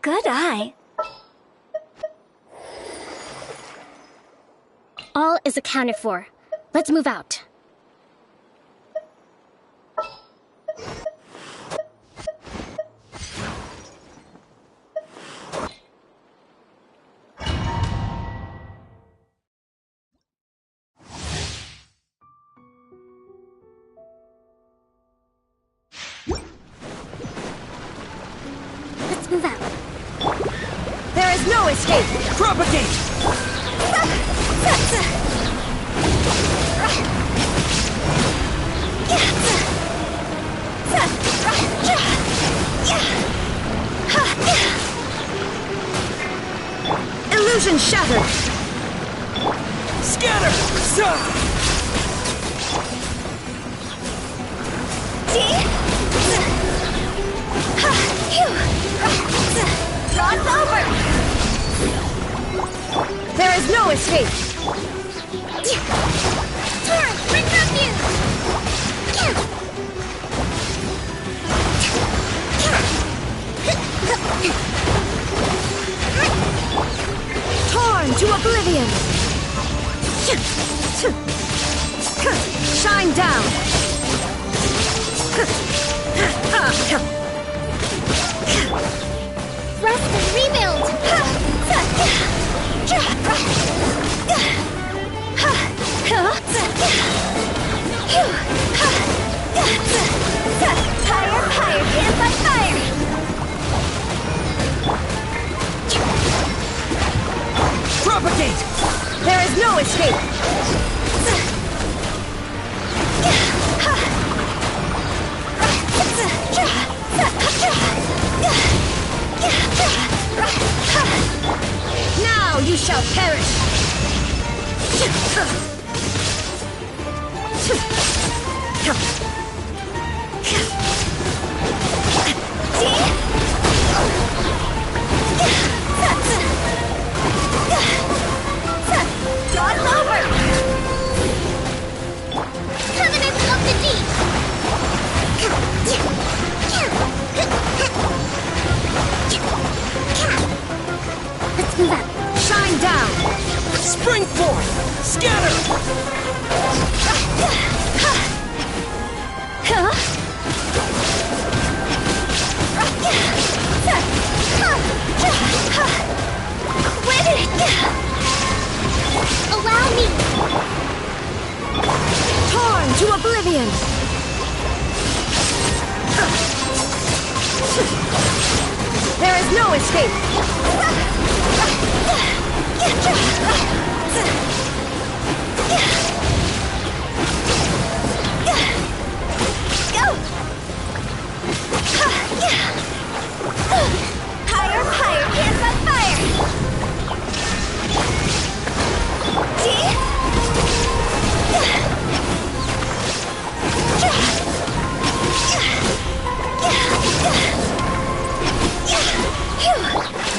Good eye. All is accounted for. Let's move out. Let's move out. There is no escape! Propagate! Illusion shattered! Scatter! Cross over! There is no escape! Turn! Bring refuge! Torn to oblivion! Shine down! Rest and rebuild! Higher, hands on fire! Propagate! There is no escape! Now you shall perish! God's over! Covenant of the Deep! Let's move out. Shine down! Spring forth! Scatter! Quit it! Allow me! Torn to oblivion! There is no escape! Higher, hands on fire!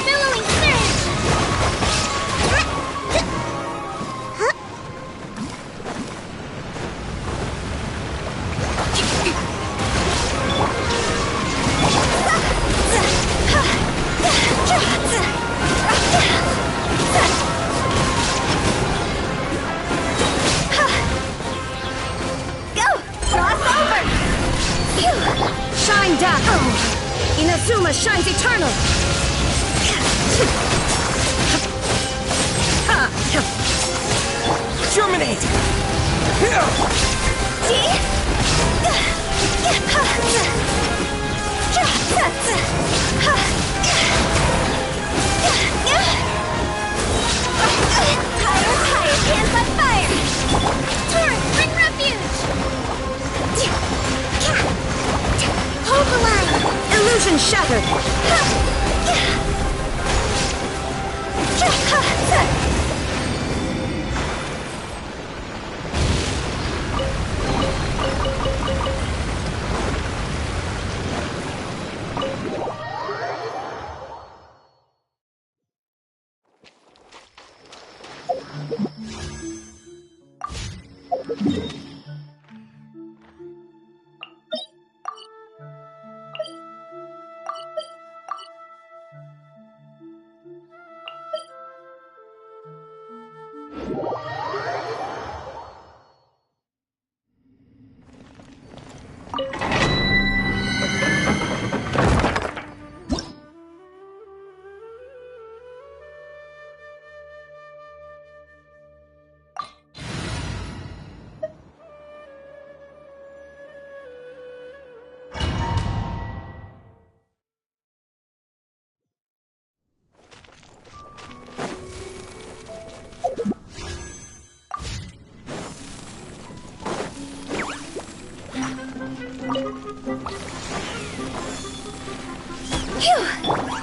Billowing surge! Go! Cross over! Shine down! Inazuma shines eternal! Germinate! Higher, hands on fire! Turn, bring refuge! Hold the line! Illusion shattered!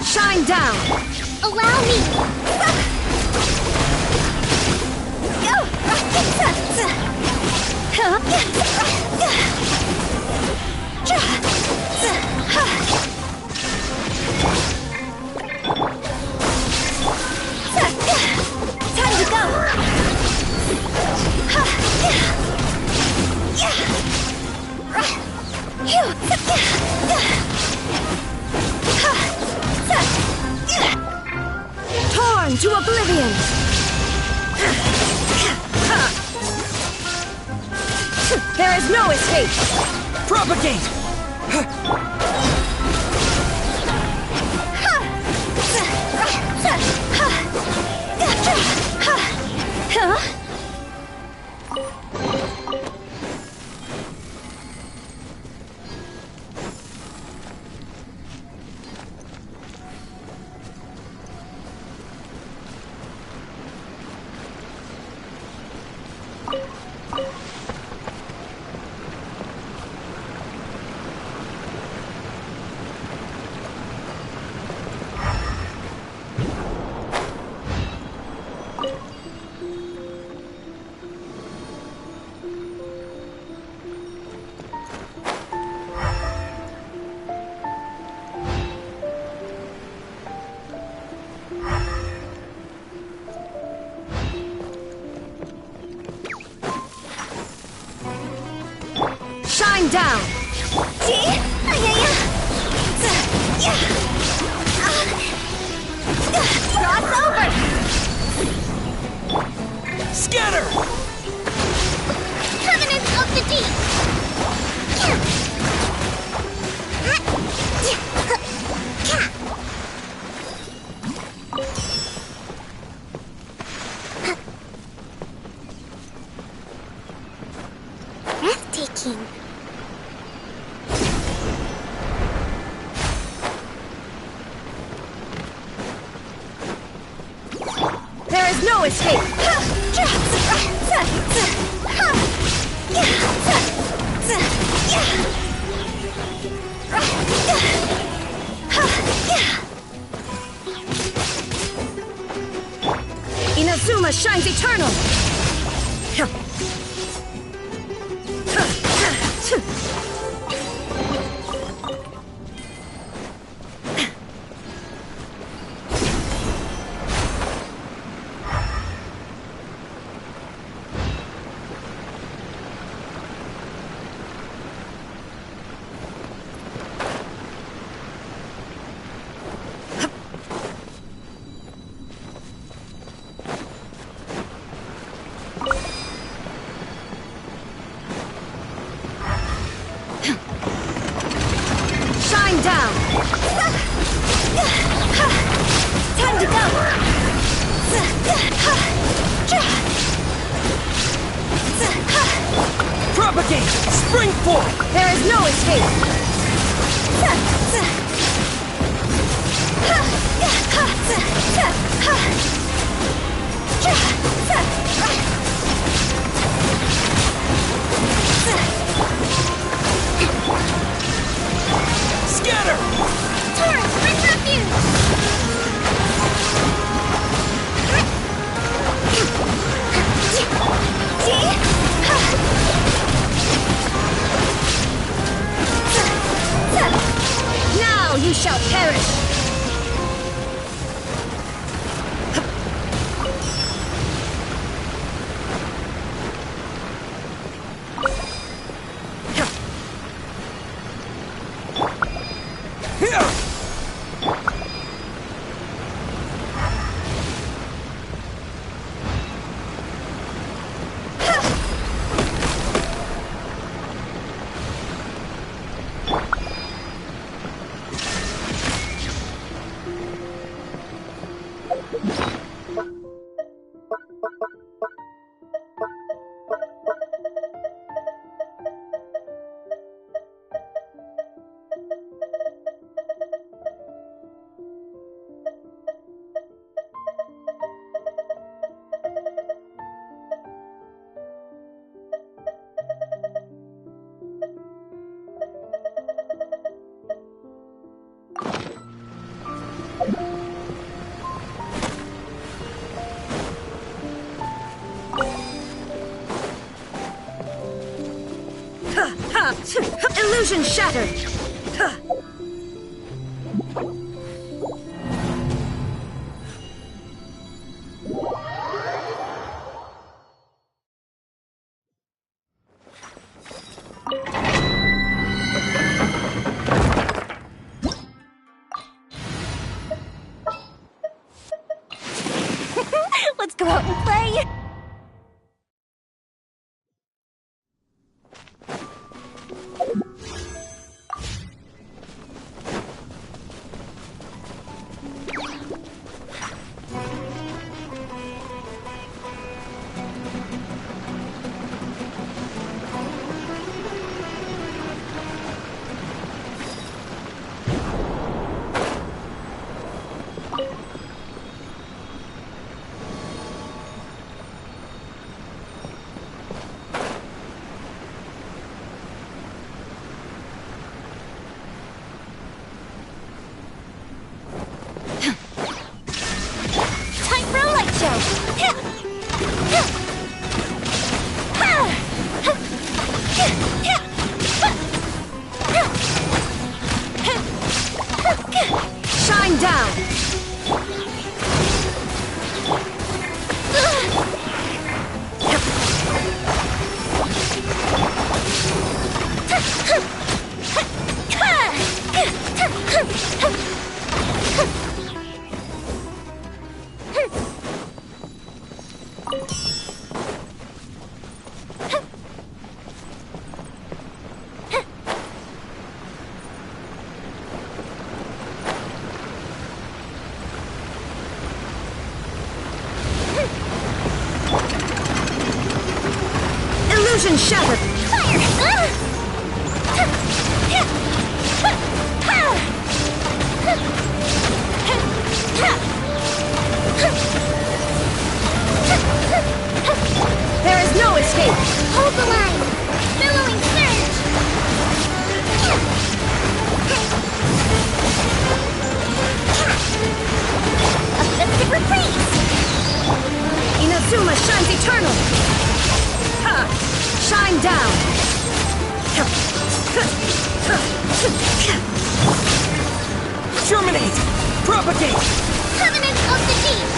Shine down! Allow me! Time to go! Torn to oblivion! There is no escape! Propagate! Shine down! Cross over! Scatter! Covenant of the Deep! Breathtaking. There is no escape! Inazuma shines eternal! Shine down! Time to go! Propagate! Spring forth! There is no escape! Scatter! Taurus, bring refuge! Now you shall perish! Here! Illusion shattered! Huh. Let's go out and play! Shine down! Illusion shattered! There is no escape! Hold the line! Billowing surge! Offensive reprise! Inazuma shines eternal! Ha! Shine down! Germinate! Propagate! Covenant of the Deep!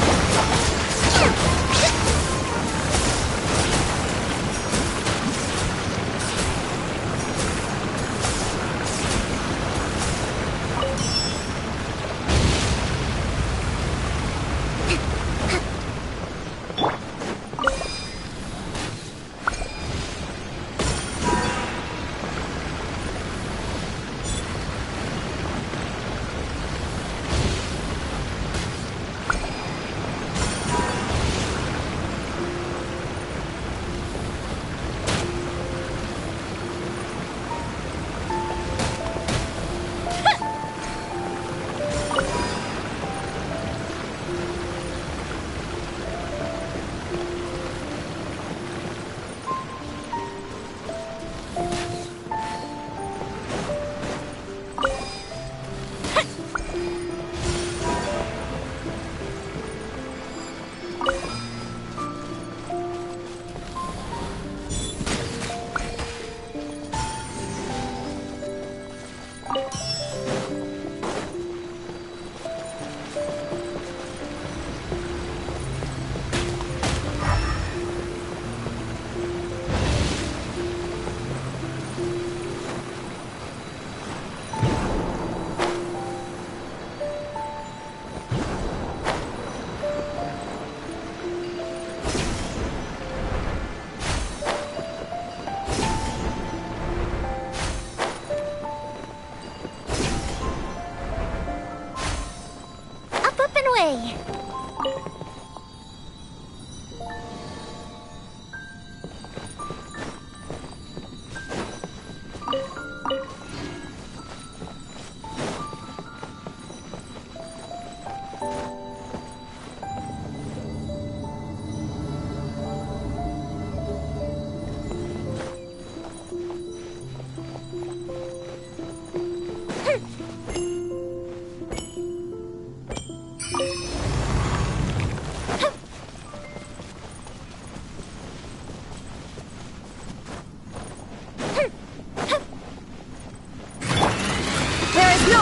Way.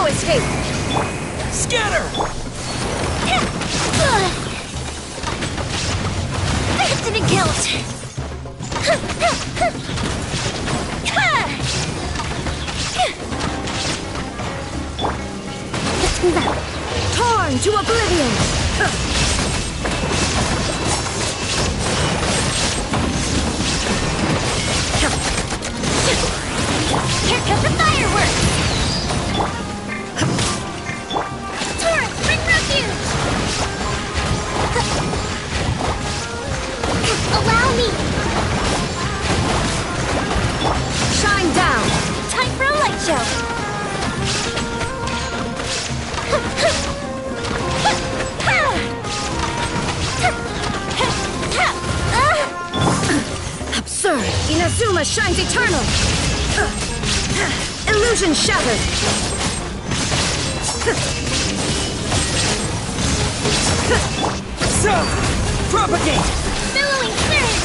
No escape! Scatter! That didn't count. Let's move out. Torn to oblivion! Here comes the fireworks! Torrent, bring refuge! Allow me! Shine down! Time for a light show! Absurd! Inazuma shines eternal! Illusion shattered! Self! Propagate! Billowing surge!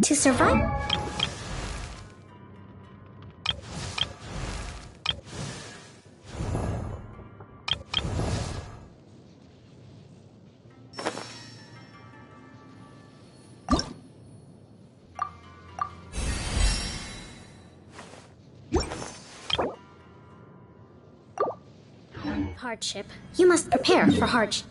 To survive. Hardship. You must prepare for hardship.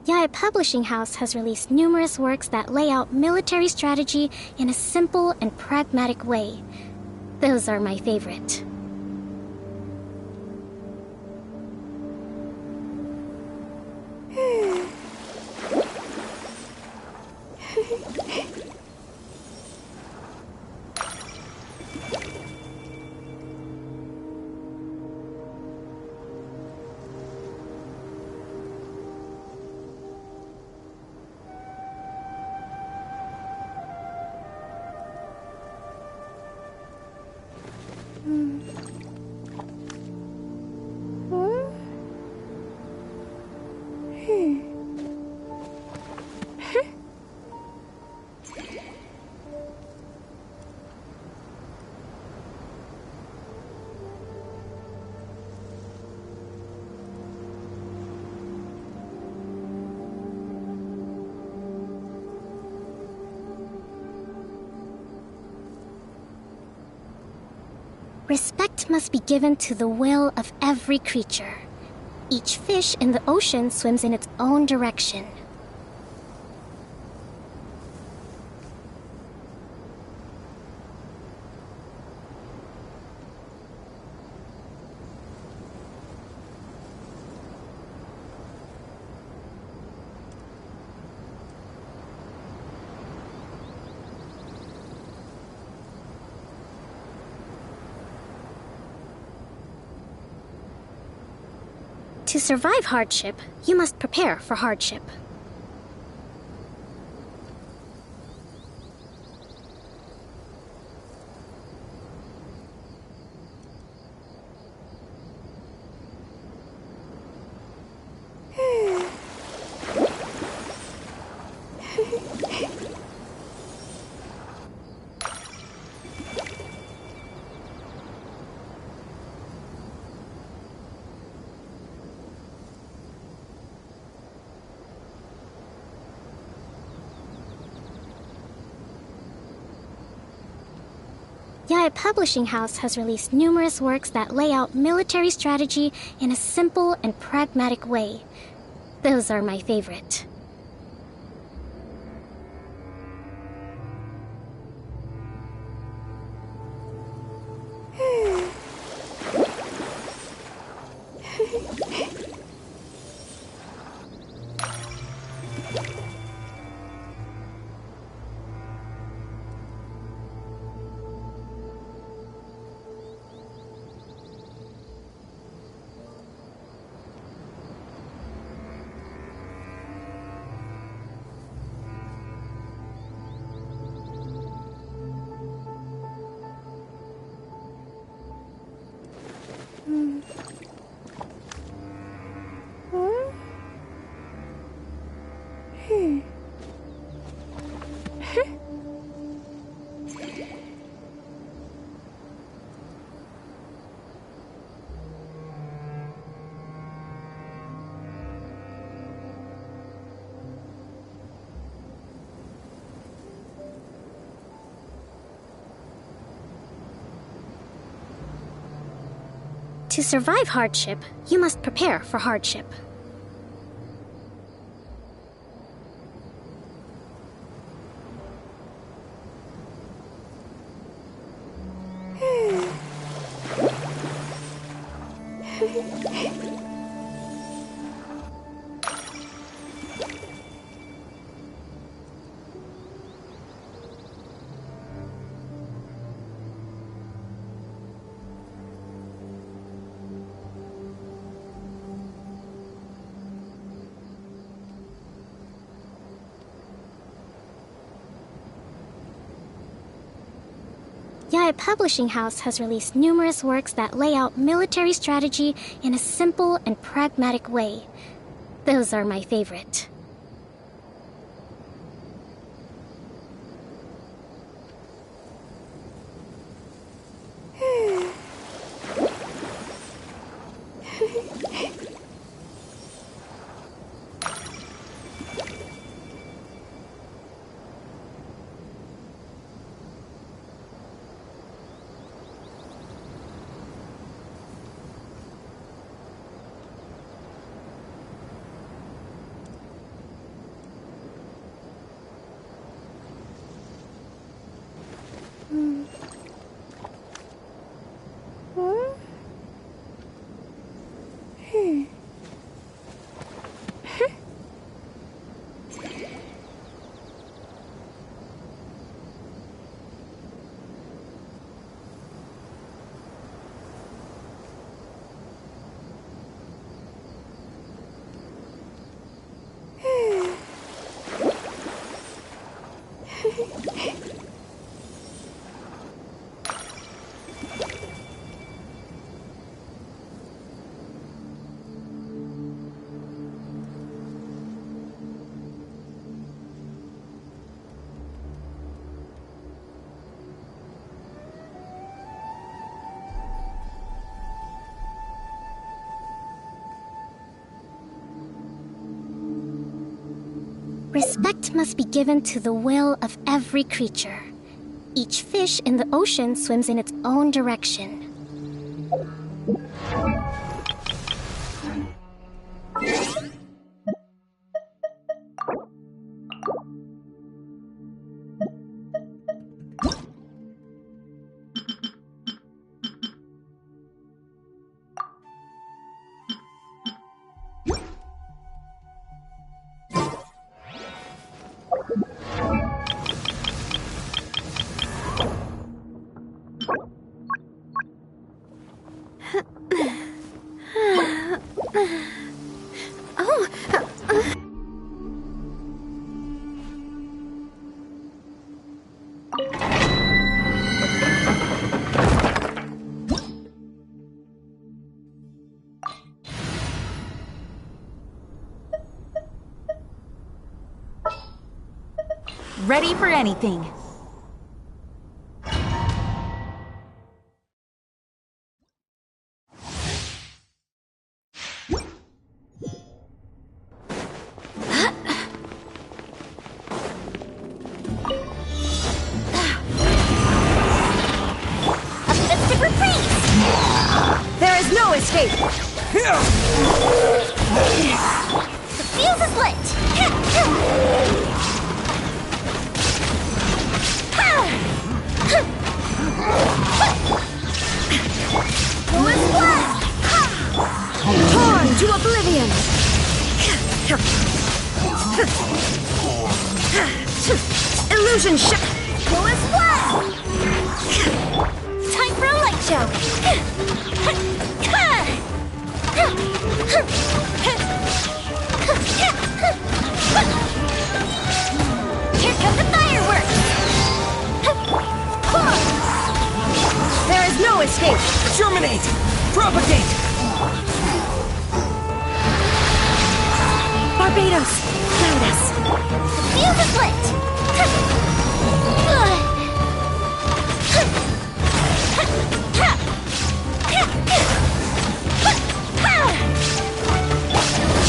Yae Publishing House has released numerous works that lay out military strategy in a simple and pragmatic way. Those are my favorite. Respect must be given to the will of every creature. Each fish in the ocean swims in its own direction. To survive hardship, you must prepare for hardship. Yae Publishing House has released numerous works that lay out military strategy in a simple and pragmatic way. Those are my favorite. To survive hardship, you must prepare for hardship. Yae Publishing House has released numerous works that lay out military strategy in a simple and pragmatic way. Those are my favorite. Respect must be given to the will of every creature. Each fish in the ocean swims in its own direction. Ready for anything. Offensive reprise! There is no escape! The fuse is lit! Torn to oblivion! Illusion ship! Lowest blast! Time for a light show! Here come the fireworks! There is no escape! Germinate! Propagate! Barbados, guide us! The fuse is lit!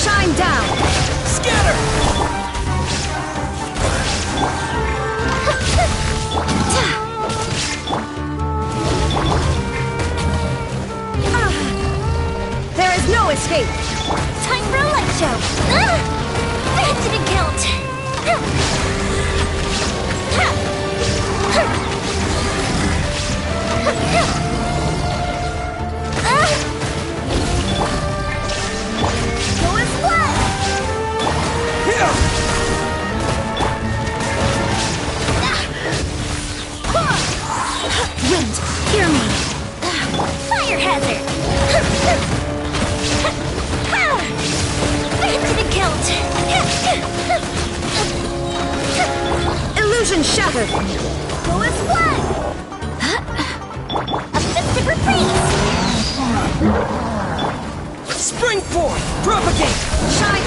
Shine down! Scatter! Illusion shattered! Lowest blood! A mystic reprise! Spring forth! Propagate! Shine!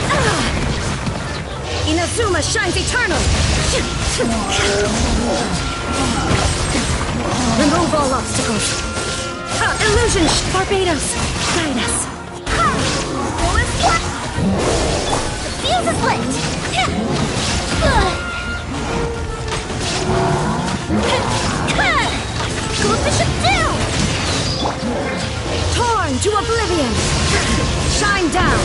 Inazuma shines eternal! Remove all obstacles! Illusion Barbados! Guide us! Lowest blood! The fuse is lit! Coefficient down! Torn to oblivion! Shine down!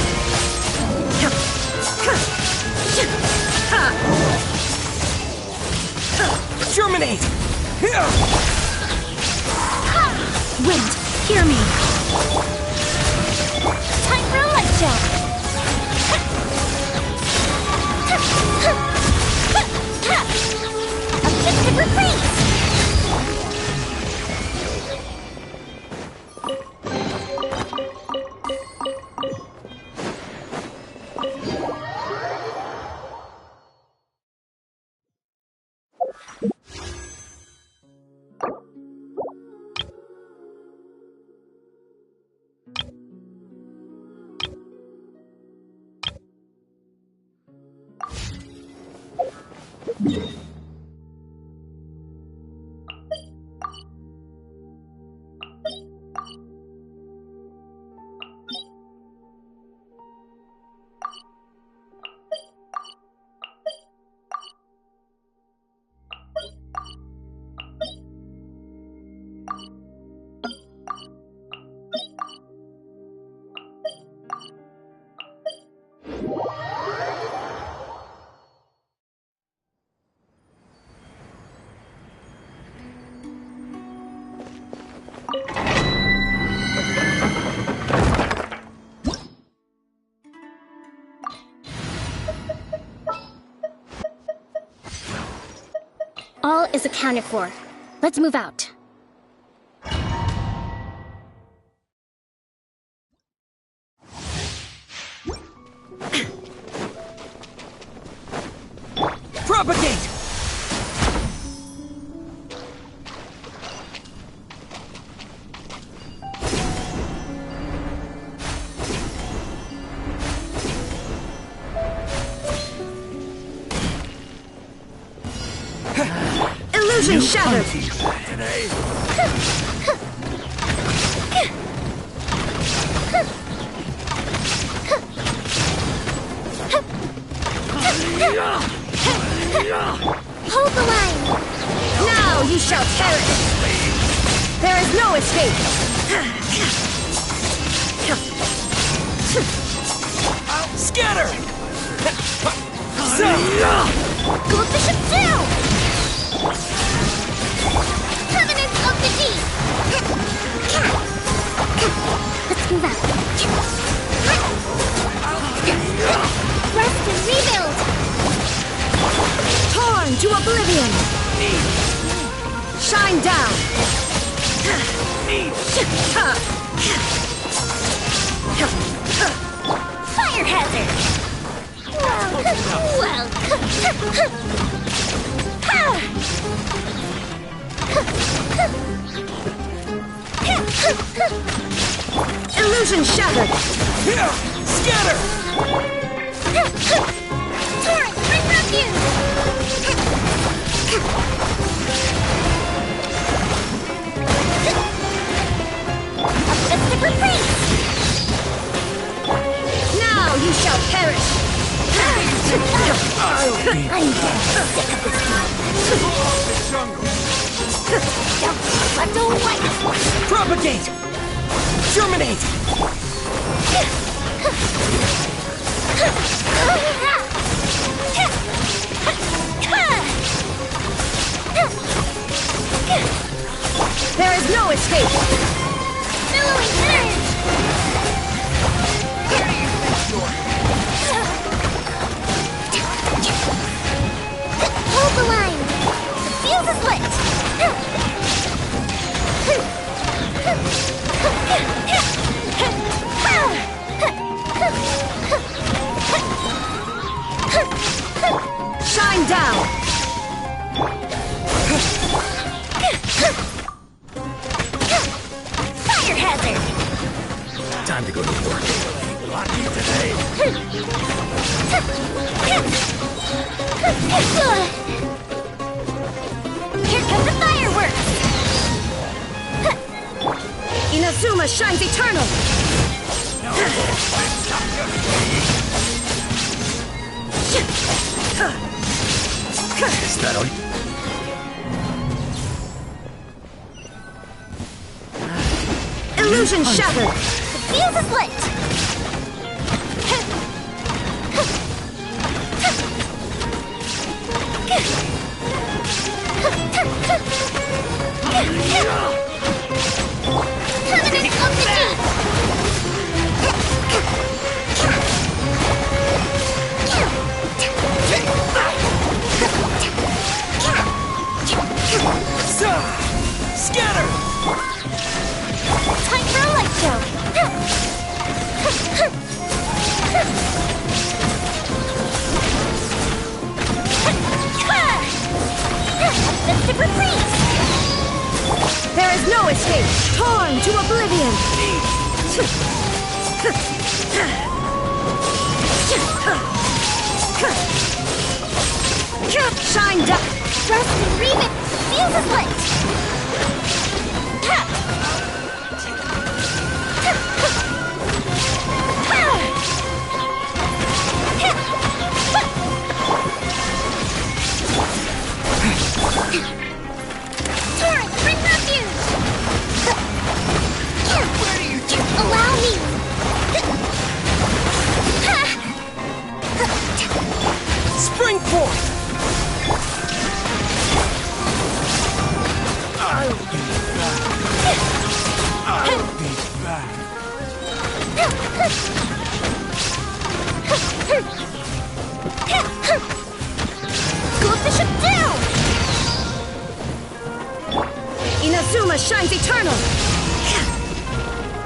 Germinate! Wind, hear me! Time for a light gem! A mystic reprise! All is accounted for. Let's move out. Propagate! Illusion shattered! Hold the line! Now you shall perish! There is no escape! Scatter! Coefficient down! Permanence of the deep! Let's move out. Rest and rebuild! Torn to oblivion! Shine down! Fire hazard! Well. Illusion shattered! Scatter! Torrent, bring refuge! A mystic reprise! Now you shall perish! I'm sick of this game. Don't white! Propagate! Germinate! There is no escape! Billowing urge! Hold the line! The fuse is lit! Shine down! Here come the fireworks! Inazuma shines eternal! Is that all? Illusion shattered! The fuse is lit! Covenant of the Deep! Scatter! Time for a light show! The super freeze! There is no escape! Torn to oblivion! Shine down! Rest and remit! Fuse is lit! Torrent, bring refuge! Where do you think? Allow me! Spring forth! I'll be back. I'll be back. Scoop the ship down! Inazuma shines eternal!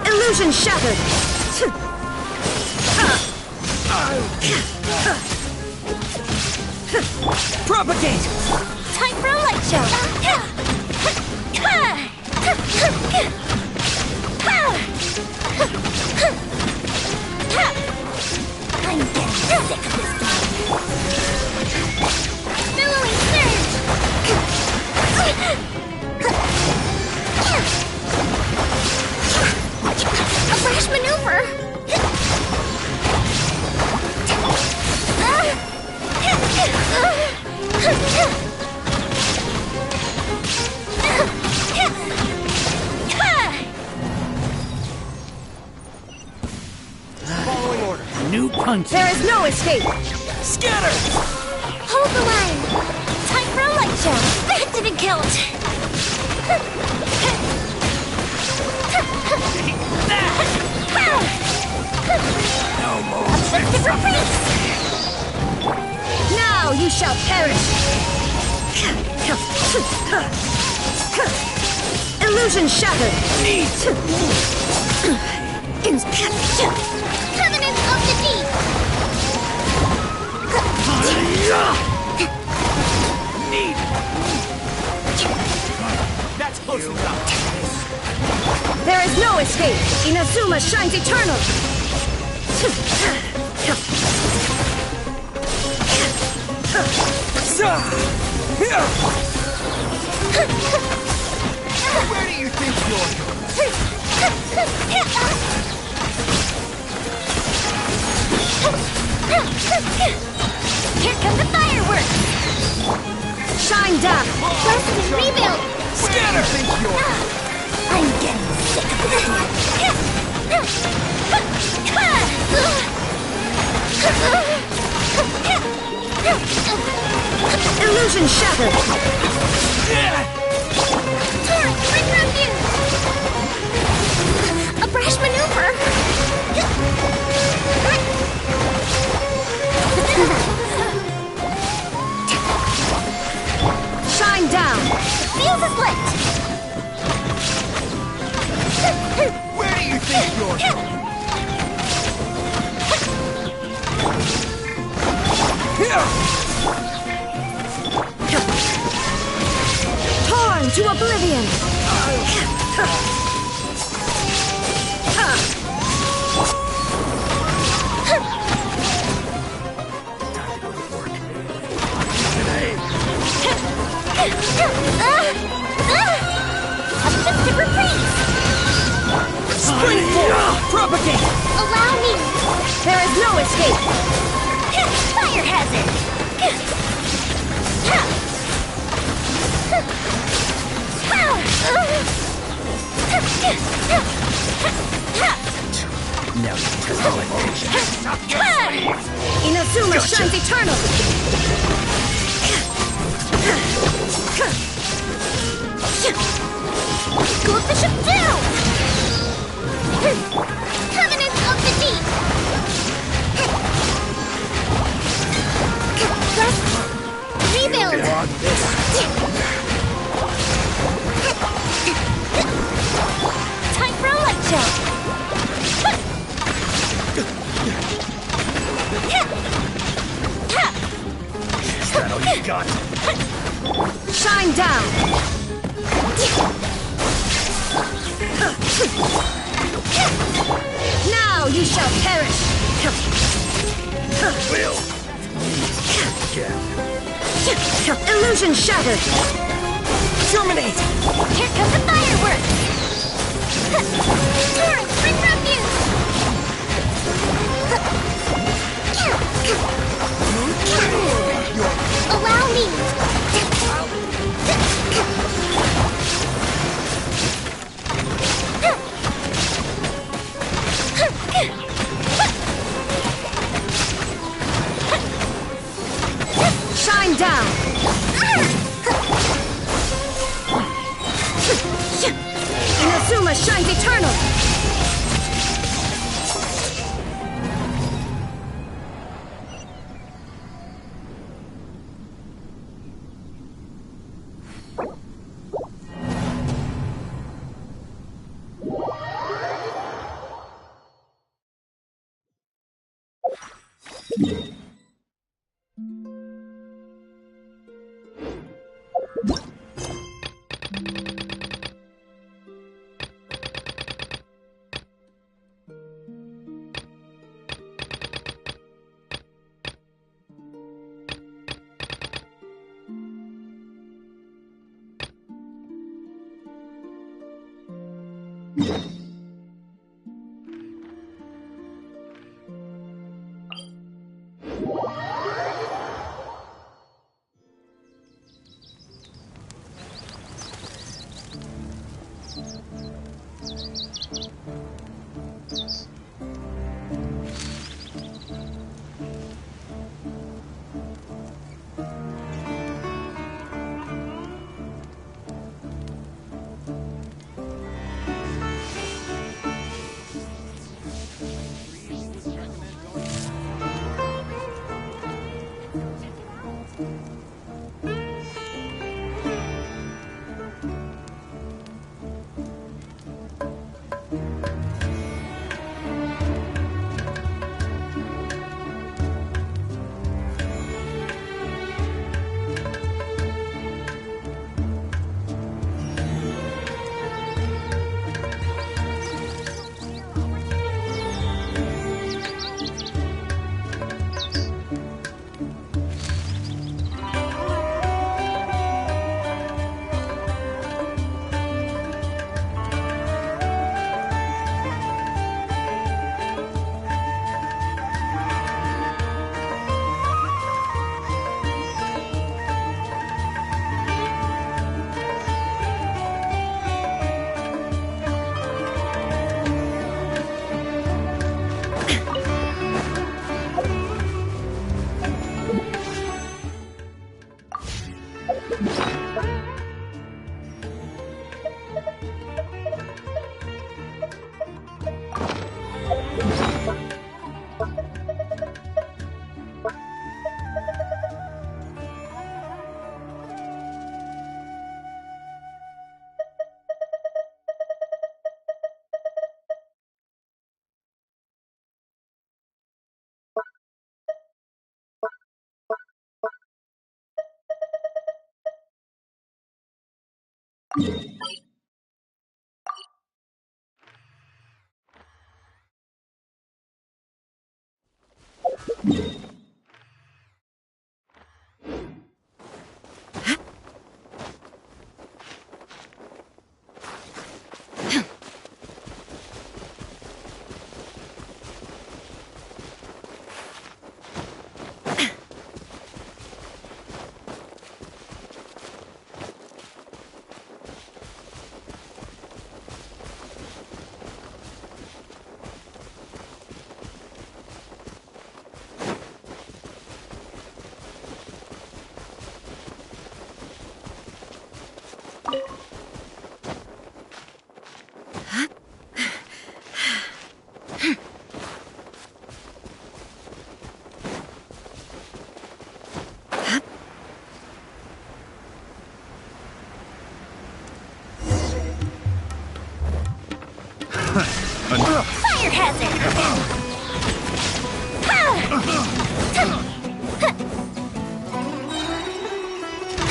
Illusion shattered! Propagate! Time for a light show! I'm getting sick of this game! Billowing surge! A brash maneuver! Following order. New punch. There is no escape! Scatter! Hold the line! Time for a light show! That didn't count! No more. Super freeze! Now you shall perish! Illusion shattered! Covenant of the Deep! Need. That's close enough. There is no escape! Inazuma shines eternal! Where do you think you're going? Here come the fireworks! Shine down! Rest and rebuild! Scatter! I'm getting sick of this! Illusion shattered! Torrent, bring refuge! A brash maneuver! Shine down! Fuse is lit! Where do you think you're going? Torn to oblivion! Offensive reprise! Springboard! Propagate! Allow me! There is no escape! Fire hazard! Now you test my patience. Inazuma shines eternal! School Bishop down! Covenant of the Deep! Rebuild! Time for a light show! Is that all you got? Shine down! Now you shall perish! Will meet again. Illusion shattered! Terminate! Here come the fireworks! Torrents, bring refuge! Allow me! Shine down! Inazuma shines eternal!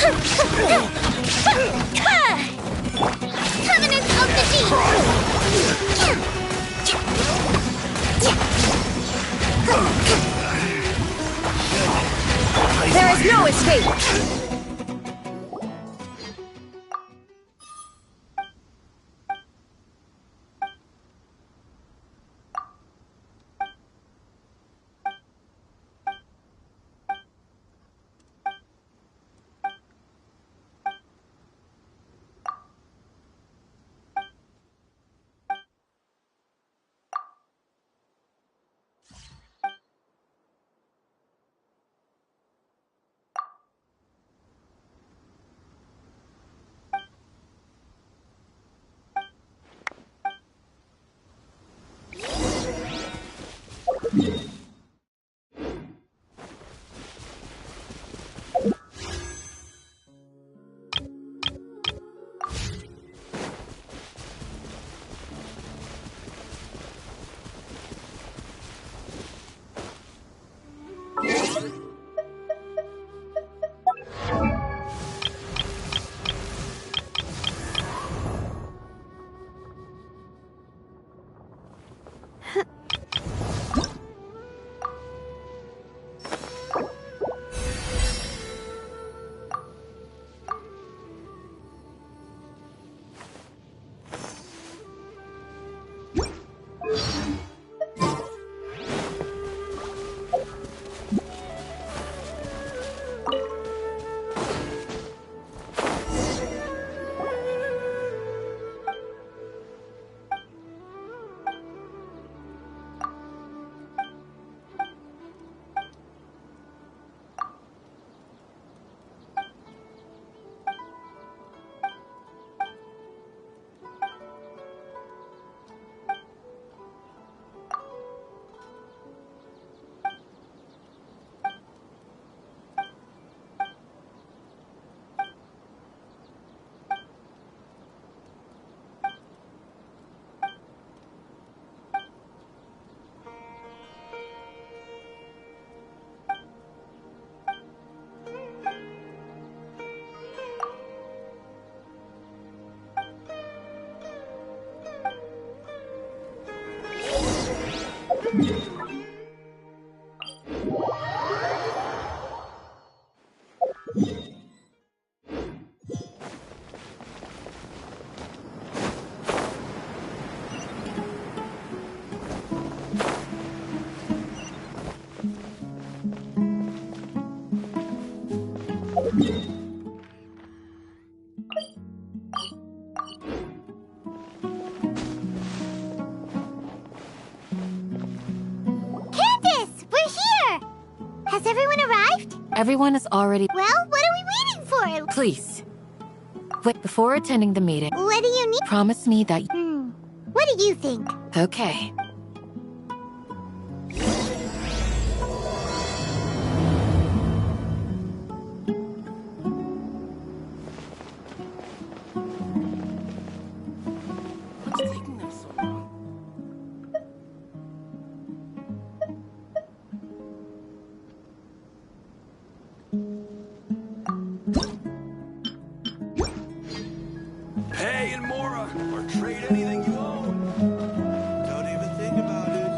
Covenant of defeat! There is no escape! Has everyone arrived? Everyone is already... Well, what are we waiting for? Please. Wait, before attending the meeting, What do you need? promise me that... What do you think? Okay. What's taking them so long? Pay and Mora, or trade anything you own. Don't even think about it.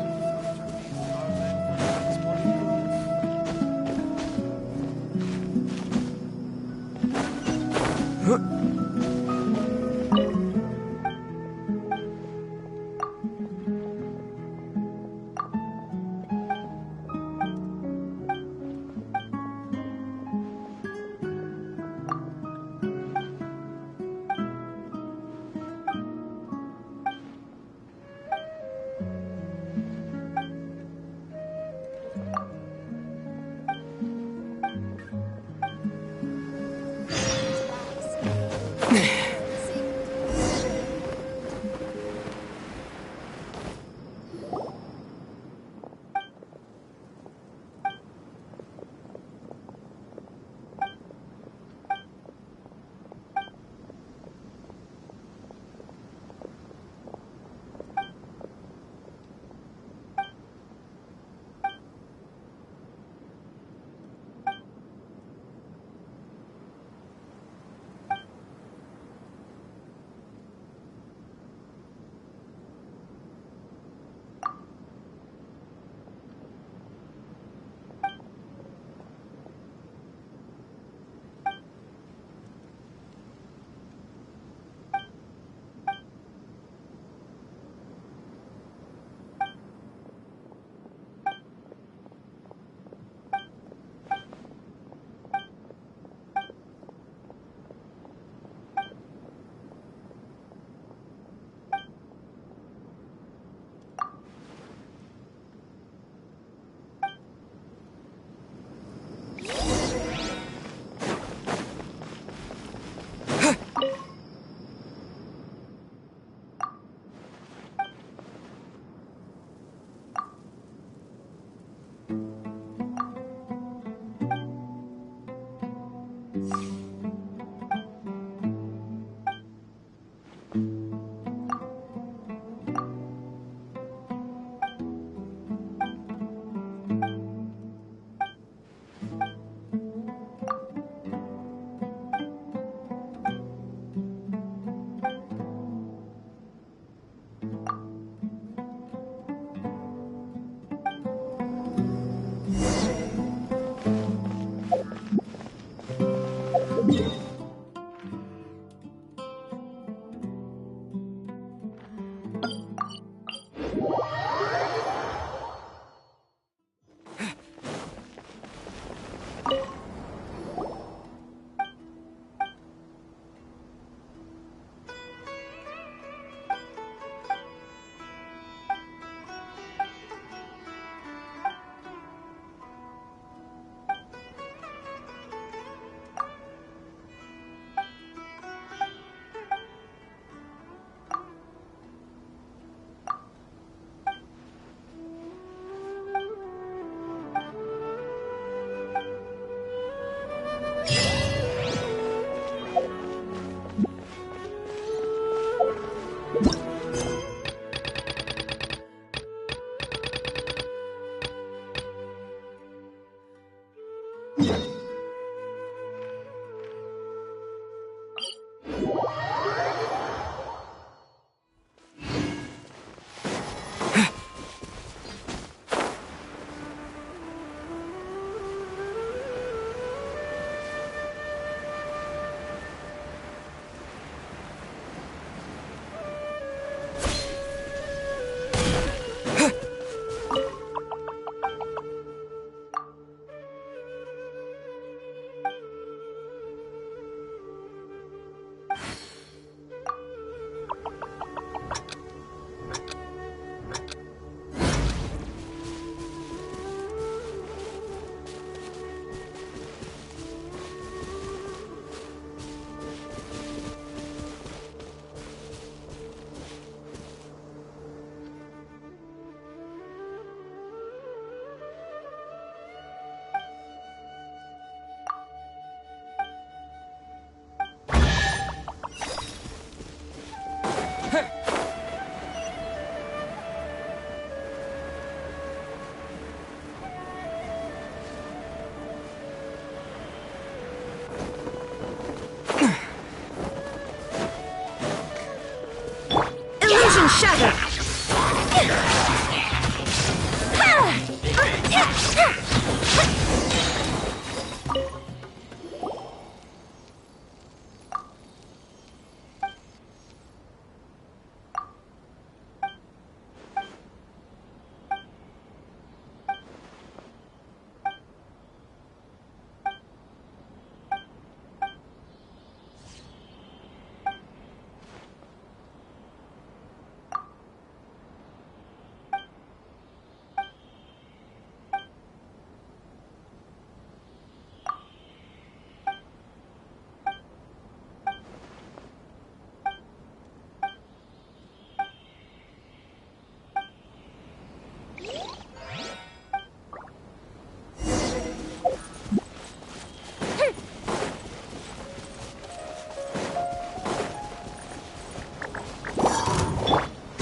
Illusion shattered!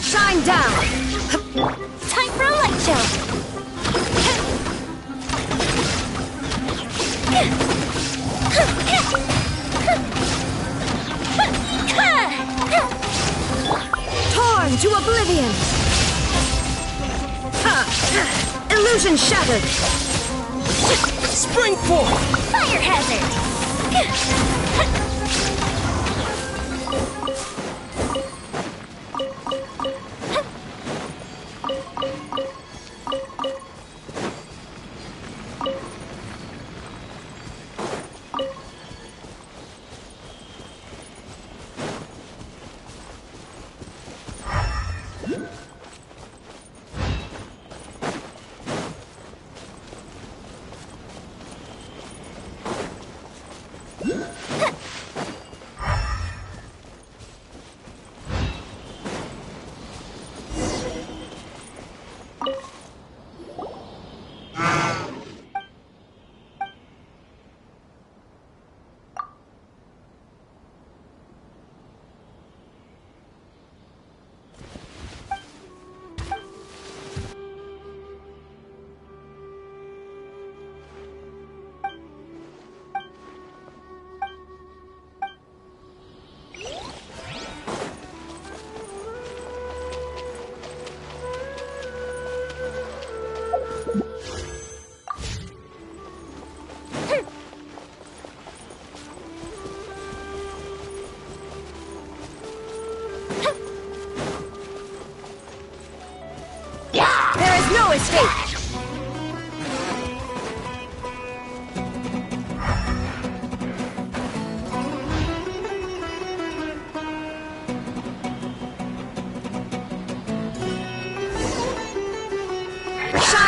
Shine down! Time for a light show! Torn to oblivion! Illusion shattered! Springfall! Fire hazard!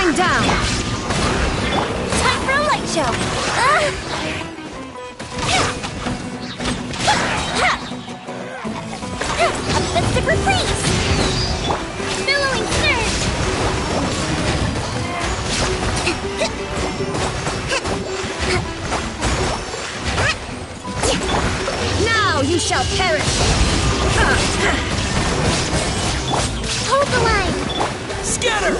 Going down! Time for a light show! A mystic freeze! Billowing surge! Now you shall perish! Hold the line! Scatter!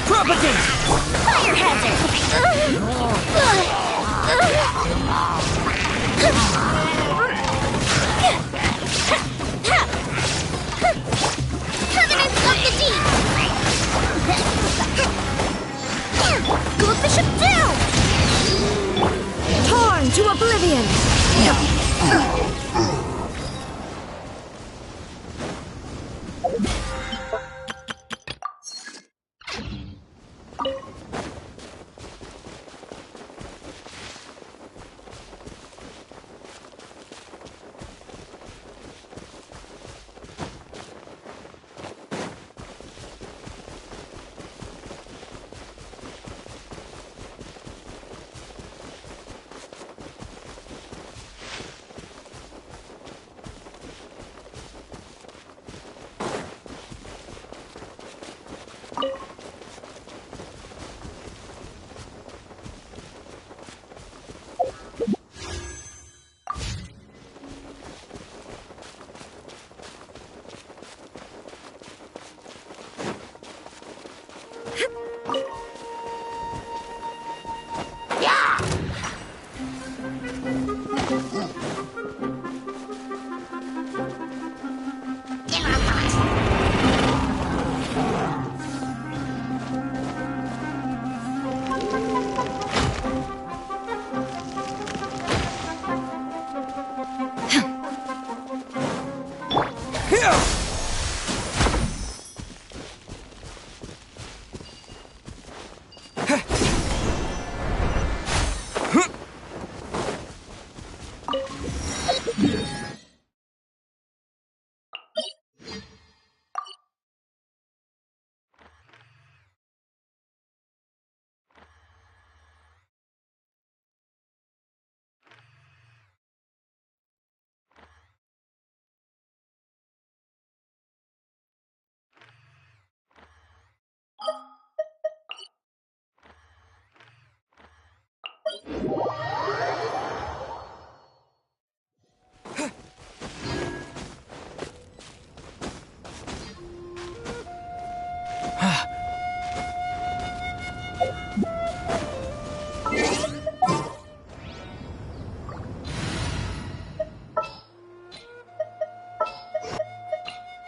Propagate! Fire hazard! Covenant of the Deep! Go Bishop down! Torn to oblivion!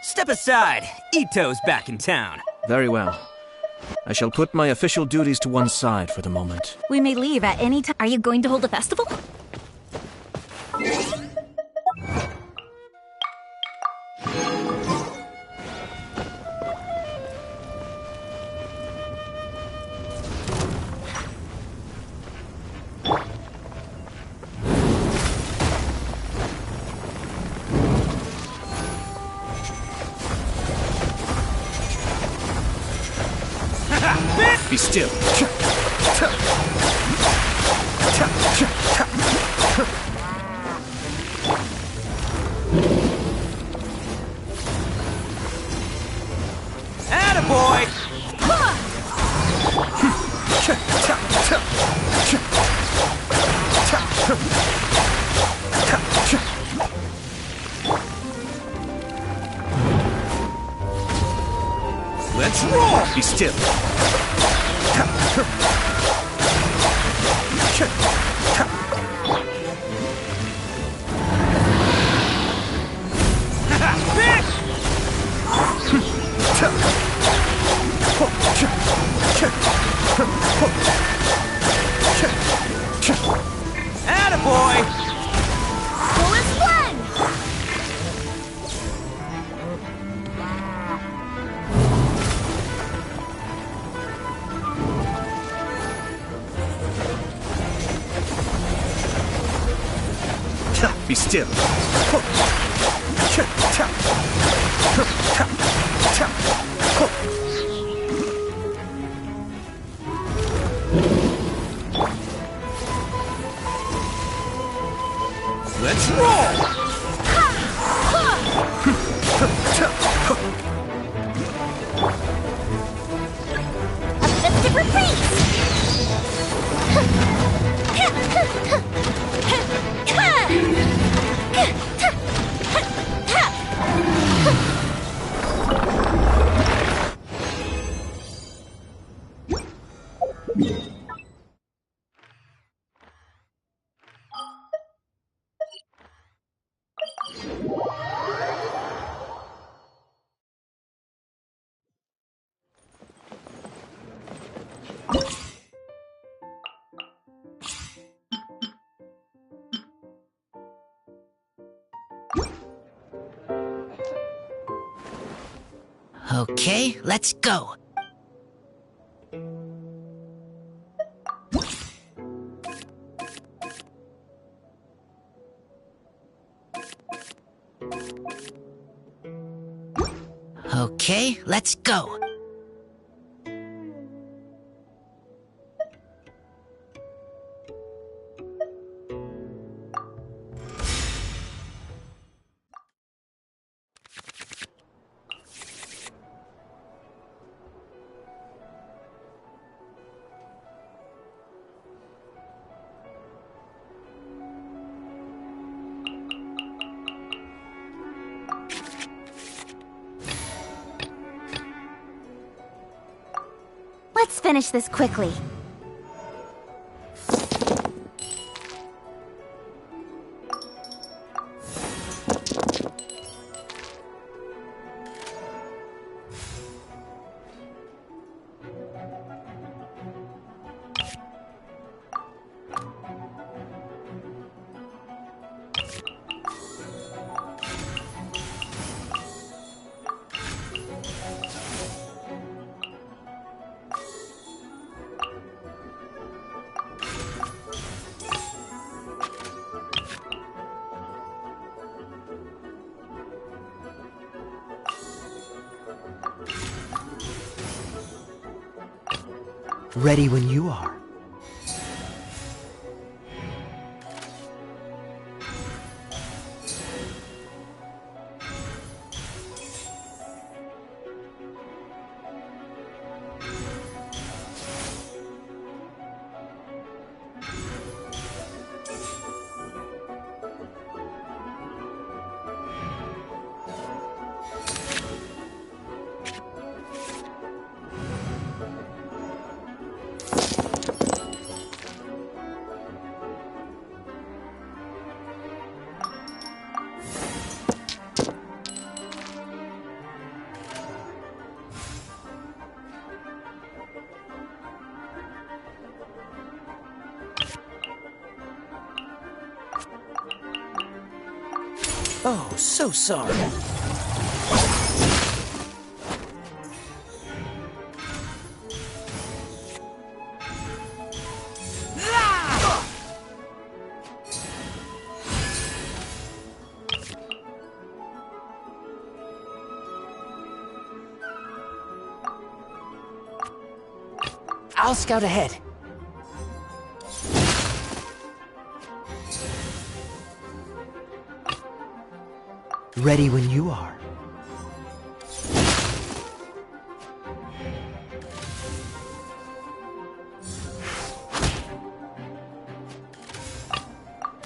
Step aside. Ito's back in town. Very well. I shall put my official duties to one side for the moment. We may leave at any time. Are you going to hold a festival? Be still. Attaboy! Let's roll! Be still. Attaboy! Full is one! Be still. Let's roll! Offensive retreat! Okay, let's go. Okay, let's go. Let's finish this quickly. Ready when you are. Oh, so sorry. I'll scout ahead. Ready when you are.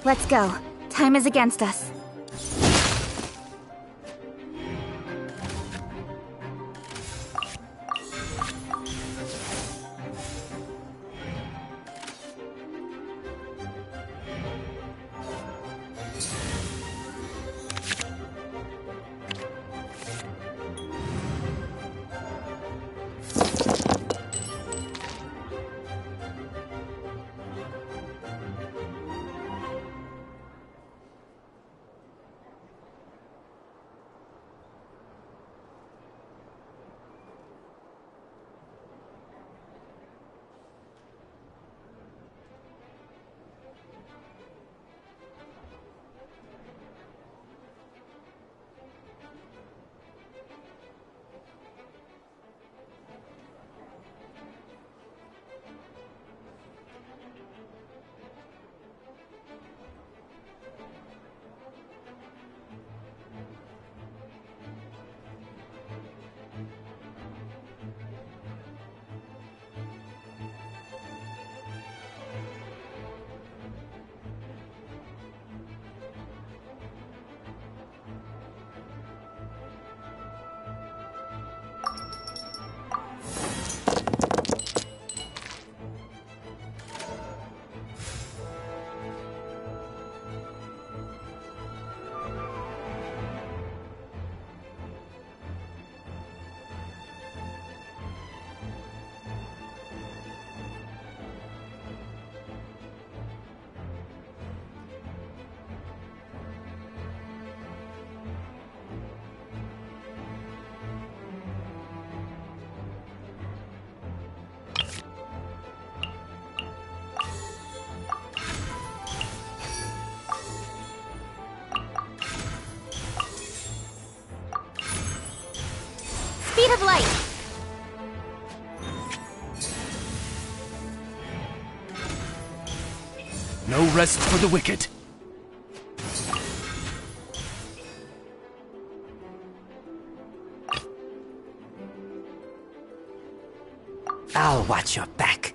Let's go. Time is against us. speed of light! No rest for the wicked. I'll watch your back.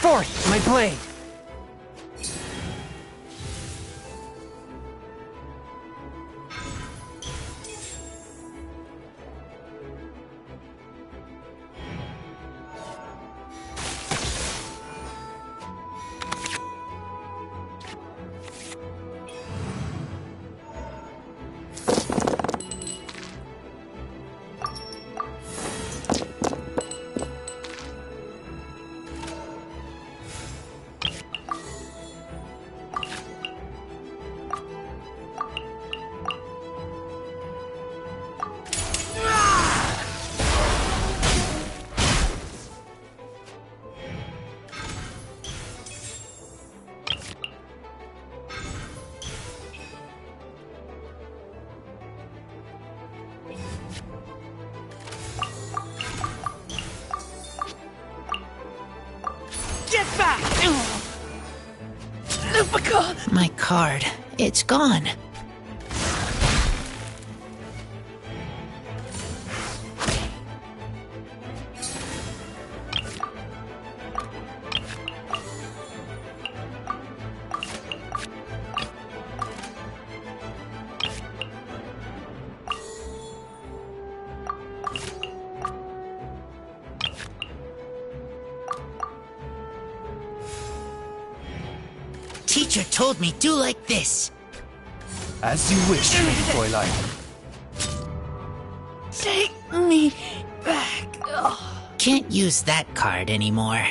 Forth, my blade! Get back! My card. It's gone. Teacher told me do like this. As you wish, Fräulein. Take me back. Can't use that card anymore.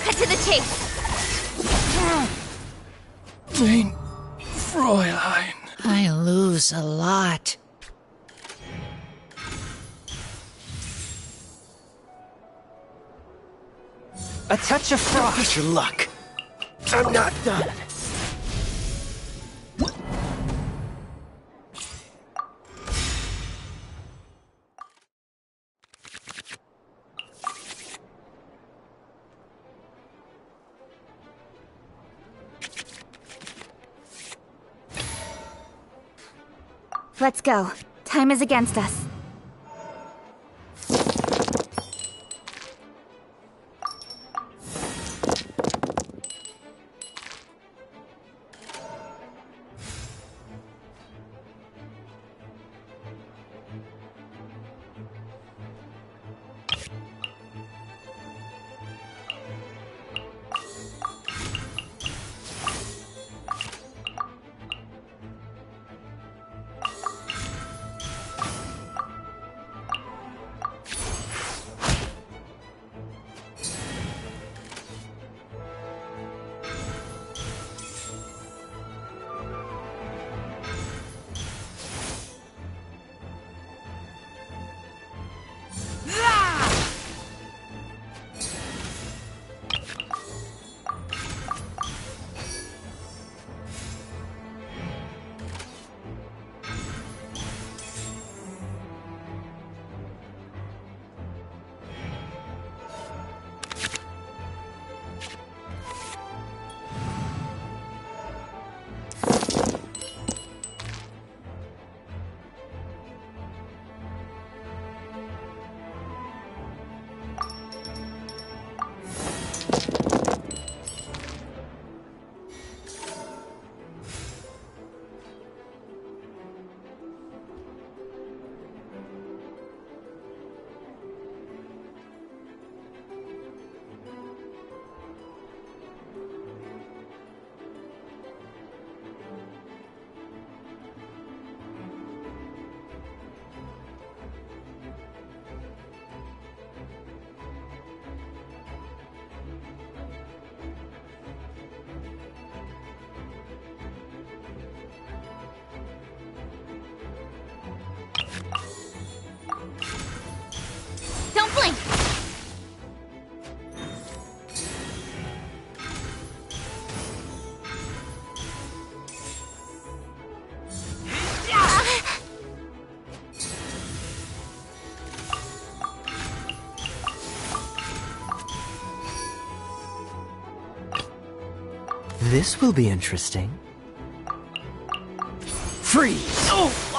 Cut to the chase. Mein Fräulein. I lose a lot. A touch of frost. Your luck. I'm not done. Let's go. Time is against us. Don't blink! This will be interesting. Freeze! Oh!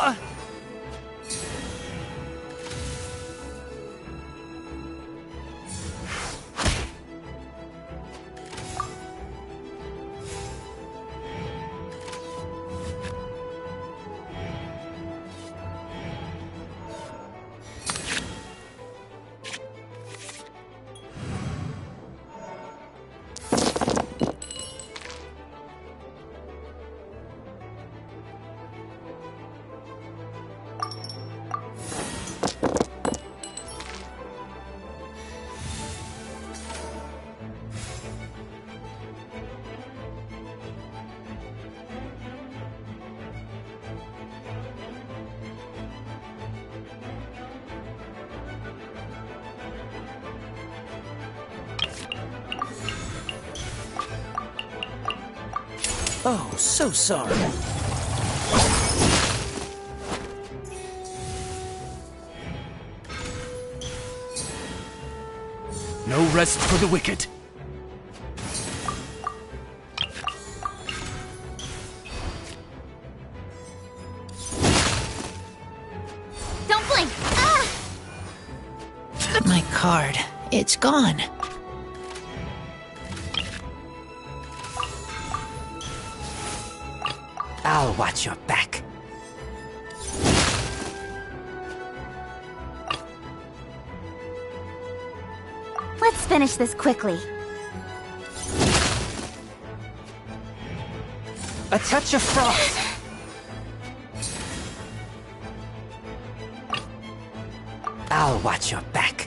Oh, so sorry. No rest for the wicked. Don't blink! Ah! My card. It's gone. I'll watch your back. Let's finish this quickly. A touch of frost. I'll watch your back.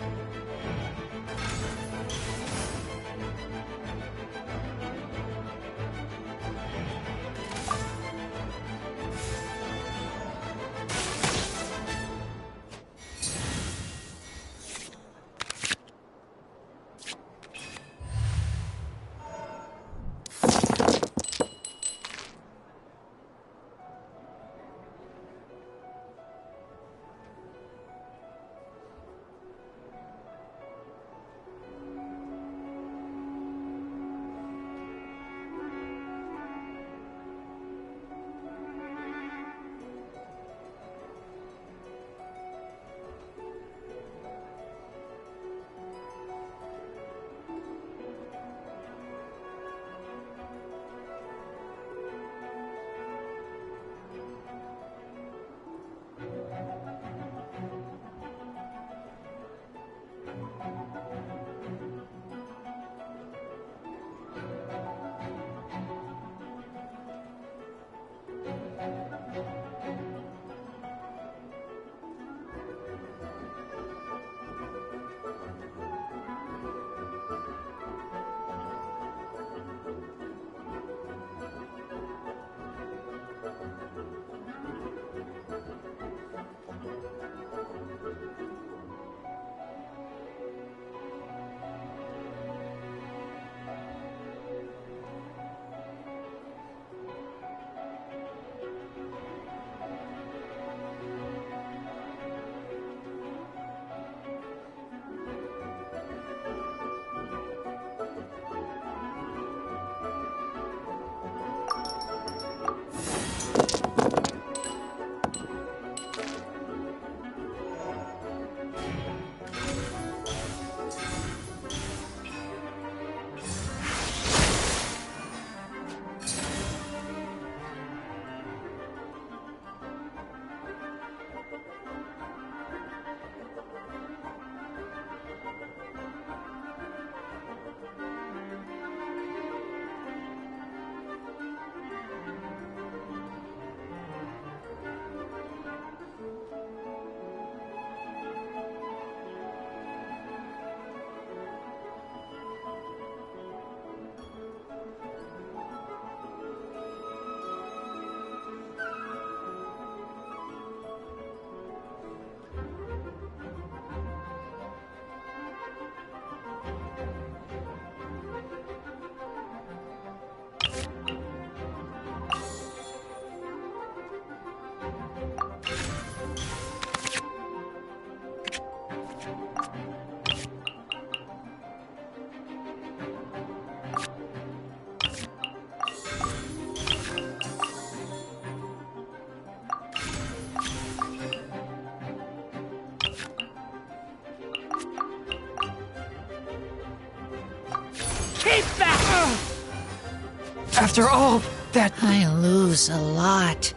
After all that... I lose a lot.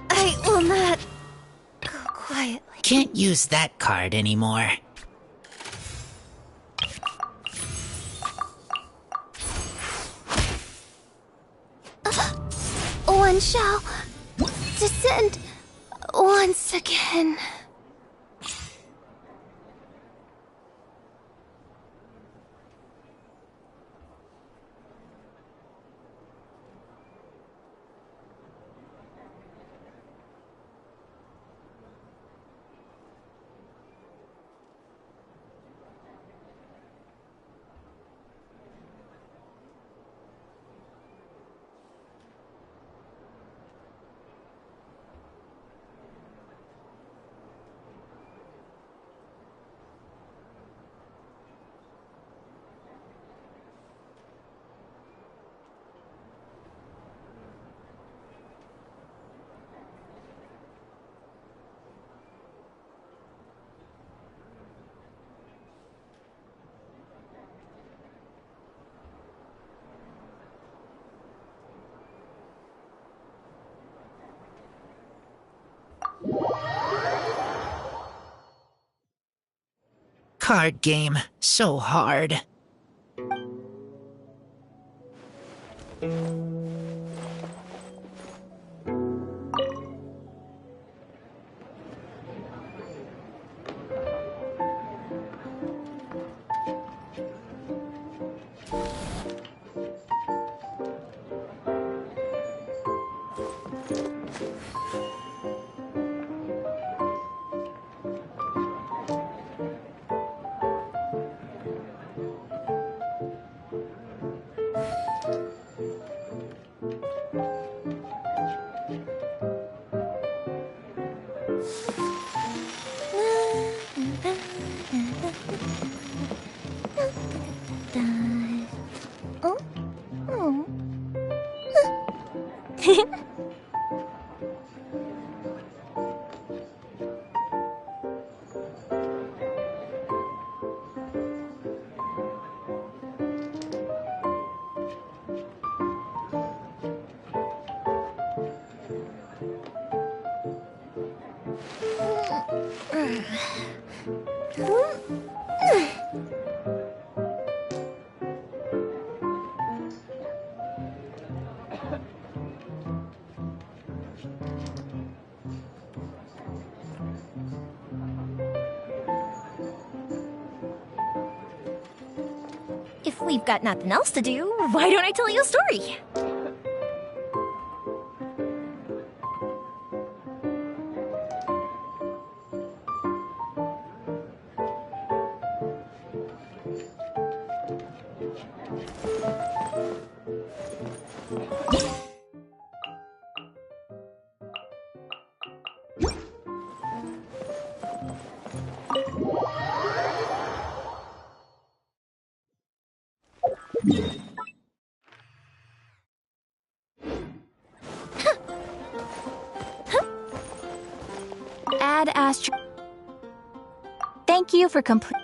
I will not go quietly. Can't use that card anymore. One shall descend once again. Card game. So hard. If we've got nothing else to do, why don't I tell you a story? Add Astro. Thank you for complete.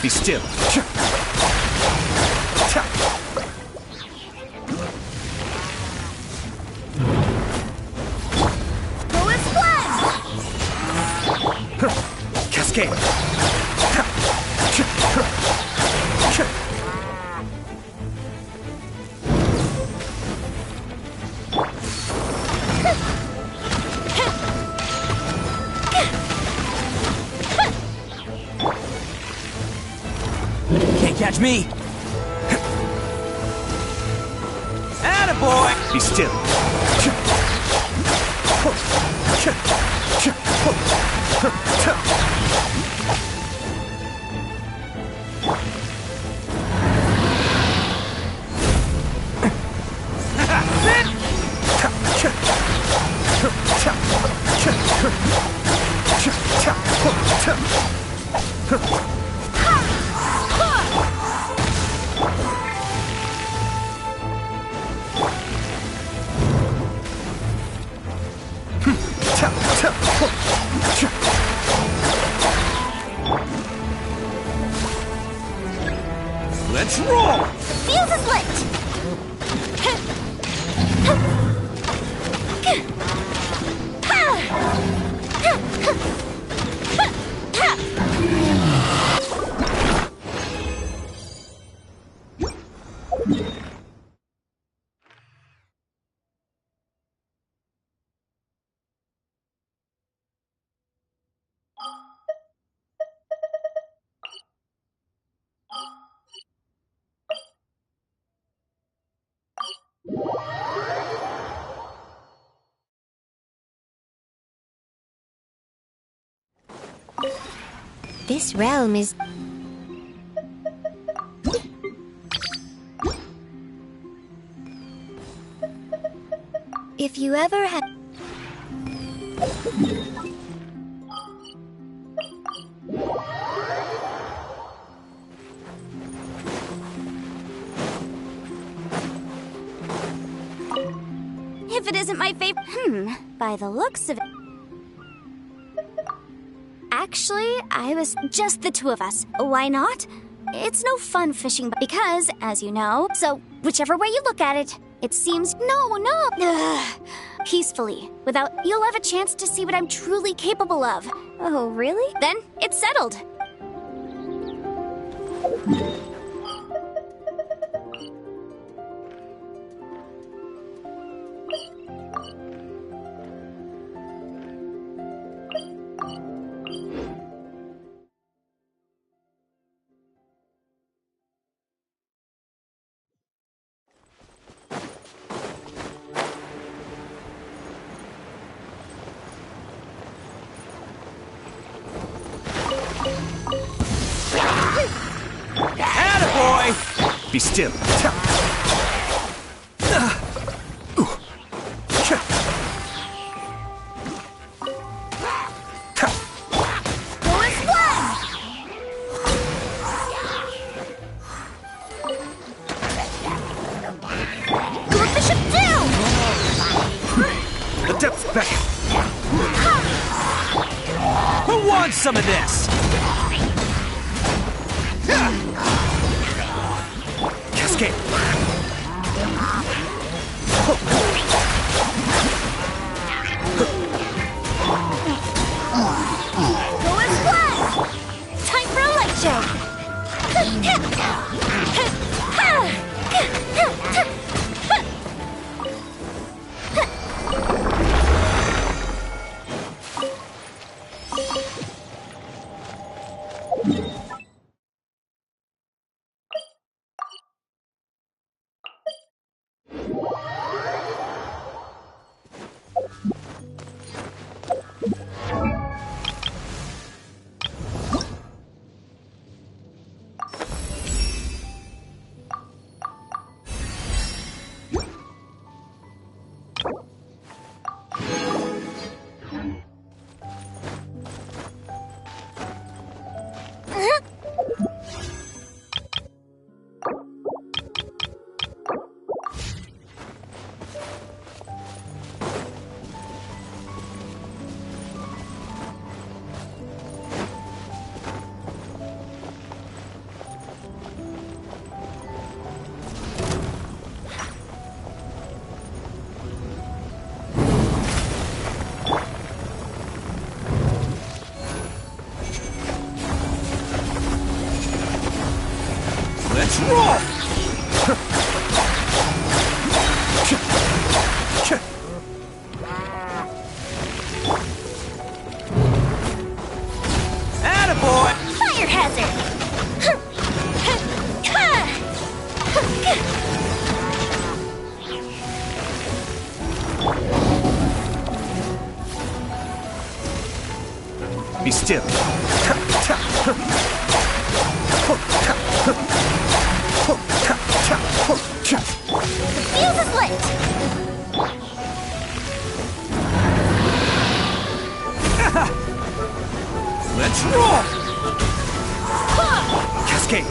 Be still. Go and splash! Cascade. me! Attaboy! Be still. Let's roll! Fuse is lit! This realm is... If you ever had... If it isn't my favorite... by the looks of it... Actually, I was just the two of us. Why not? It's no fun fishing because, as you know, so whichever way you look at it, it seems no. Peacefully, without you'll have a chance to see what I'm truly capable of. Oh, really? Then it's settled. Attaboy! Be still. The depth's back. Who wants some of this? Cascade. Time for a light show. Let's roll! Attaboy! Fire hazard! effective! Fuse is lit! Let's roll! Cascade!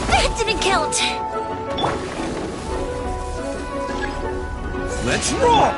That didn't count! Let's roll!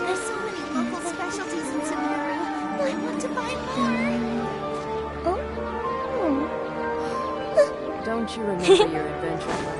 There's so many local specialties in Samaru. I want to buy more. Don't you remember your adventure?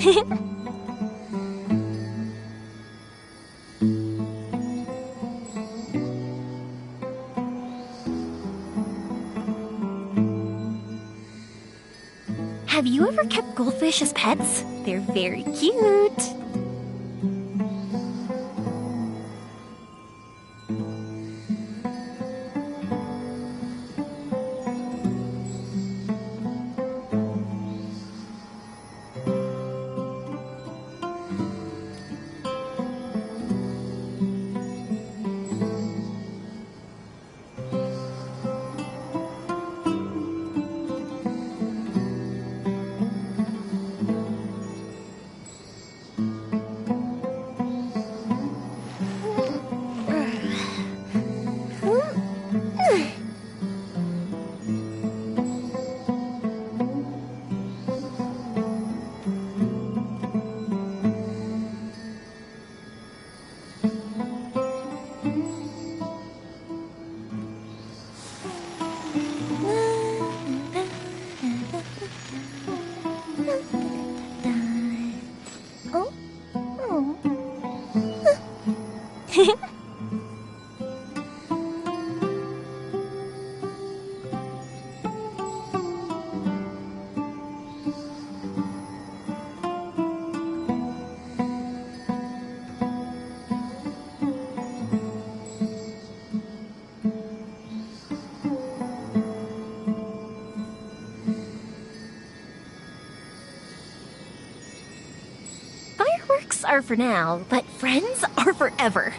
Have you ever kept goldfish as pets? They're very cute. Fireworks are for now, but friends are forever.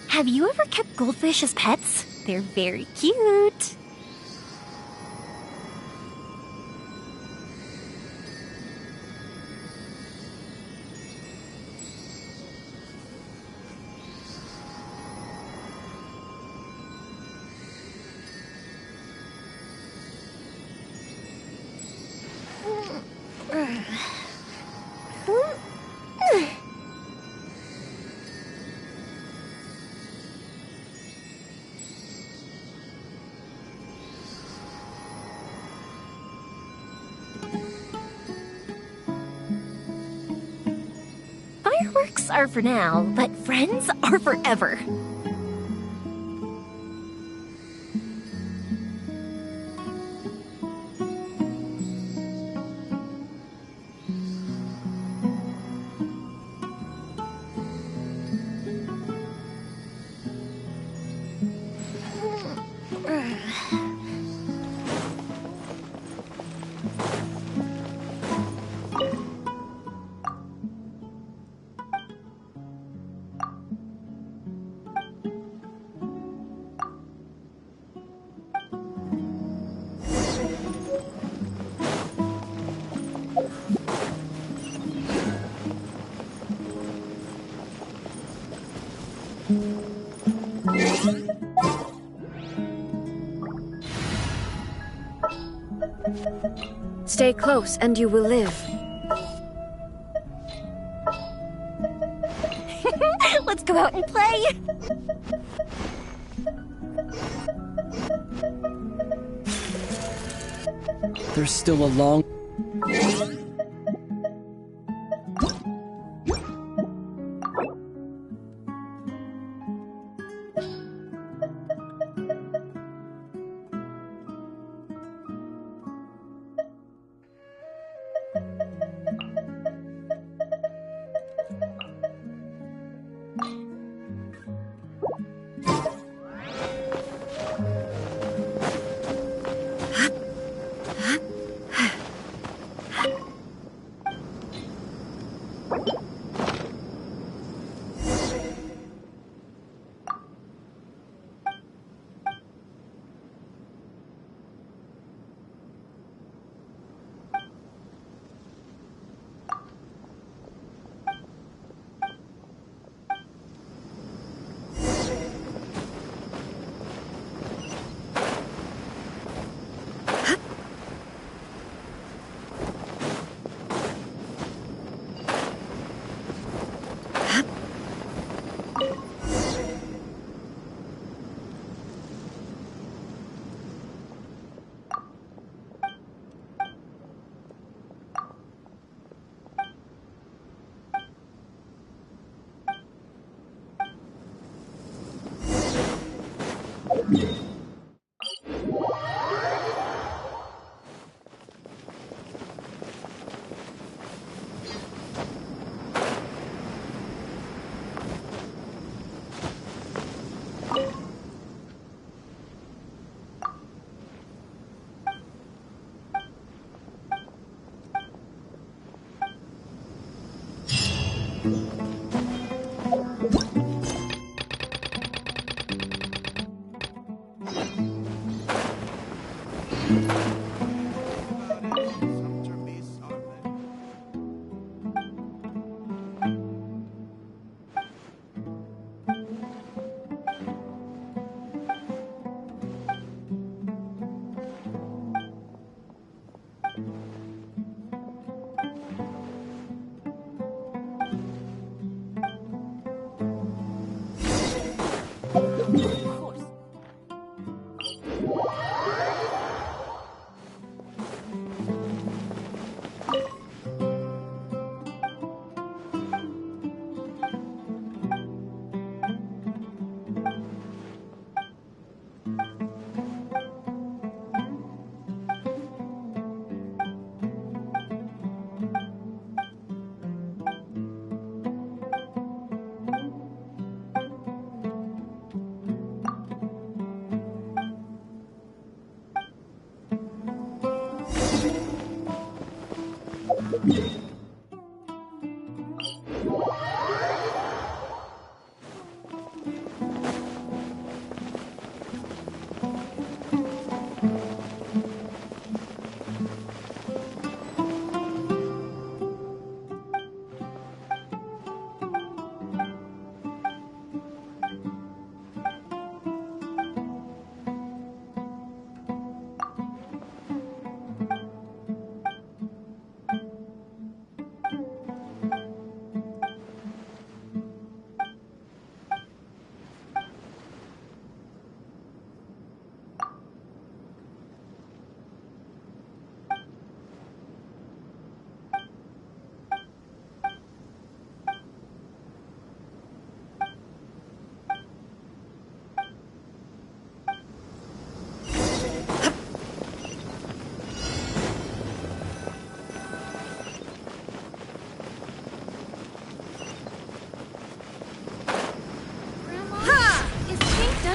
Have you ever kept goldfish as pets? They're very cute. Fireworks are for now, but friends are forever. Stay close and you will live. Let's go out and play! There's still a long...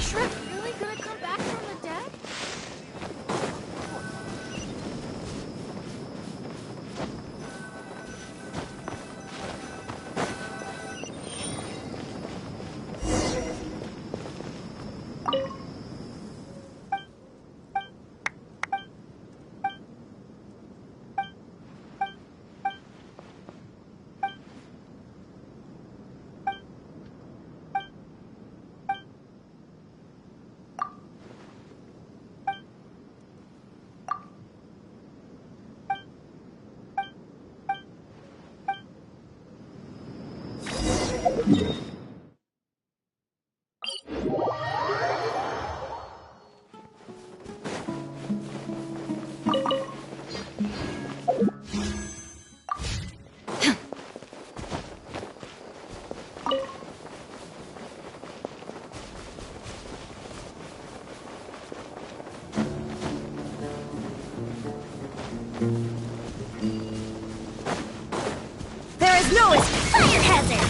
Shrek really gonna come back from the dead? There is no fire hazard!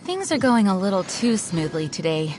Things are going a little too smoothly today.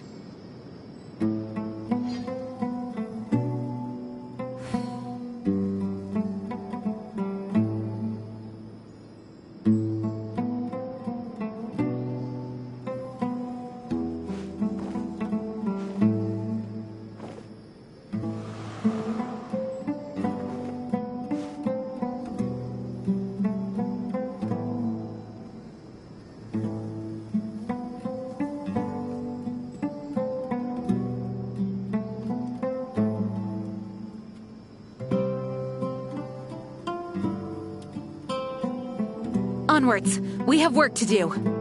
Onwards. We have work to do.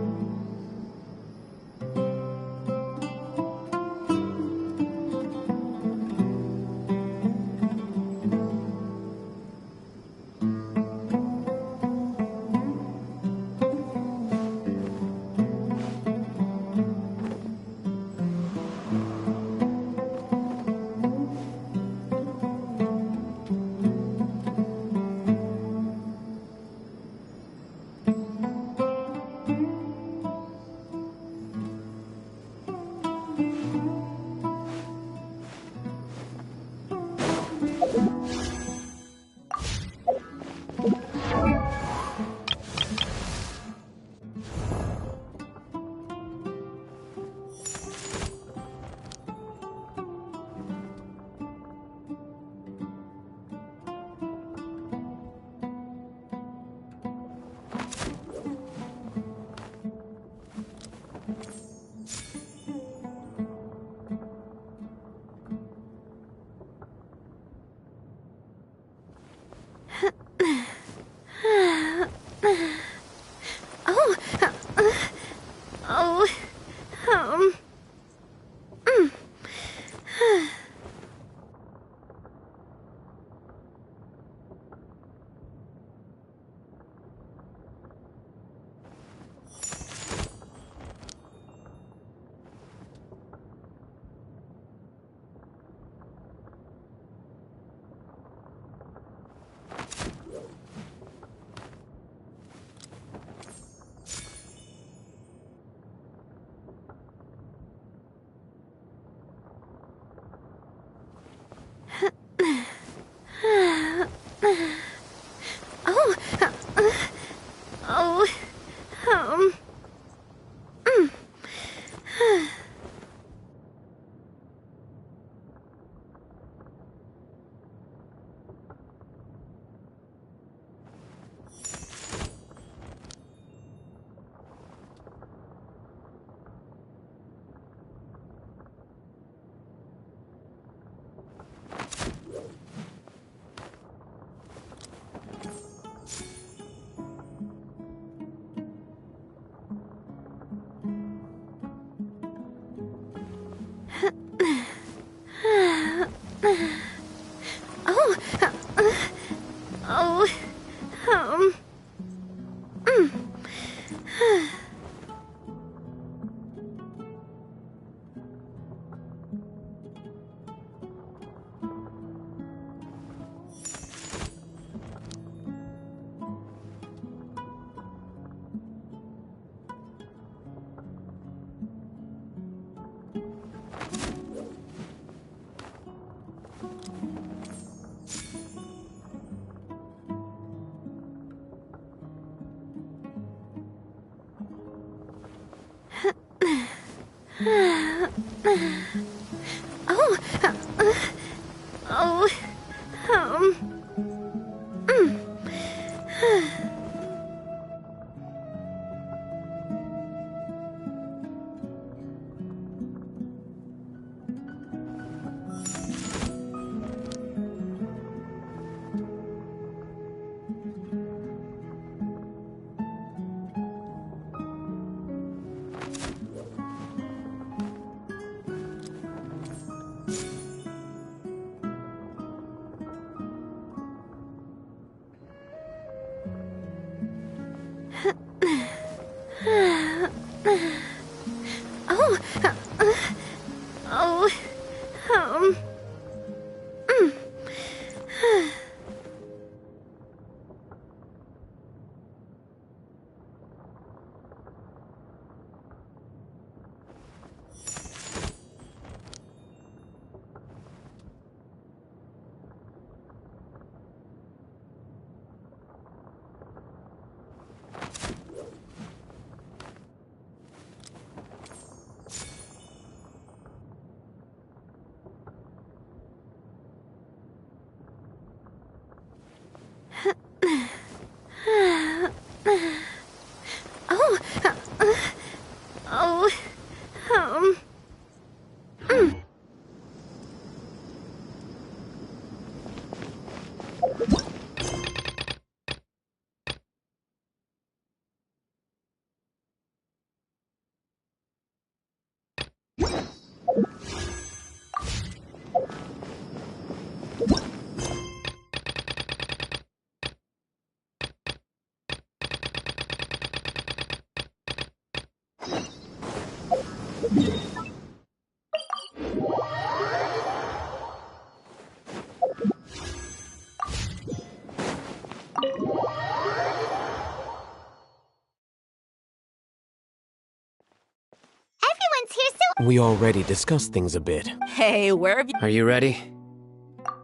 We already discussed things a bit. Hey, where have you... Are you ready?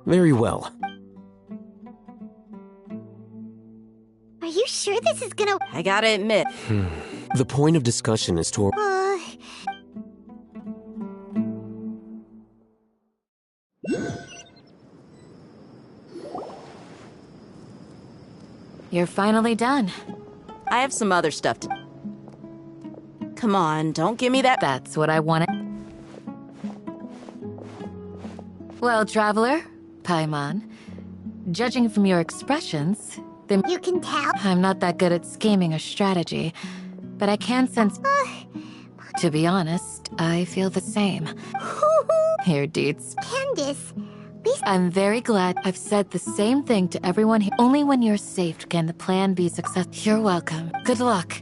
Very well. Are you sure this is gonna... I gotta admit... The point of discussion is to... You're finally done. I have some other stuff to... Come on, don't give me that... That's what I wanted. Well, Traveler, Paimon, judging from your expressions, then You can tell? I'm not that good at scheming or strategy, but I can sense... To be honest, I feel the same. Here, Deets. Candace, I'm very glad I've said the same thing to everyone here. Only when you're safe can the plan be successful. You're welcome. Good luck.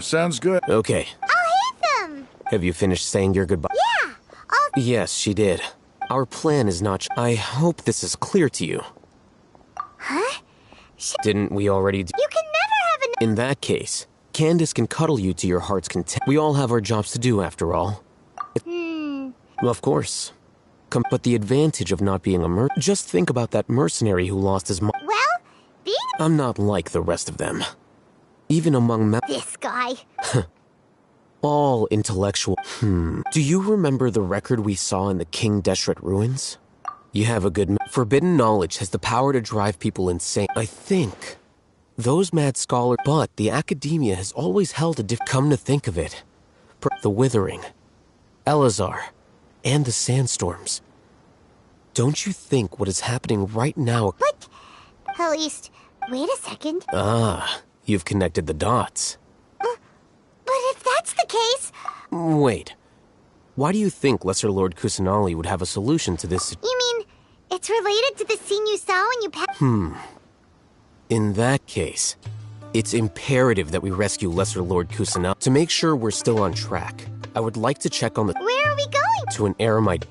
Sounds good. Okay. I'll hit them! Have you finished saying your goodbye? Yeah! Yes, she did. Our plan is not... I hope this is clear to you. Huh? Didn't we already... You can never have In that case, Candace can cuddle you to your heart's content. We all have our jobs to do, after all. Of course. But the advantage of not being a Just think about that mercenary who lost his mom. Well, being... I'm not like the rest of them. Even among This guy. all intellectual. Do you remember the record we saw in the King Deshret ruins? You have a good... Forbidden knowledge has the power to drive people insane. I think those mad scholars... But the academia has always held a Come to think of it. The Withering, Elazar, and the Sandstorms. Don't you think what is happening right now... But... At least... Wait a second. Ah, you've connected the dots. But if that's the case... Wait. Why do you think Lesser Lord Kusanali would have a solution to this? You mean, it's related to the scene you saw when you In that case, it's imperative that we rescue Lesser Lord Kusanali. To make sure we're still on track, I would like to check on the... Where are we going? To an Aramite...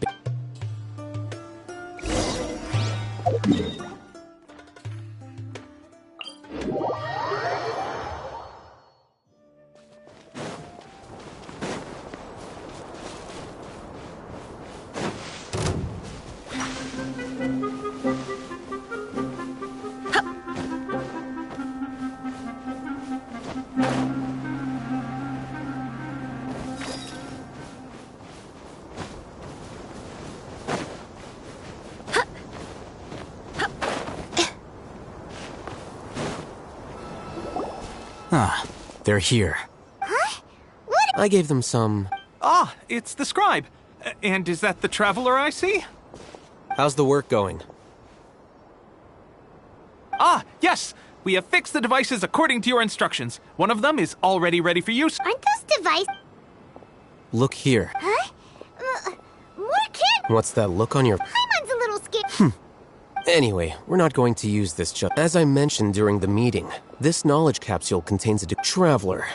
Ah, they're here. Huh? What? I gave them some... Ah, it's the scribe. And is that the traveler I see? How's the work going? Ah, yes! We have fixed the devices according to your instructions. One of them is already ready for use. Aren't those devices? Look here. Huh? More kids? What's that look on your... Paimon's a little scared. Anyway, we're not going to use this just... As I mentioned during the meeting, this knowledge capsule contains a traveler.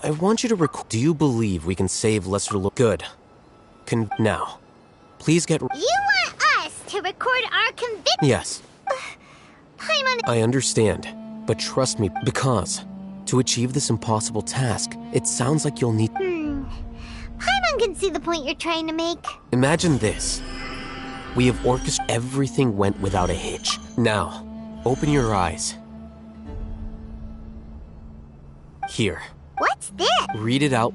I want you to Do you believe we can save Lesser Good. Now, please get... You want us to record our conviction? Yes. Paimon... I understand, but trust me, because to achieve this impossible task, it sounds like you'll need... Paimon can see the point you're trying to make. Imagine this. We have orchestrated... Everything went without a hitch. Now, open your eyes. Here. What's this? Read it out.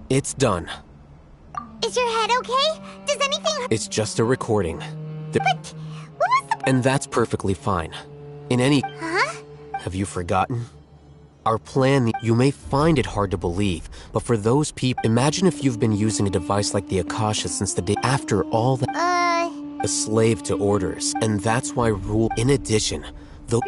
It's done. Is your head okay? Does anything... It's just a recording. But what was the... And that's perfectly fine. In any... Huh? Have you forgotten? Our plan, you may find it hard to believe, but for those people... Imagine if you've been using a device like the Akasha since the day after all the... A slave to orders, and that's why rule... In addition, though...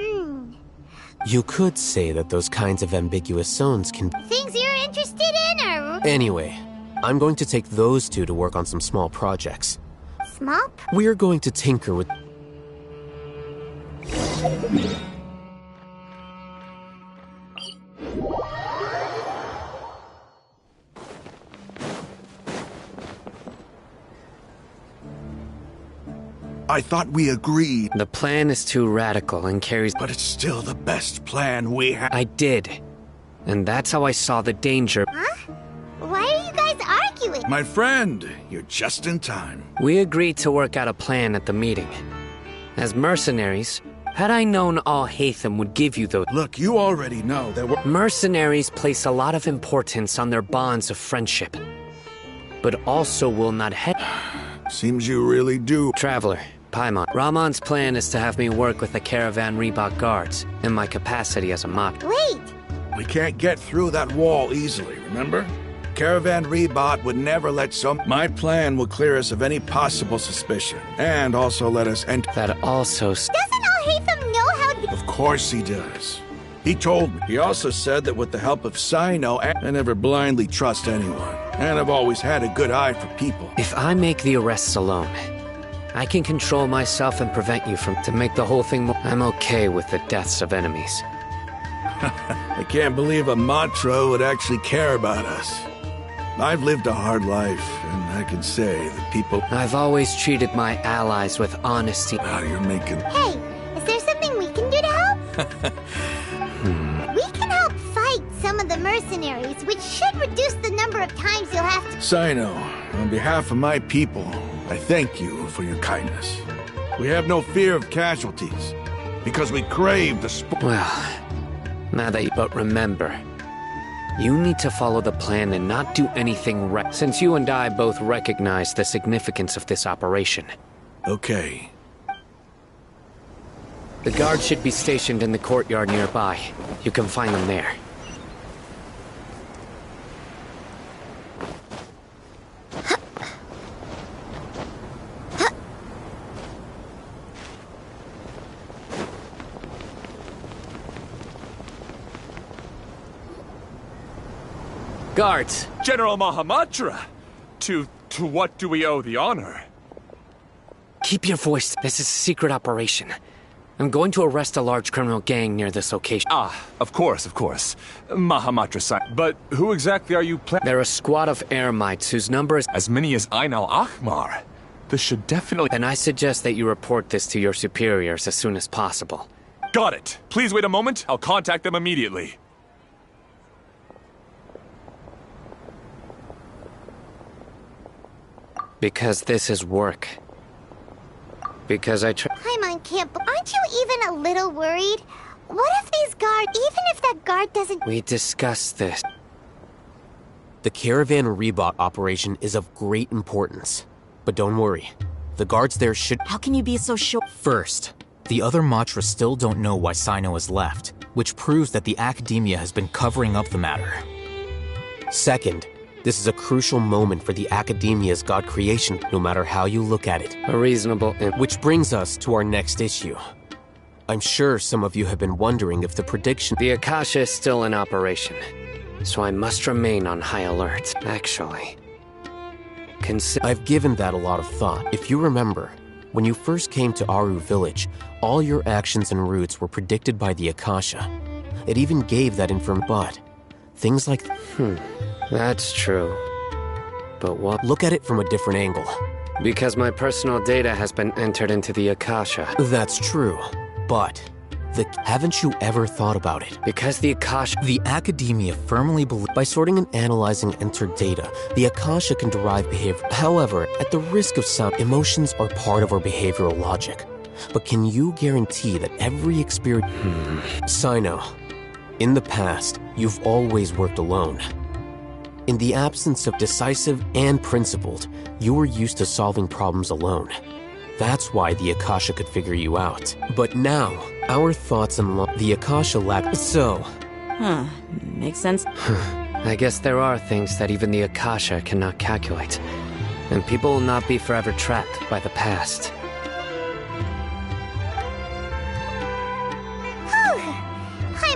You could say that those kinds of ambiguous zones can... Things you're interested in, or... Anyway, I'm going to take those two to work on some small projects. Small? We're going to tinker with... I thought we agreed. The plan is too radical and carries... But it's still the best plan we have. I did. And that's how I saw the danger. Huh? Why are you guys arguing? My friend, you're just in time. We agreed to work out a plan at the meeting. As mercenaries, had I known all Hatham would give you those... Look, you already know that we're... Mercenaries place a lot of importance on their bonds of friendship. But also will not head... Seems you really do. Traveler, Paimon. Rahman's plan is to have me work with the Caravan Reebok guards, in my capacity as a mock. Wait! We can't get through that wall easily, remember? Caravan Reebok would never let some... My plan will clear us of any possible suspicion, and also let us enter... That also... Doesn't Al-Haytham know how... Of course he does. He told me. He also said that with the help of Sino, I never blindly trust anyone. And I've always had a good eye for people. If I make the arrests alone, I can control myself and prevent you from... To make the whole thing more... I'm okay with the deaths of enemies. I can't believe a mantra would actually care about us. I've lived a hard life, and I can say that people... I've always treated my allies with honesty. Now you're making... Hey, is there something we can do to help? We can help fight some of the mercenaries, which should reduce the number of times you'll have to... Sino, on behalf of my people, I thank you for your kindness. We have no fear of casualties, because we crave the Well, now that you... But remember, you need to follow the plan and not do anything since you and I both recognize the significance of this operation. Okay. The guards should be stationed in the courtyard nearby. You can find them there. Guards! General Mahamatra! To what do we owe the honor? Keep your voice. This is a secret operation. I'm going to arrest a large criminal gang near this location. Ah, of course. Mahamatra-san. But who exactly are you They're a squad of Eremites whose number is... As many as Ain al-Ahmar. This should definitely... Then I suggest that you report this to your superiors as soon as possible. Got it. Please wait a moment. I'll contact them immediately. Because this is work. Because I try... Paimon can't... Aren't you even a little worried? What if these guards... Even if that guard doesn't... We discussed this. The Caravan Reebok operation is of great importance. But don't worry. The guards there should— How can you be so sure? First, the other Matra still don't know why Sino has left, which proves that the Academia has been covering up the matter. Second, this is a crucial moment for the Academia's god creation, no matter how you look at it. A reasonable— Which brings us to our next issue. I'm sure some of you have been wondering if the prediction— The Akasha is still in operation, so I must remain on high alert. Actually, I've given that a lot of thought. If you remember, when you first came to Aru Village, all your actions and routes were predicted by the Akasha. It even gave that but things like— That's true. But what— Look at it from a different angle. Because my personal data has been entered into the Akasha. That's true, but haven't you ever thought about it? Because the Akasha— The Academia firmly believes— By sorting and analyzing entered data, the Akasha can derive behavior. However, at the risk of sound, emotions are part of our behavioral logic. But can you guarantee that every experience— Sino, in the past, you've always worked alone. In the absence of decisive and principled, you were used to solving problems alone. That's why the Akasha could figure you out. But now, our thoughts and the Akasha lack— So... Makes sense. I guess there are things that even the Akasha cannot calculate. And people will not be forever trapped by the past.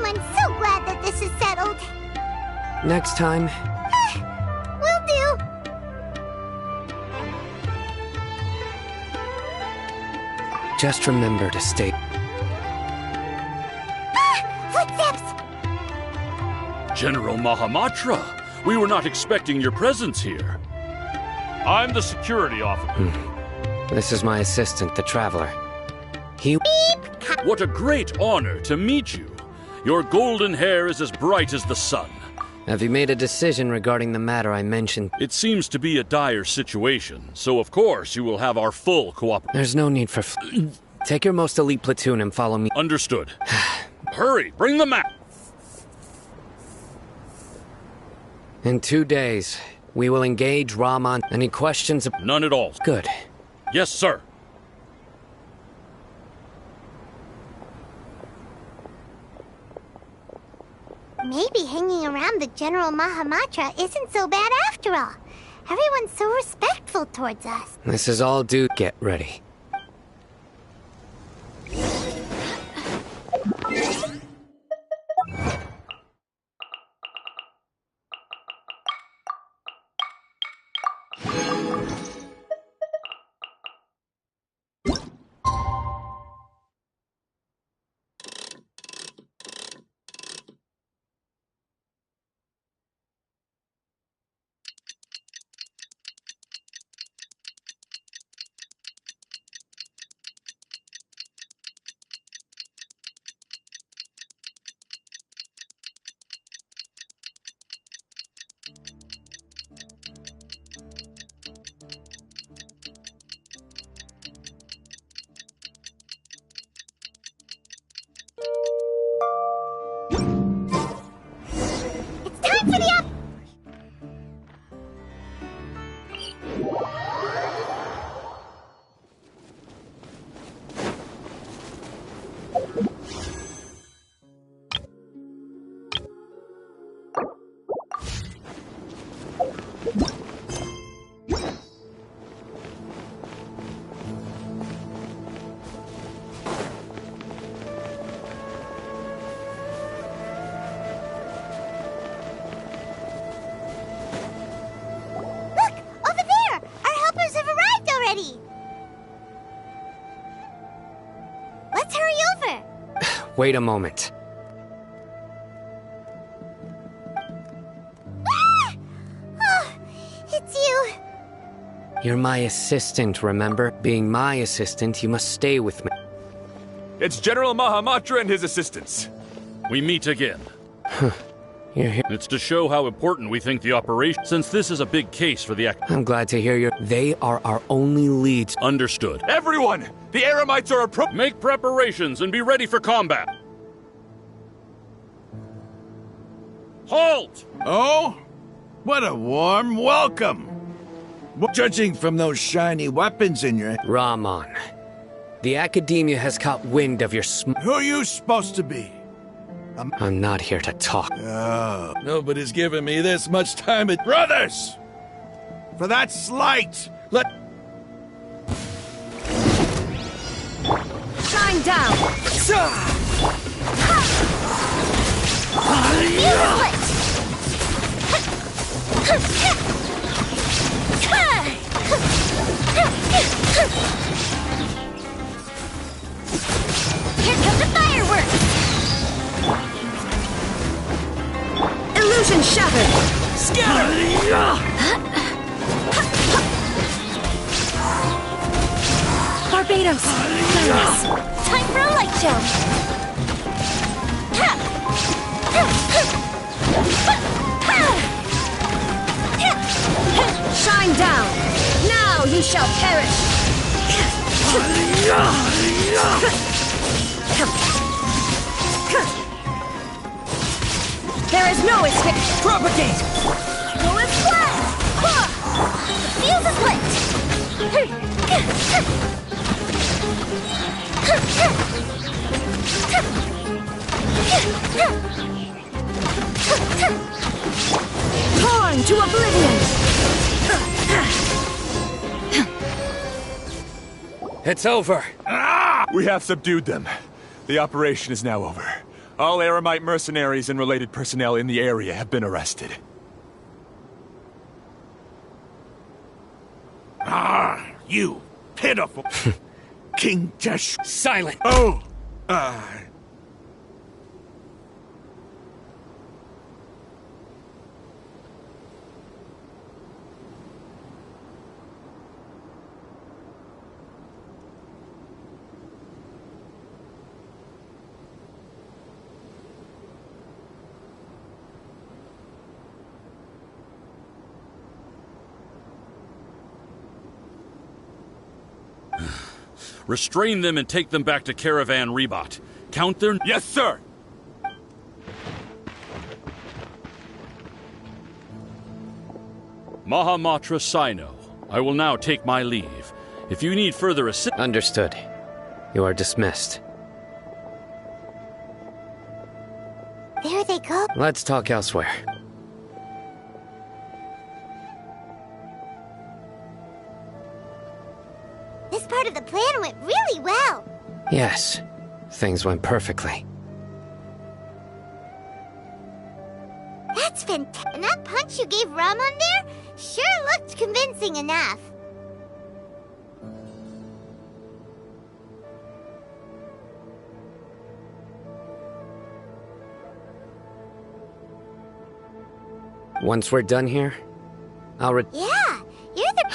I'm so glad that this is settled. Next time... Will do. Just remember to stay... Footsteps! General Mahamatra, we were not expecting your presence here. I'm the security officer. This is my assistant, the Traveler. He... Beep! What a great honor to meet you. Your golden hair is as bright as the sun. Have you made a decision regarding the matter I mentioned? It seems to be a dire situation, so of course you will have our full cooperation. There's no need for... Take your most elite platoon and follow me. Understood. Hurry, bring the map! In 2 days, we will engage Raman. Any questions? None at all. Good. Yes, sir. Maybe hanging around the General Mahamatra isn't so bad after all. Everyone's so respectful towards us. This is all due. Get ready. Time for the up! Let's hurry over! Wait a moment. Ah! Oh, it's you. You're my assistant, remember? Being my assistant, you must stay with me. It's General Mahamatra and his assistants. We meet again. You're here. It's to show how important we think the operation, since this is a big case for the I'm glad to hear They are our only leads. Understood. Everyone! The Eremites are Make preparations and be ready for combat. Halt! Oh? What a warm welcome! Judging from those shiny weapons in your... Rahman, the Academia has caught wind of your Who are you supposed to be? I'm not here to talk. Oh, nobody's given me this much time. Brothers! For that slight, let... Shine down! Here come the fireworks! Illusion shattered! Barbados! Time for a light show! Shine down! Now you shall perish! There is no escape! Propagate! Go as flat! The fuse is lit! Torn to oblivion! It's over. We have subdued them. The operation is now over. All Aramite mercenaries and related personnel in the area have been arrested. You pitiful... King Jesh... Silent! Oh! Restrain them and take them back to Caravan Rebot. Count their... Yes, sir! Mahamatra Sino, I will now take my leave. If you need further assistance... Understood. You are dismissed. There they go. Let's talk elsewhere. This part of the plan went really well. Yes, things went perfectly. That's fantastic. And that punch you gave Ramon there sure looked convincing enough. Once we're done here, I'll Yeah, you're the...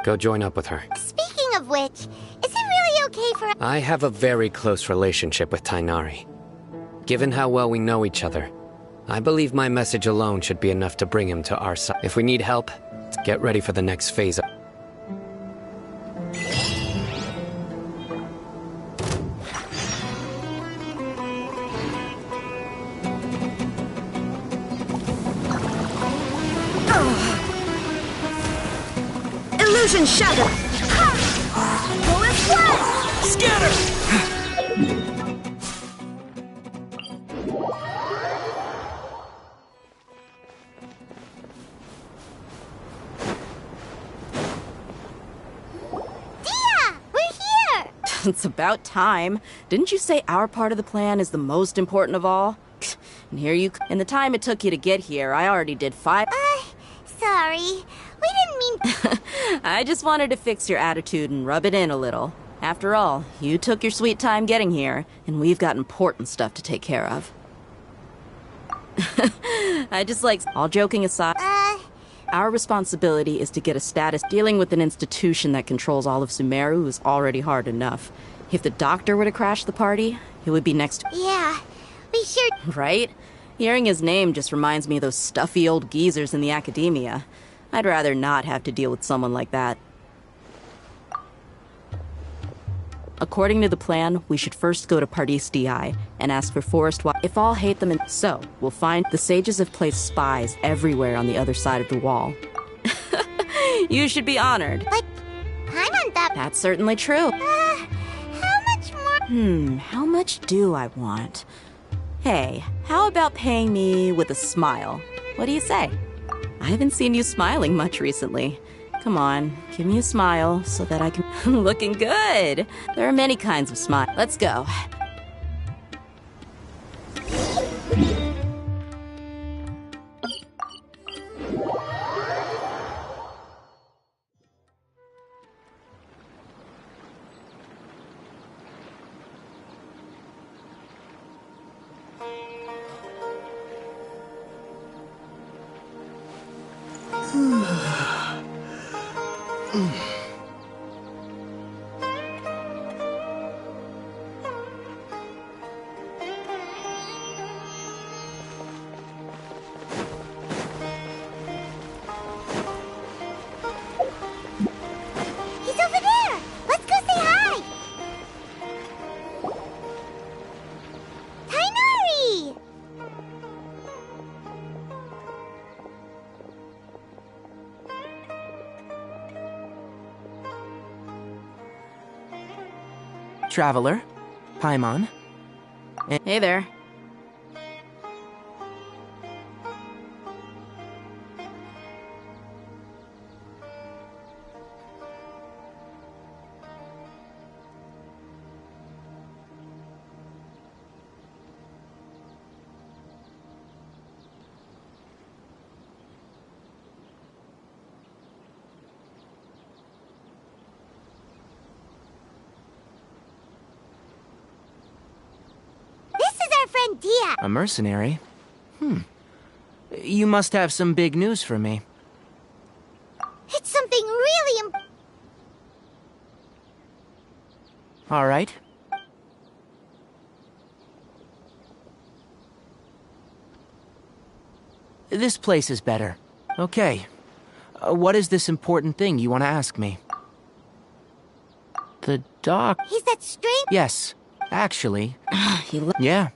go join up with her. Speaking of which, is it really okay for... I have a very close relationship with Tainari. Given how well we know each other, I believe my message alone should be enough to bring him to our side. If we need help, get ready for the next phase. Illusion shattered! Go as flat! Scatter! It's about time. Didn't you say our part of the plan is the most important of all? And here you... In the time it took you to get here, I already did 5... Sorry. We didn't mean... I just wanted to fix your attitude and rub it in a little. After all, you took your sweet time getting here, and we've got important stuff to take care of. I just like... All joking aside... Our responsibility is to get a status. Dealing with an institution that controls all of Sumeru is already hard enough. If the doctor were to crash the party, it would be next... Yeah, we sure... Right? Hearing his name just reminds me of those stuffy old geezers in the academia. I'd rather not have to deal with someone like that. According to the plan, we should first go to Pardis DI and ask for Forest Watch. If all hate them, and so we'll find the sages have placed spies everywhere on the other side of the wall. You should be honored. But Paimon thought... That's certainly true. How much more? How much do I want? Hey, how about paying me with a smile? What do you say? I haven't seen you smiling much recently. Come on, give me a smile so that I can... Looking good! There are many kinds of smile. Let's go. He's over there! Let's go say hi! Tainari! Traveler, Paimon. Hey there. Dia. A mercenary? You must have some big news for me. It's something really All right. This place is better. Okay. What is this important thing you want to ask me? The doc... He's that strange... Yes. Actually. Yeah.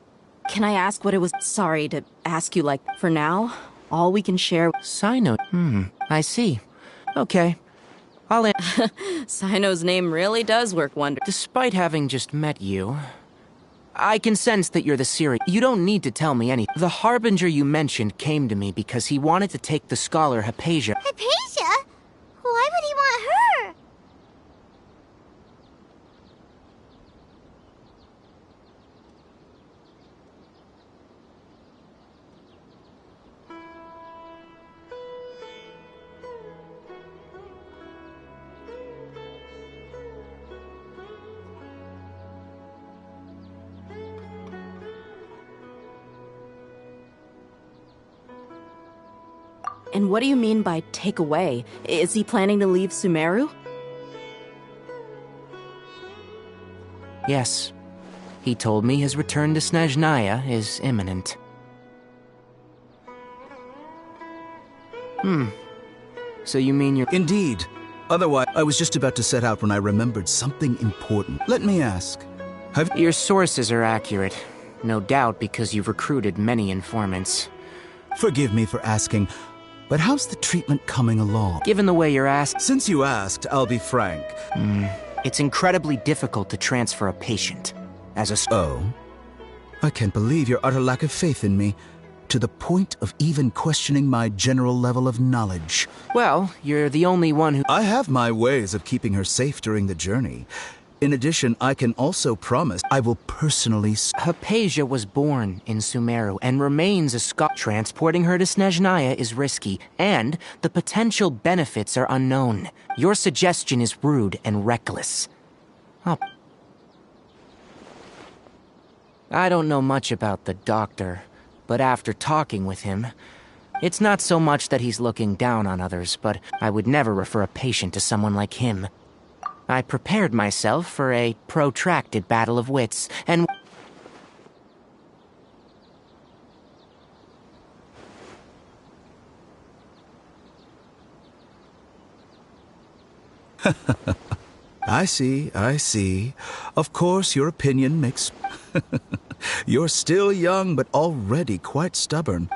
Can I ask what it was? Sorry to ask you, like, for now, all we can share... Sino. I see. Okay. I'll... Sino's name really does work wonders. Despite having just met you, I can sense that you're the serious... You don't need to tell me anything. The Harbinger you mentioned came to me because he wanted to take the scholar Hypatia. Hypatia? Why would he want her? And what do you mean by take away? Is he planning to leave Sumeru? Yes. He told me his return to Snezhnaya is imminent. So you mean you're... Indeed. Otherwise, I was just about to set out when I remembered something important. Let me ask, have... Your sources are accurate. No doubt because you've recruited many informants. Forgive me for asking, but how's the treatment coming along? Given the way you're asked... Since you asked, I'll be frank. It's incredibly difficult to transfer a patient. As a... Oh? I can't believe your utter lack of faith in me, to the point of even questioning my general level of knowledge. Well, you're the only one who... I have my ways of keeping her safe during the journey. In addition, I can also promise I will personally... Hypatia was born in Sumeru and remains a scholar. Transporting her to Snezhnaya is risky, and the potential benefits are unknown. Your suggestion is rude and reckless. I don't know much about the doctor, but after talking with him, it's not so much that he's looking down on others, but I would never refer a patient to someone like him. I prepared myself for a protracted battle of wits, and... I see. Of course, your opinion makes... You're still young, but already quite stubborn.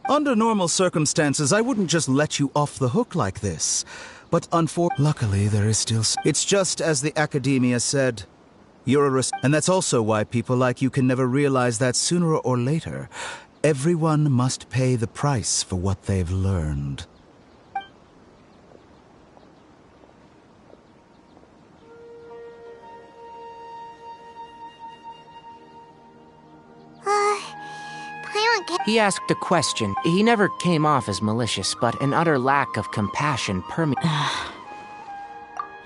Under normal circumstances, I wouldn't just let you off the hook like this. But luckily, there is still... It's just as the Academia said. You're a and that's also why people like you can never realize that sooner or later, everyone must pay the price for what they've learned. He asked a question. He never came off as malicious, but an utter lack of compassion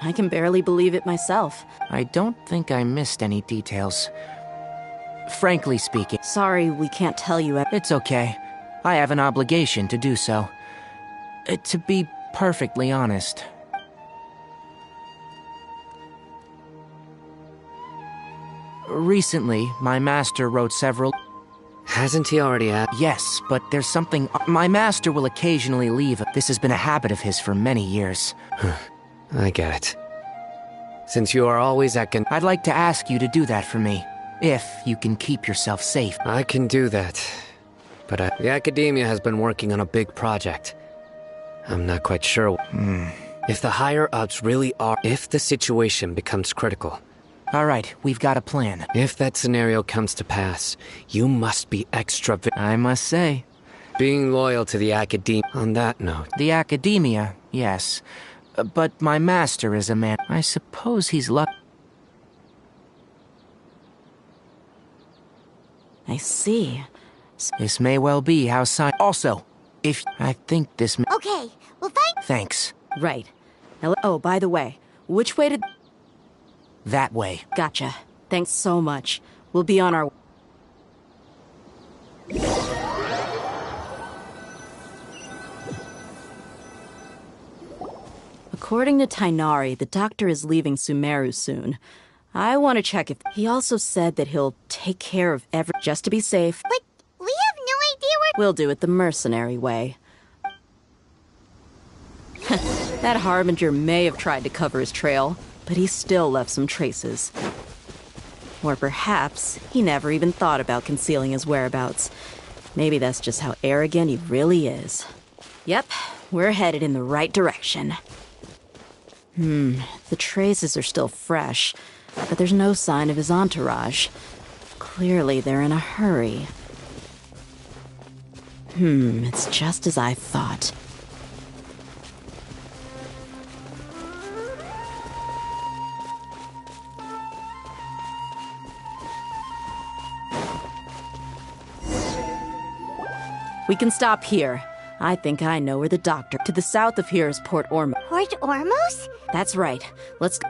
I can barely believe it myself. I don't think I missed any details. Frankly speaking... Sorry, we can't tell you. It's okay. I have an obligation to do so. To be perfectly honest. Recently, my master wrote several... Hasn't he already Yes, but there's something... My master will occasionally leave. This has been a habit of his for many years. I get it. Since you are always at I'd like to ask you to do that for me. If you can keep yourself safe. I can do that. But the Academia has been working on a big project. I'm not quite sure. If the higher-ups really are... If the situation becomes critical... Alright, we've got a plan. If that scenario comes to pass, you must be extra... I must say. Being loyal to the Academia... On that note... The Academia, yes. But my master is a man. I suppose he's lucky. I see. This may well be how Also, if... I think this may... Okay, well Thanks. Right. Oh, by the way, which way did... That way. Gotcha. Thanks so much. We'll be on our... According to Tainari, the doctor is leaving Sumeru soon. I want to check if... He also said that he'll take care of just to be safe. But we have no idea where... We'll do it the mercenary way. That Harbinger may have tried to cover his trail, but he still left some traces. Or perhaps he never even thought about concealing his whereabouts. Maybe that's just how arrogant he really is. Yep, we're headed in the right direction. The traces are still fresh, but there's no sign of his entourage. Clearly they're in a hurry. It's just as I thought. We can stop here. I think I know where the doctor... To the south of here is Port Ormos. Port Ormos? That's right. Let's go.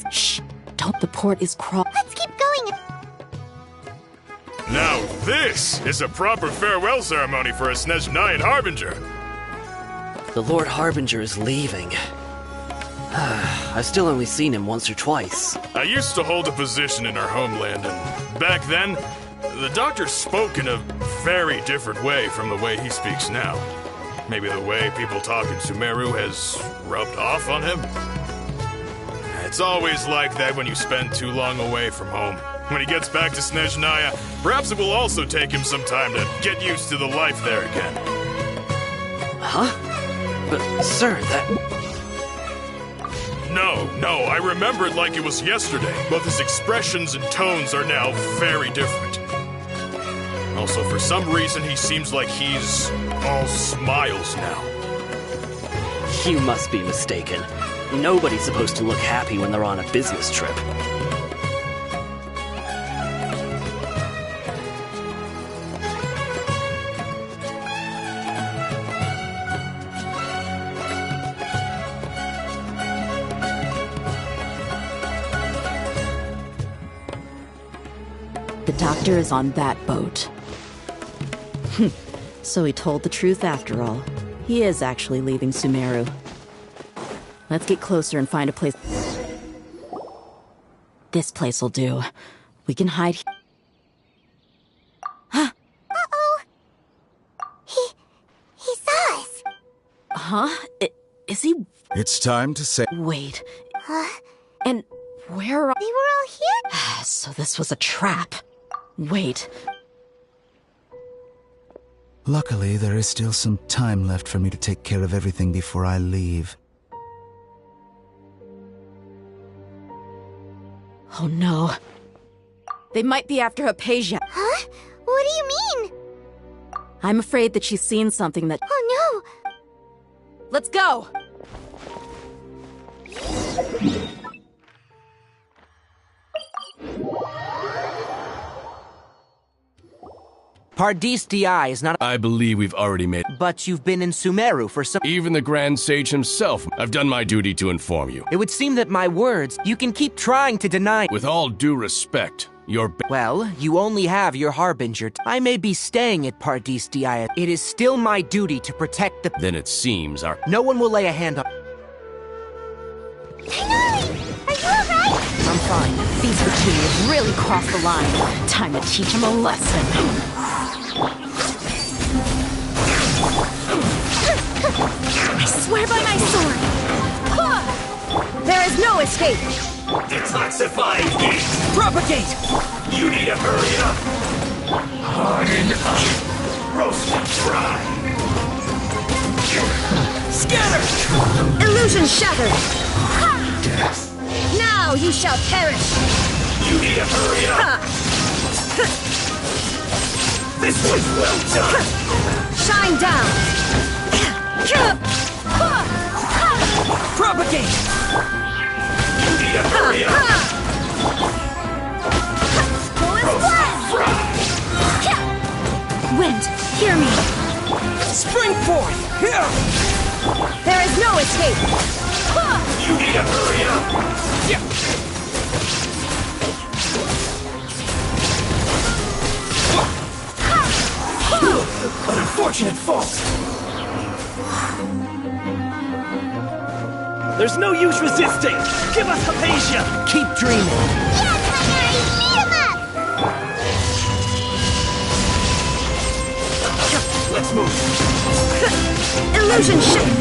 Shh! Don't. The port is Let's keep going. Now this is a proper farewell ceremony for a Snezhnayan Harbinger. The Lord Harbinger is leaving. I've still only seen him once or twice. I used to hold a position in our homeland, and back then, the doctor spoke in a very different way from the way he speaks now. Maybe the way people talk in Sumeru has rubbed off on him? It's always like that when you spend too long away from home. When he gets back to Snezhnaya, perhaps it will also take him some time to get used to the life there again. Huh? But, sir, that... No, I remember it like it was yesterday, but his expressions and tones are now very different. Also, for some reason, he seems like he's all smiles now. You must be mistaken. Nobody's supposed to look happy when they're on a business trip. The doctor is on that boat. So he told the truth after all. He is actually leaving Sumeru. Let's get closer and find a place. This place will do. We can hide. Uh-oh. He saw us. Huh? Is he? It's time to say. Wait. Huh? And where are... They were all here? So this was a trap. Wait. Luckily, there is still some time left for me to take care of everything before I leave. Oh no. They might be after Hypatia. Huh? What do you mean? I'm afraid that she's seen something that... Oh no! Let's go! Pardis Di is not... I believe we've already made... But you've been in Sumeru for some... Even the Grand Sage himself. I've done my duty to inform you. It would seem that my words, you can keep trying to deny... With all due respect, your... Well, you only have your Harbinger. I may be staying at Pardis Di. It is still my duty to protect the... Then it seems our... No one will lay a hand on... Tainari! Are you alright? I'm fine. These Vicini have really crossed the line. Time to teach them a lesson. I swear by my sword! There is no escape! Detoxify heat! Propagate! You need to hurry up! Harden up! Roast and dry! Scatter! Illusion shattered! Now you shall perish! You need to hurry up! This was well done! Shine down! Propagate! You need to hurry up! Wind, hear me! Spring forth! Here! There is no escape! You need to hurry up! An unfortunate fault! There's no use resisting! Give us Hypatia! Keep dreaming! Yeah, Tainari! Beat him up! Let's move! Illusion shift!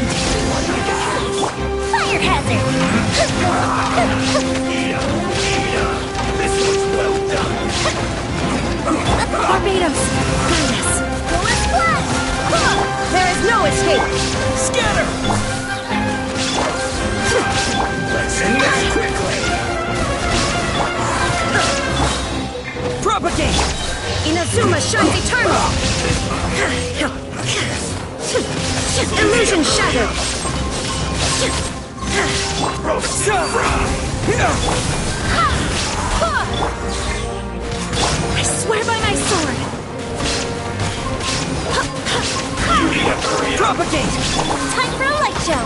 Fire hazard! This was well done! Barbados! Guide us! Bullet splash! There is no escape! Scatter! Let's end this quickly! Propagate! Inazuma shines eternal! Illusion shattered! Roast and fry! I swear by my sword! You need to hurry up! Propagate! Time for a light show!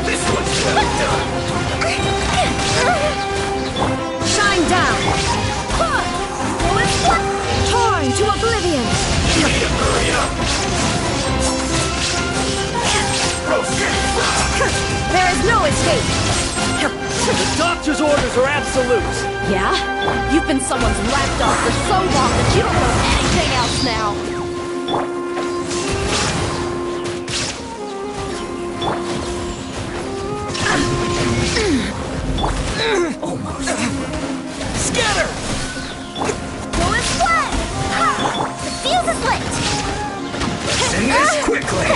This was well done! Shine down! Torn to oblivion! You need to hurry up! Roast and fry! There is no escape! The doctor's orders are absolute! Yeah? You've been someone's lapdog for so long that you don't know anything else now! Almost. Scatter! Bullet splash! The fuse is lit! Let's end this quickly!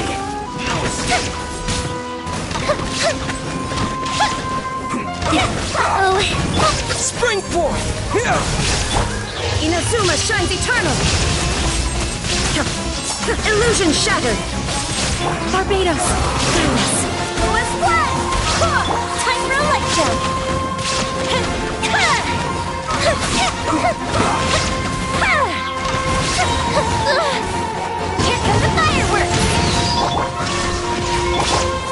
Uh-oh! Spring forth! Here! Inazuma shines eternal! Illusion shattered! Barbados! Guide us! Bullet splash! Time for a light show! Here come the fireworks!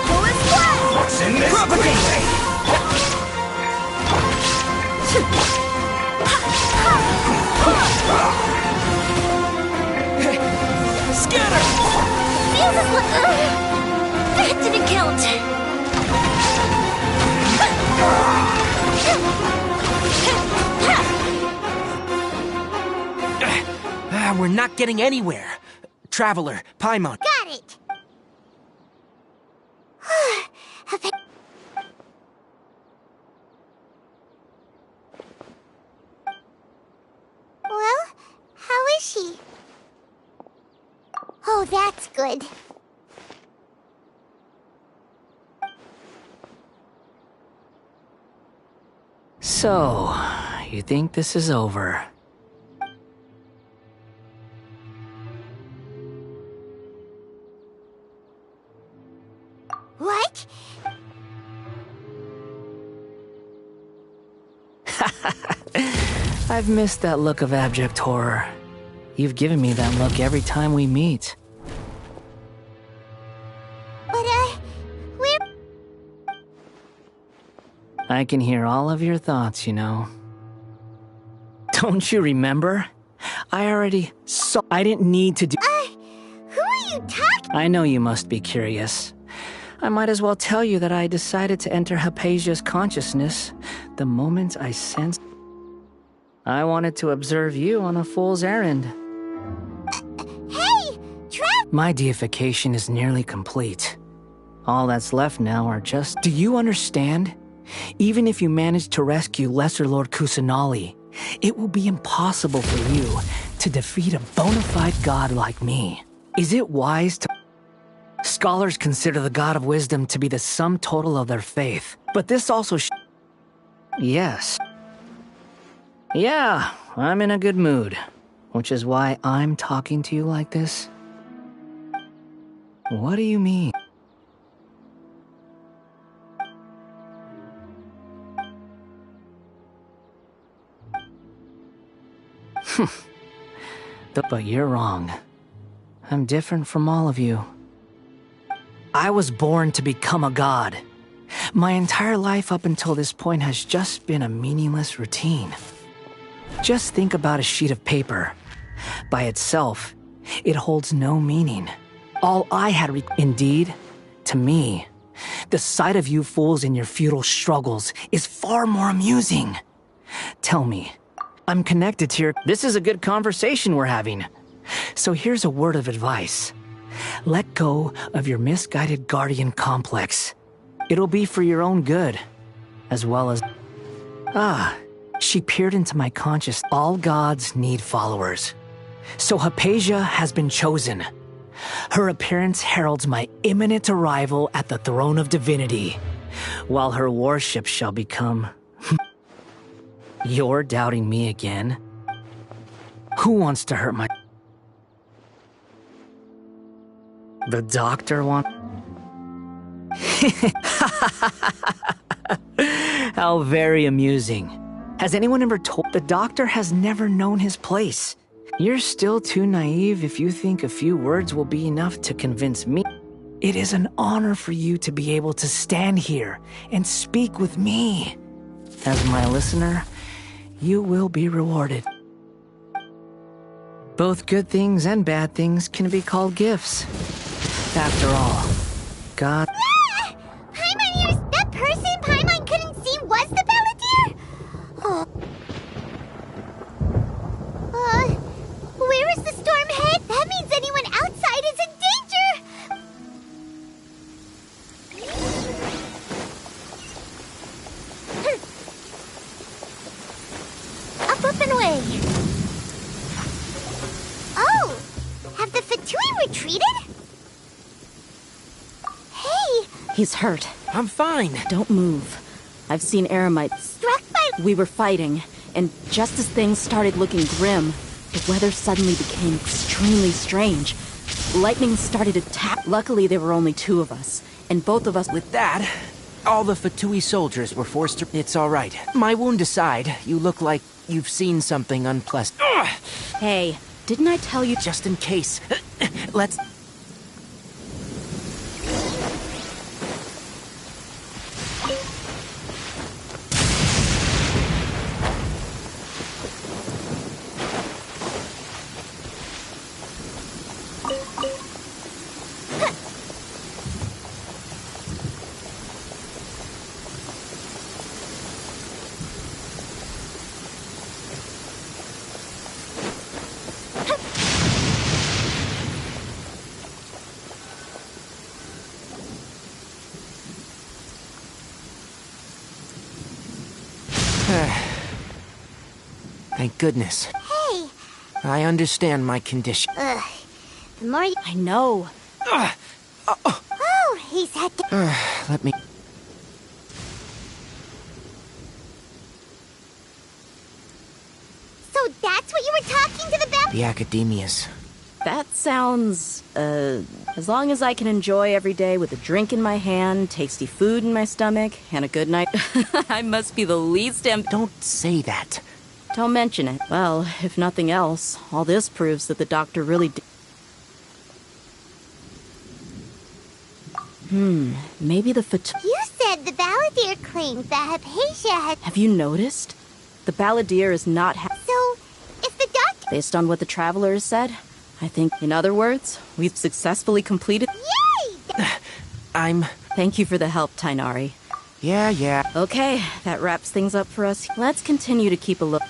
Bullet splash! Let's end this quickly! Scatter! That didn't count. We're not getting anywhere. Traveler, Paimon. Got it. Well, how is she? Oh, that's good. So, you think this is over? What? I've missed that look of abject horror. You've given me that look every time we meet. But, we're... I can hear all of your thoughts, you know. Don't you remember? I already saw... I didn't need to do... who are you talking... I know you must be curious. I might as well tell you that I decided to enter Hypatia's consciousness the moment I sensed... I wanted to observe you on a fool's errand. Hey! My deification is nearly complete. All that's left now are just... Do you understand? Even if you manage to rescue Lesser Lord Kusanali, it will be impossible for you to defeat a bona fide god like me. Is it wise to... Scholars consider the God of Wisdom to be the sum total of their faith, but this also Yes. Yeah, I'm in a good mood, which is why I'm talking to you like this. What do you mean? But you're wrong. I'm different from all of you. I was born to become a god. My entire life up until this point has just been a meaningless routine. Just think about a sheet of paper. By itself, it holds no meaning. All I had Indeed, to me, the sight of you fools in your futile struggles is far more amusing. Tell me, I'm connected to your... This is a good conversation we're having. So here's a word of advice. Let go of your misguided guardian complex. It'll be for your own good, as well as... She peered into my conscious. All gods need followers. So Hypatia has been chosen. Her appearance heralds my imminent arrival at the throne of divinity, while her worship shall become... You're doubting me again? Who wants to hurt my... The doctor wants... How very amusing. Has anyone ever told... The doctor has never known his place. You're still too naive if you think a few words will be enough to convince me. It is an honor for you to be able to stand here and speak with me. As my listener, you will be rewarded. Both good things and bad things can be called gifts. After all, God... Paimon, that person Paimon couldn't see was the Palantir? Oh. Where is the storm head? That means anyone outside is in danger! Up and away! Oh! Have the Fatui retreated? Hey! He's hurt. I'm fine. Don't move. I've seen Eremites struck by... We were fighting, and just as things started looking grim, the weather suddenly became extremely strange. Lightning started to tap. Luckily, there were only two of us, and both of us... With that, all the Fatui soldiers were forced to... It's all right. My wound aside, you look like you've seen something unpleasant. Hey, didn't I tell you... Just in case. Let's... Thank goodness. Hey! I understand my condition. Ugh. The more you... I know. Oh, he's had to... Let me... So that's what you were talking to the bell? The academias. That sounds, as long as I can enjoy every day with a drink in my hand, tasty food in my stomach, and a good night, I must be the least Don't say that. Don't mention it. Well, if nothing else, all this proves that the doctor really maybe the You said the balladeer claims that Hypatia had... Have you noticed? The balladeer is not So, if the doctor... Based on what the traveler has said, I think, in other words, we've successfully completed... Yay! Thank you for the help, Tainari. Yeah. Okay, that wraps things up for us. Let's continue to keep a look.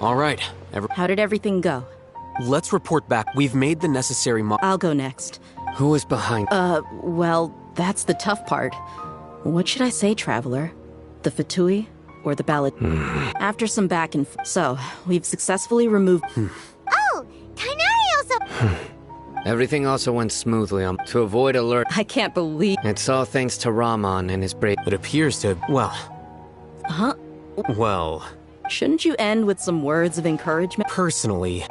All right. How did everything go? Let's report back. We've made the necessary I'll go next. Who is behind? Well, that's the tough part. What should I say, Traveler? The Fatui or the ballad? After some back and so, we've successfully removed... Oh, Tainari also... Everything also went smoothly to avoid alert. I can't believe... It's all thanks to Raman and his brave... It appears to... well... Huh? Well... Shouldn't you end with some words of encouragement? Personally...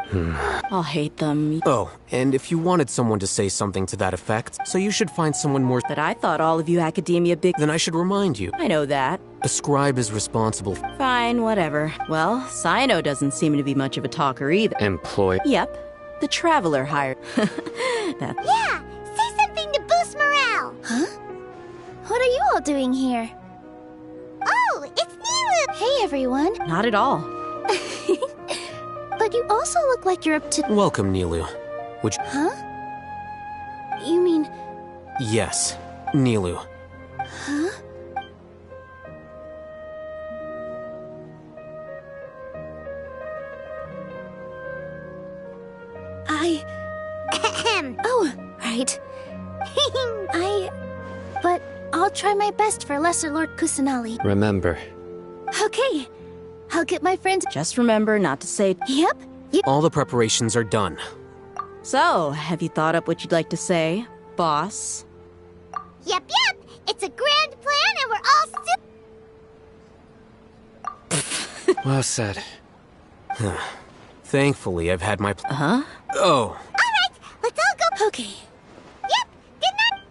I'll hate them. Oh, and if you wanted someone to say something to that effect, so you should find someone more... But I thought all of you academia big... Then I should remind you. I know that. A scribe is responsible... Fine, whatever. Well, Sino doesn't seem to be much of a talker either. Employed. Yep. The Traveler hired... Yeah! Say something to boost morale! Huh? What are you all doing here? Oh, it's Nilu! Hey, everyone. Not at all. But you also look like you're up to... Welcome, Nilu. Would you... Huh? You mean... Yes, Nilu. Huh? Oh, right. But I'll try my best for Lesser Lord Kusanali. Remember. Okay. I'll get my friends... Just remember not to say... Yep. All the preparations are done. So, have you thought up what you'd like to say, boss? Yep. It's a grand plan and we're all Well said. Thankfully, I've had my... Huh? Oh. Alright, let's all go... Okay. Yep, good night!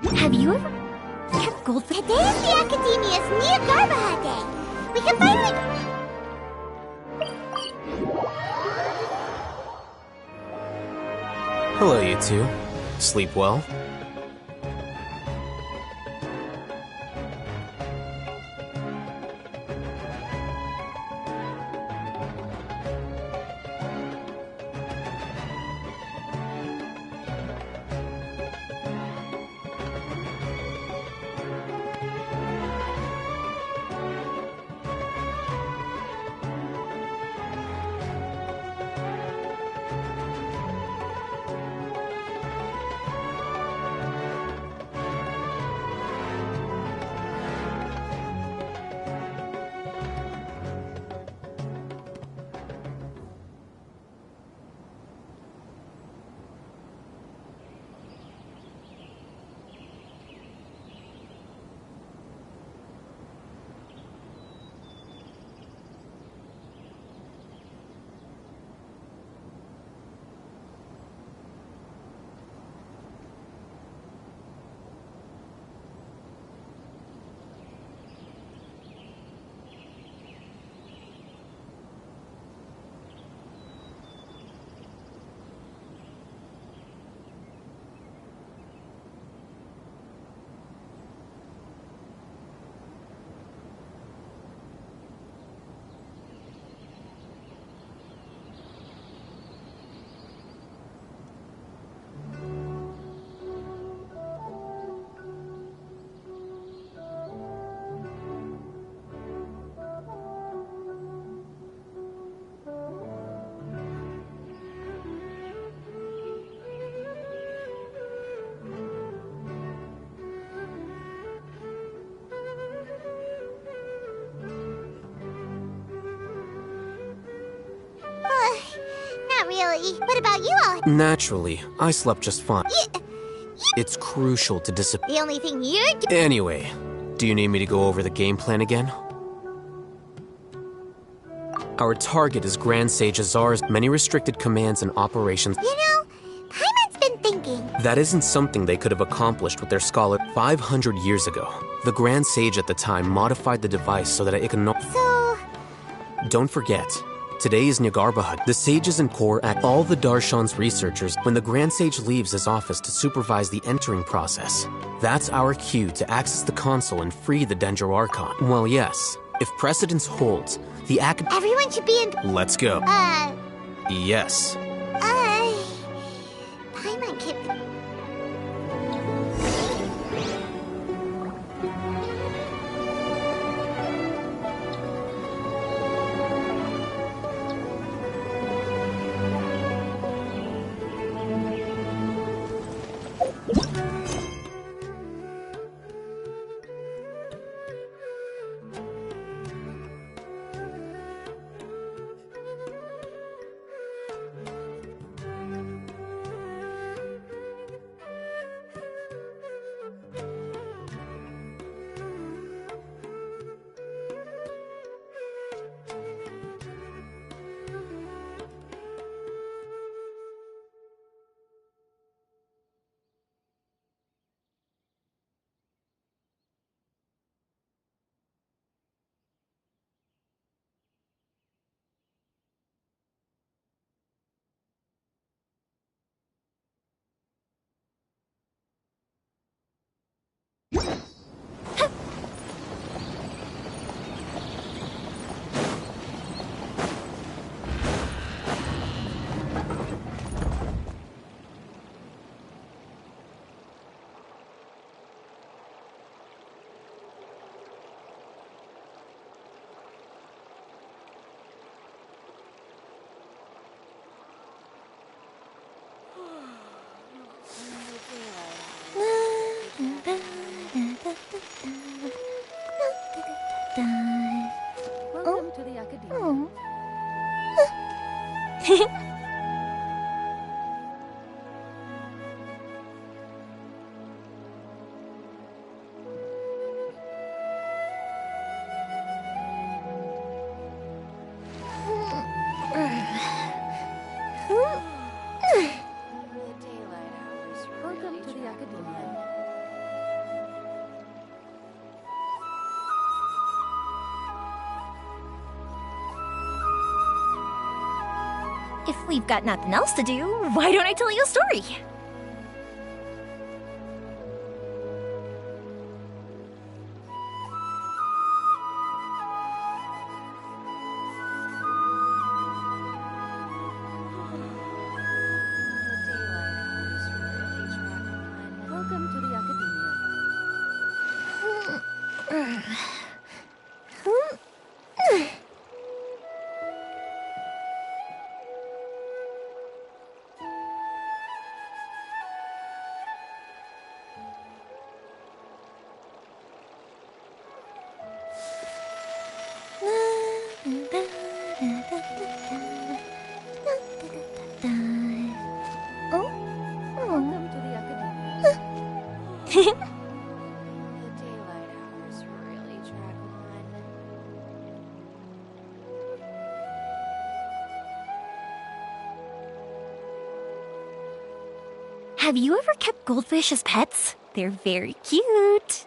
Have you ever kept goldfish? Today is the Academia's Niagarbaha Day. We can finally... Hello, you two. Sleep well? Not really. What about you all? Naturally, I slept just fine. It's crucial to discipline. The only thing you're doing... Anyway, do you need me to go over the game plan again? Our target is Grand Sage Azar's many restricted commands and operations. You know, Paimon's been thinking. That isn't something they could have accomplished with their scholar 500 years ago. The Grand Sage at the time modified the device so that it can no- So... Don't forget, today is Niagarbaha. The sages and core act all the Darshan's researchers when the Grand Sage leaves his office to supervise the entering process. That's our cue to access the console and free the Dendro Archon. Well, yes, if precedence holds, the Everyone should be in... Let's go. Yes. Paimon kept... Welcome to the Academia. Welcome to the Academia. If we've got nothing else to do, why don't I tell you a story? Welcome to the Academia. Welcome to the Academia. Have you ever kept goldfish as pets? They're very cute.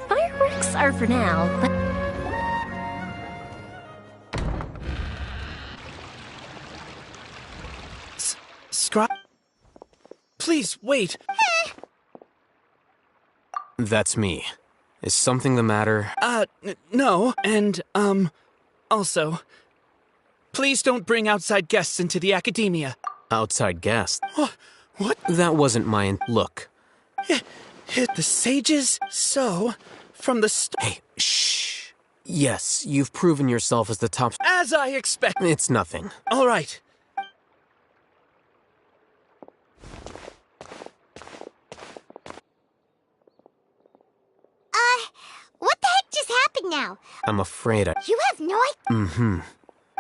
Fireworks are for now, but... Scrap. Please, wait. That's me. Is something the matter? No. And, also, please don't bring outside guests into the Academia. Outside guest? What? That wasn't my... Look. Hit the sages? So, from the Hey, shh. Yes, you've proven yourself as the top... As I expect. It's nothing. All right. What the heck just happened now? I'm afraid I... You have no idea. Mm-hmm.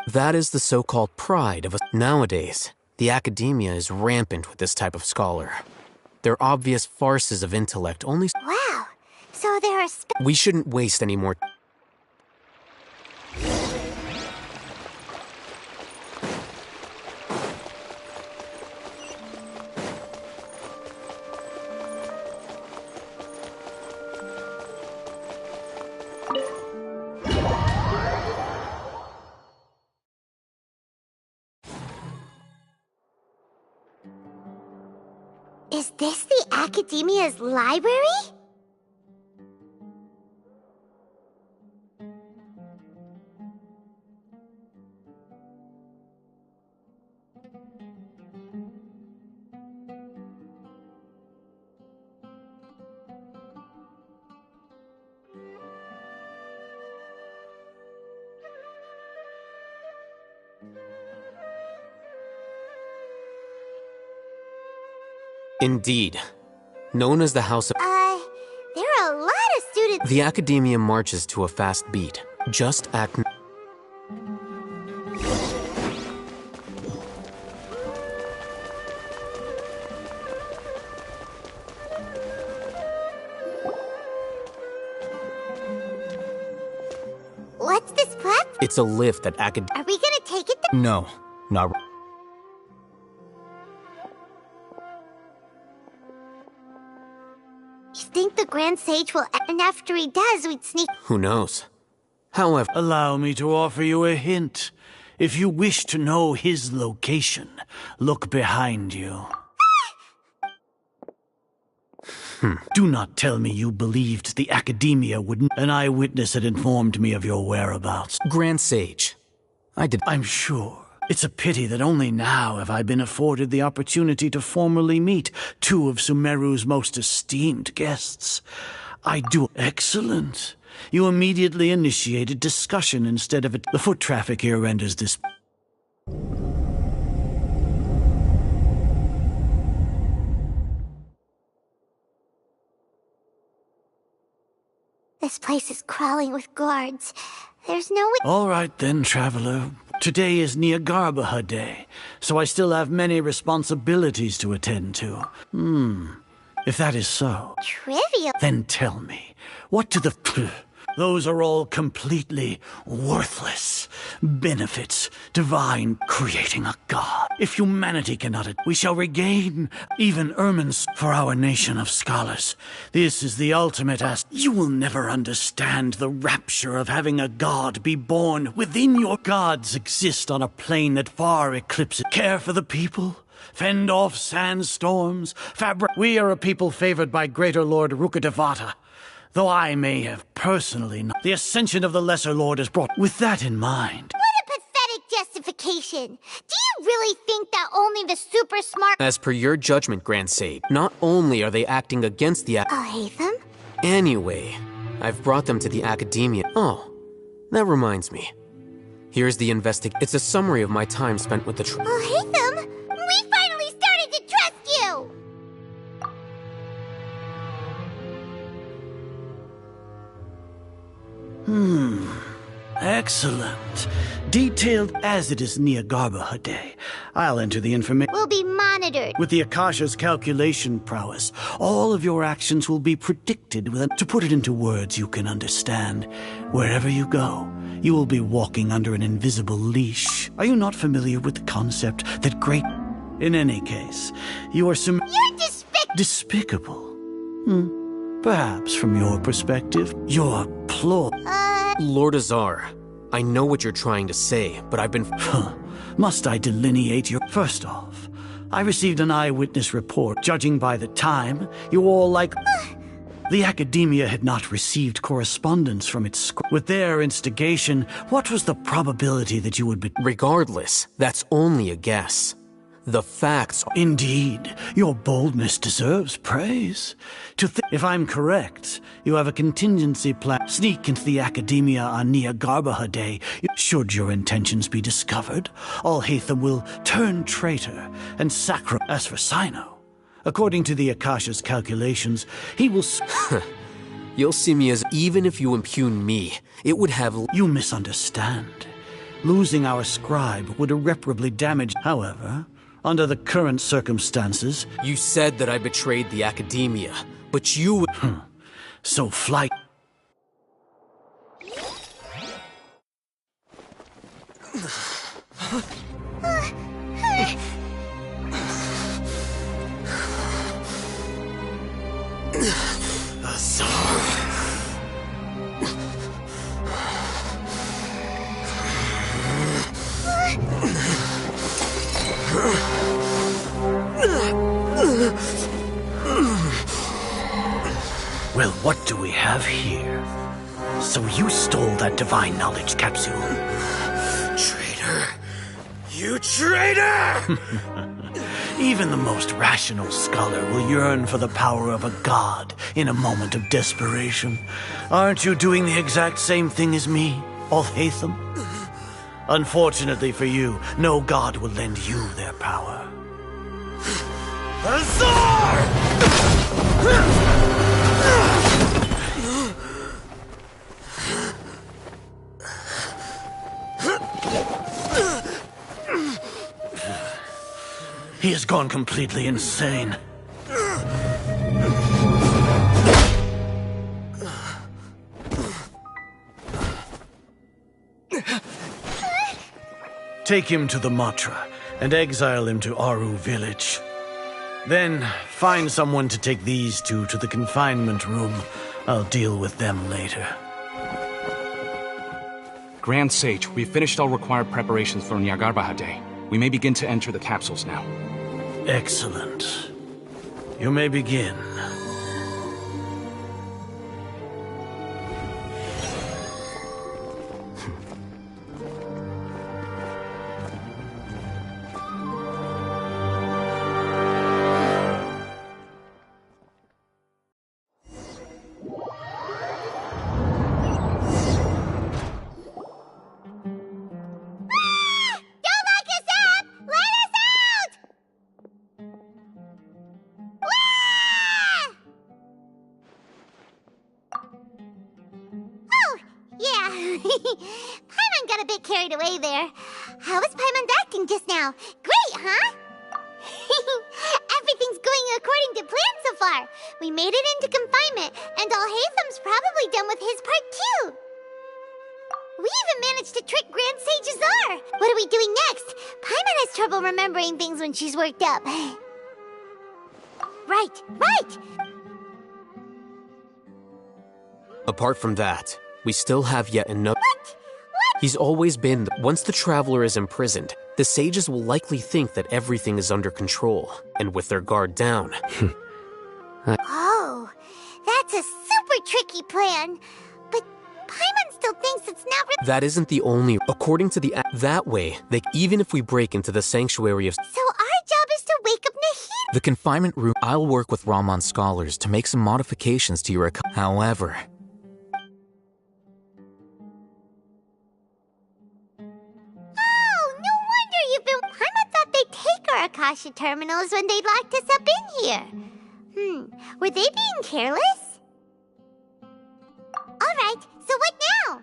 That is the so-called pride of us. Nowadays, the Academia is rampant with this type of scholar. They're obvious farces of intellect only... Wow. So there are... We shouldn't waste any more... Is this the Academia's library? Indeed. Known as the House of... There are a lot of students... The Academia marches to a fast beat. Just act... What's this platform? It's a lift that Are we gonna take it there? No, not... You think the Grand Sage will... And after he does, we'd sneak... Who knows? However... Allow me to offer you a hint. If you wish to know his location, look behind you. Do not tell me you believed the Academia wouldn't. An eyewitness had informed me of your whereabouts. Grand Sage. I'm sure. It's a pity that only now have I been afforded the opportunity to formally meet two of Sumeru's most esteemed guests. I do... Excellent. You immediately initiated discussion instead of it. The foot traffic here renders this... This place is crawling with guards. There's no way... All right then, traveler. Today is Niagarbaha Day, so I still have many responsibilities to attend to. If that is so... Trivial. Then tell me, what do the... Those are all completely worthless benefits divine creating a god. If humanity cannot, we shall regain even ermines for our nation of scholars. This is the ultimate You will never understand the rapture of having a god be born within your gods exist on a plane that far eclipses care for the people. Fend off sandstorms, We are a people favored by Greater Lord Rukadevata. Though I may have personally not, the ascension of the Lesser Lord is brought. With that in mind... What a pathetic justification! Do you really think that only the super smart... As per your judgment, Grand Sage, not only are they acting against the... I'll hate them? Anyway, I've brought them to the Academia. Oh, that reminds me. Here's the It's a summary of my time spent with the... I'll hate them! We finally started to trust you! Excellent. Detailed as it is Niagarbaha Day, I'll enter the information. We'll be monitored. With the Akasha's calculation prowess, all of your actions will be predicted to put it into words you can understand. Wherever you go, you will be walking under an invisible leash. Are you not familiar with the concept that great... In any case, you are You're despicable. Perhaps from your perspective, you're Lord Azar, I know what you're trying to say, but I've been... Must I delineate your... First off, I received an eyewitness report. Judging by the time, you all like... The Academia had not received correspondence from its... With their instigation, what was the probability that you would be... Regardless, that's only a guess. The facts... Indeed, your boldness deserves praise. If I'm correct, you have a contingency plan. Sneak into the Academia on Niagarbaha Day. Should your intentions be discovered, Alhaitham will turn traitor and sacrifice. As for Sino, according to the Akasha's calculations, he will... You'll see me as... Even if you impugn me, it would have... You misunderstand. Losing our scribe would irreparably damage... However... Under the current circumstances... You said that I betrayed the Academia, but you... So flight... Well, what do we have here? So you stole that divine knowledge capsule. Traitor! You traitor! Even the most rational scholar will yearn for the power of a god in a moment of desperation. Aren't you doing the exact same thing as me, Alhaitham? Unfortunately for you, no god will lend you their power. He has gone completely insane. Take him to the Matra and exile him to Aru village. Then find someone to take these two to the confinement room. I'll deal with them later. Grand Sage, we've finished all required preparations for Nyagarbha Day. We may begin to enter the capsules now. Excellent. You may begin. Paimon got a bit carried away there. How was Paimon acting just now? Great, huh? Everything's going according to plan so far. We made it into confinement, and Alhaitham's probably done with his part too. We even managed to trick Grand Sage Azar. What are we doing next? Paimon has trouble remembering things when she's worked up. Right! Apart from that, we still have yet another. What? He's always been. Once the Traveler is imprisoned, the sages will likely think that everything is under control, and with their guard down. Oh, that's a super tricky plan. But Paimon still thinks it's not That isn't the only. According to the that way, even if we break into the sanctuary of. So our job is to wake up Nahida. The confinement room. I'll work with Ramon's scholars to make some modifications to your. However. Paimon thought they'd take our Akasha terminals when they locked us up in here. Were they being careless? Alright, so what now?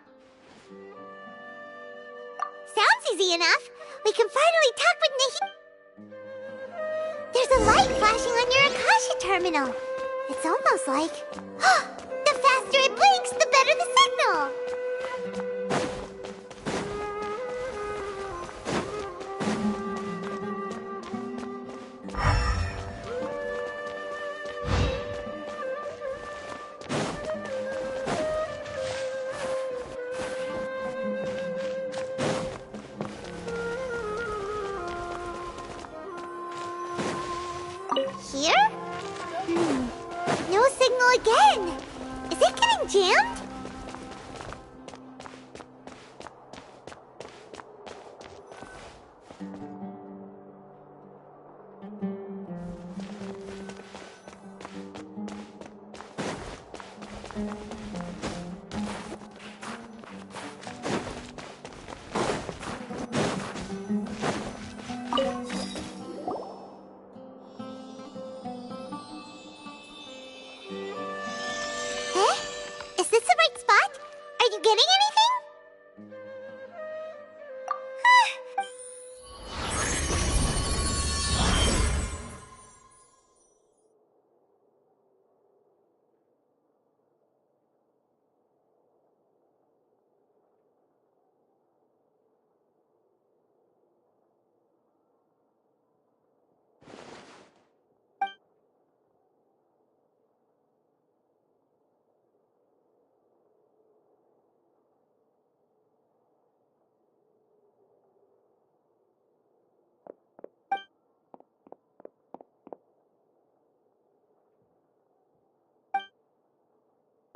Sounds easy enough. We can finally talk with Nahida. There's a light flashing on your Akasha terminal. It's almost like... the faster it blinks, the better the signal. Here? No signal again. Is it getting jammed? Is this the right spot? Are you getting anything?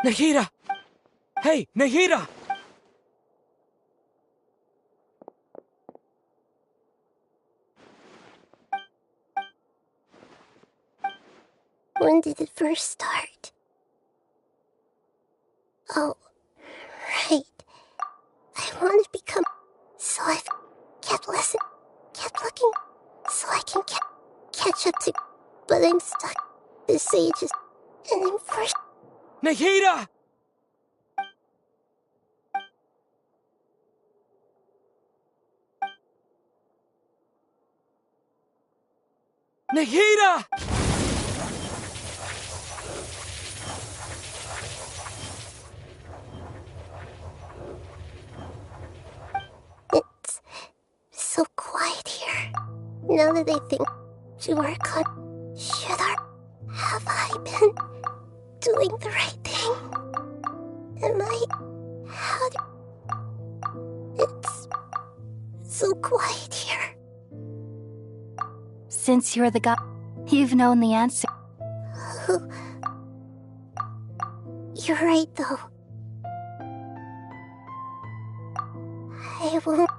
Nahida! Hey, Nahida! When did it first start? Oh, right. I want to become So I've kept listening, kept looking, so I can catch up to... But I'm stuck. The sages, and I'm forced... Nahida! Nahida! It's so quiet here. Now that I think to work on... Have I been doing the right thing? Am I... How do... It's so quiet here. Since you're the god, you've known the answer. You're right, though. I won't...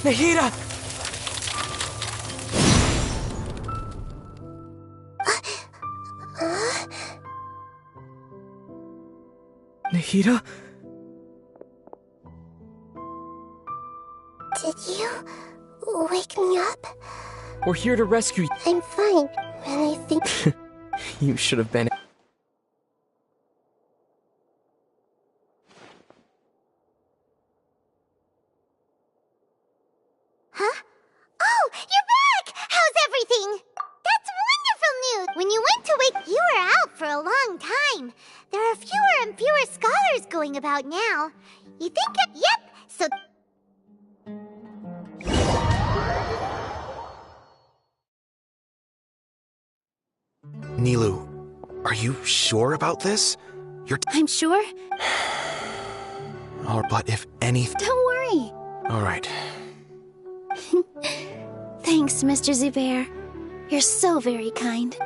Nahida! Nahida? Did you wake me up? We're here to rescue you. I'm fine. When I think... You should have been... Huh? Oh, you're back! How's everything? That's wonderful news! When you went to wake, you were out for a long time. There are fewer and fewer scholars going about now. You think yep, so... Nilu, are you sure about this? I'm sure. Oh, but if anything... Don't worry. All right. Thanks, Mr. Zubair. You're so very kind.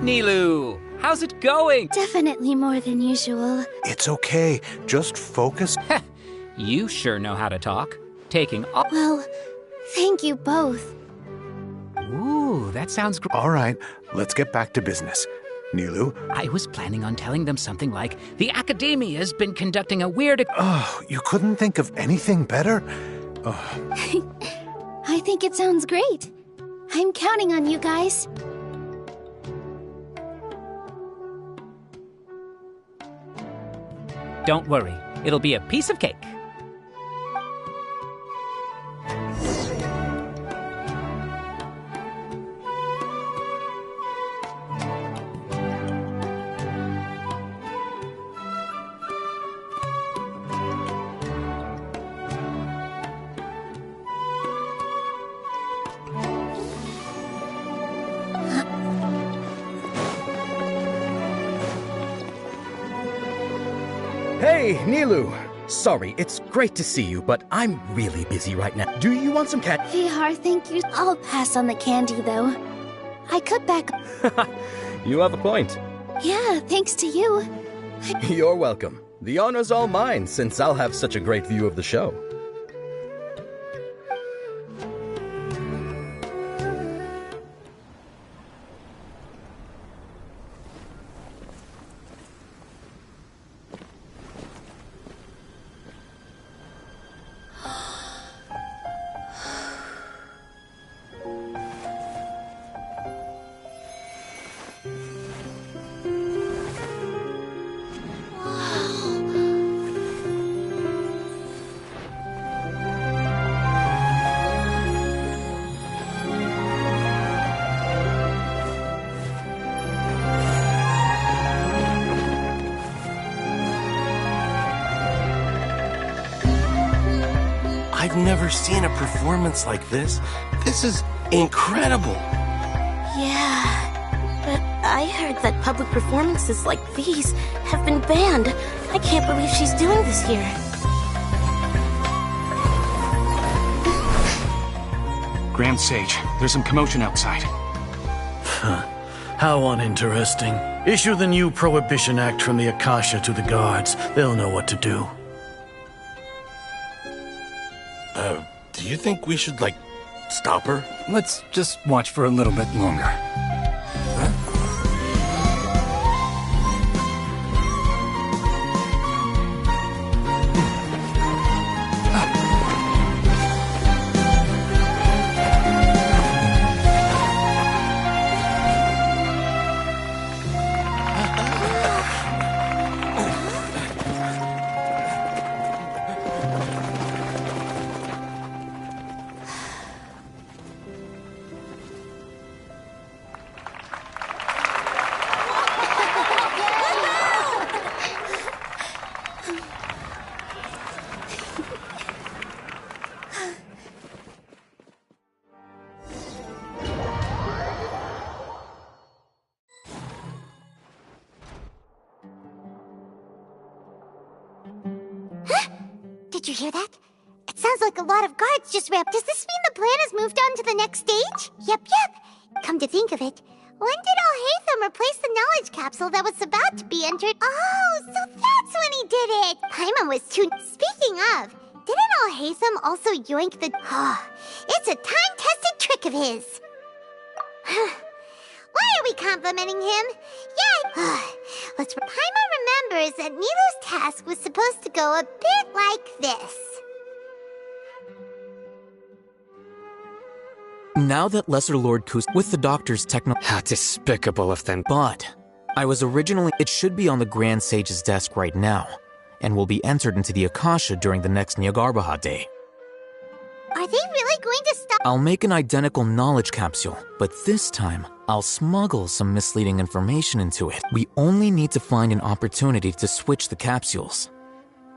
Nilu, how's it going? Definitely more than usual. It's okay. Just focus. You sure know how to talk. Taking all. Well, thank you both. Ooh, that sounds great. All right, let's get back to business. Nilu? I was planning on telling them something like, the Academia's been conducting a weird... Oh, you couldn't think of anything better? Oh. I think it sounds great. I'm counting on you guys. Don't worry, it'll be a piece of cake. Hey, Nilu! Sorry, it's great to see you, but I'm really busy right now. Do you want some cat? Vihar, thank you. I'll pass on the candy, though. I could back... You have a point. Yeah, thanks to you. You're welcome. The honor's all mine, since I'll have such a great view of the show. I've never seen a performance like this. This is incredible. Yeah, but I heard that public performances like these have been banned. I can't believe she's doing this here. Grand Sage, there's some commotion outside. How uninteresting. Issue the new Prohibition Act from the Akasha to the guards. They'll know what to do. Do you think we should, stop her? Let's just watch for a little bit longer. Did you hear that? It sounds like a lot of guards just wrapped. Does this mean the plan has moved on to the next stage? Yep. Come to think of it, when did Alhaitham replace the knowledge capsule that was about to be entered? Oh, so that's when he did it! Paimon was too... Speaking of, didn't Alhaitham also yoink the... it's a time-tested trick of his! Why are we complimenting him? Yeah, Paimon remembers that Nilu's task was supposed to go a bit like this. Now that Lesser Lord Kus with the doctor's techno— How despicable of them. But I was originally— It should be on the Grand Sage's desk right now, and will be entered into the Akasha during the next Nyargarbaha Day. Are they really going to stop? I'll make an identical knowledge capsule, but this time, I'll smuggle some misleading information into it. We only need to find an opportunity to switch the capsules.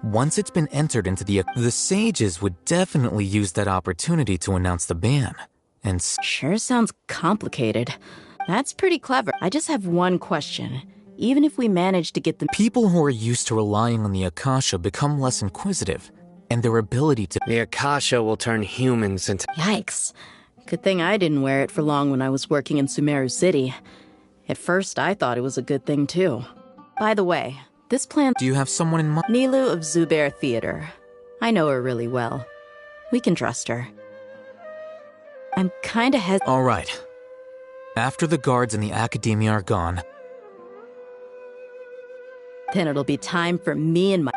Once it's been entered into the sages would definitely use that opportunity to announce the ban. And sure sounds complicated. That's pretty clever. I just have one question. Even if we manage to get the people who are used to relying on the Akasha become less inquisitive, and their ability to— The Akasha will turn humans into— Yikes. Good thing I didn't wear it for long when I was working in Sumeru City. At first, I thought it was a good thing, too. By the way, this plan... Do you have someone in mind? Nilu of Zubair Theater. I know her really well. We can trust her. I'm kinda All right. After the guards and the Academia are gone... Then it'll be time for me and my...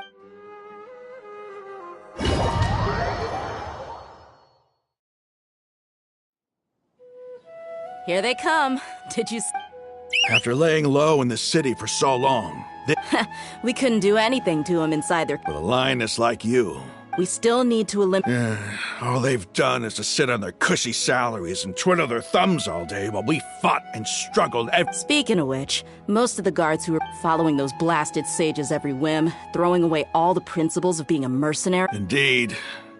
Here they come. Did you... After laying low in the city for so long, we couldn't do anything to them inside their... with a lioness like you. We still need to eliminate... All they've done is to sit on their cushy salaries and twiddle their thumbs all day while we fought and struggled Speaking of which, most of the guards who were following those blasted sages every whim, throwing away all the principles of being a mercenary... Indeed.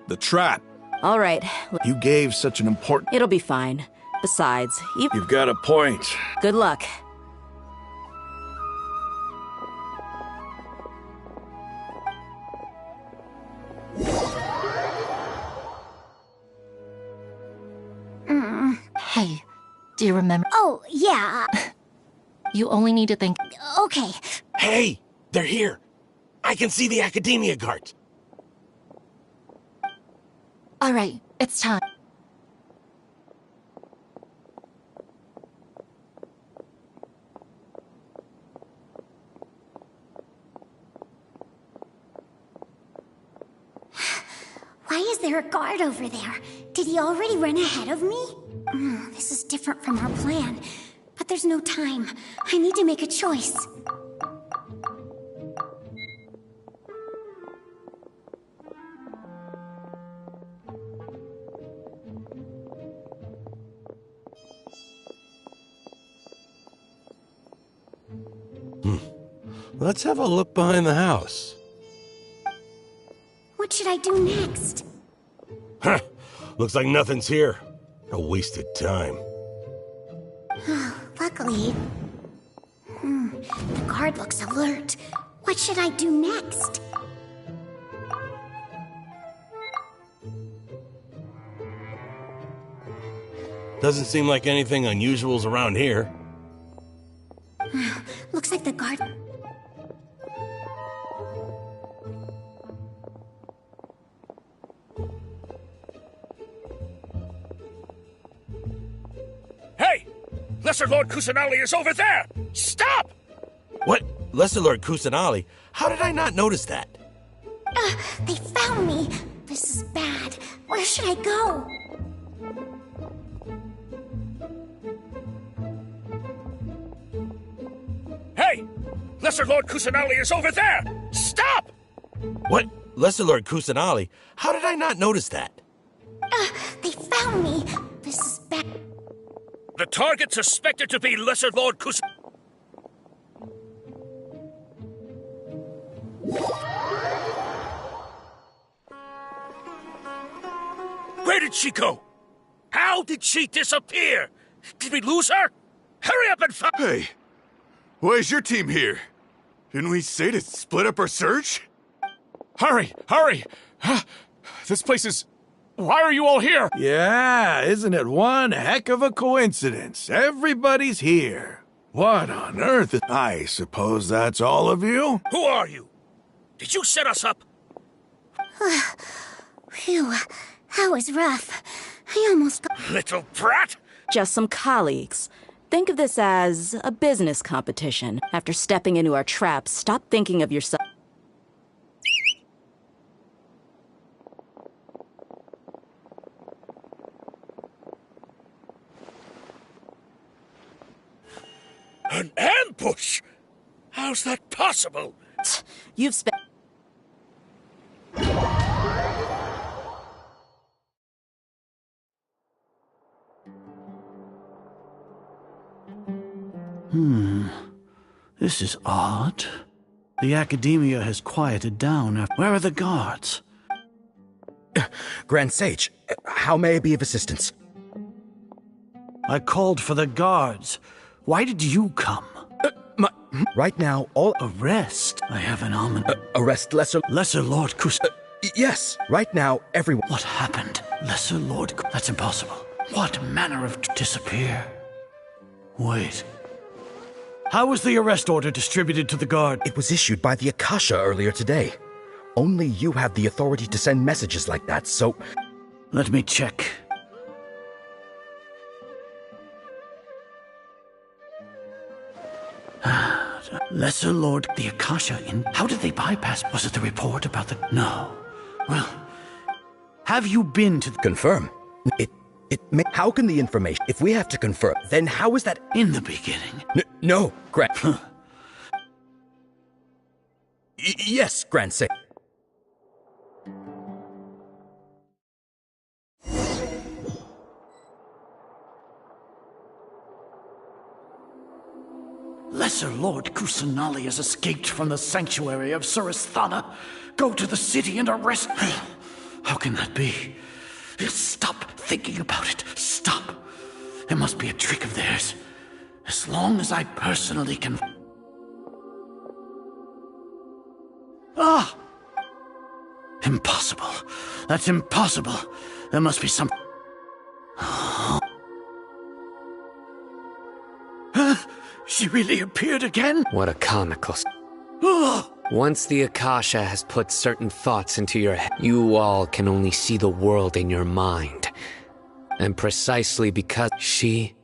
The trap. All right. You gave such an important... It'll be fine. Besides, You've got a point. Good luck. Hey, do you remember? Oh, yeah. You only need to think... Okay. Hey, they're here. I can see the Academia guards. All right, it's time. Why is there a guard over there? Did he already run ahead of me? This is different from our plan. But there's no time. I need to make a choice. Let's have a look behind the house. What should I do next? Huh. Looks like nothing's here. A wasted time. Luckily... The guard looks alert. What should I do next? Doesn't seem like anything unusual's around here. Looks like the guard... Hey! Lesser Lord Kusanali is over there! Stop! What? Lesser Lord Kusanali? How did I not notice that? They found me! This is bad. Where should I go? Hey! Lesser Lord Kusanali is over there! Stop! What? Lesser Lord Kusanali? How did I not notice that? They found me! This is bad. The target suspected to be Lesser Lord Kus... Where did she go? How did she disappear? Did we lose her? Hurry up and find... Hey, why is your team here? Didn't we say to split up our search? Hurry! Hurry! This place is... Why are you all here? Yeah, isn't it one heck of a coincidence? Everybody's here. What on earth is... I suppose that's all of you? Who are you? Did you set us up? Phew, that was rough. I almost got... Little brat! Just some colleagues. Think of this as a business competition. After stepping into our traps, stop thinking of yourself. An ambush? How's that possible? You've spent... This is odd. The Academia has quieted down after... Where are the guards? Grand Sage, how may I be of assistance? I called for the guards. Why did you come? Right now, all... Arrest? I have an omen. Arrest Lesser... Lesser Lord Kus... yes, right now, everyone... What happened? Lesser Lord... That's impossible. What manner of... Disappear? Wait. How was the arrest order distributed to the guard? It was issued by the Akasha earlier today. Only you have the authority to send messages like that, so... Let me check. Lesser Lord, the Akasha in... How did they bypass? Was it the report about the... No. Well, have you been to... Confirm. How can the information... If we have to confirm, then how is that... In the beginning. No, Grand... Yes, Grand Say. Lesser Lord Kusanali has escaped from the sanctuary of Surasthana. Go to the city and arrest... How can that be? Stop thinking about it. Stop. It must be a trick of theirs. As long as I personally can... Ah! Impossible. That's impossible. There must be some... She really appeared again? What a comical... Once the Akasha has put certain thoughts into your head, you all can only see the world in your mind. And precisely because she...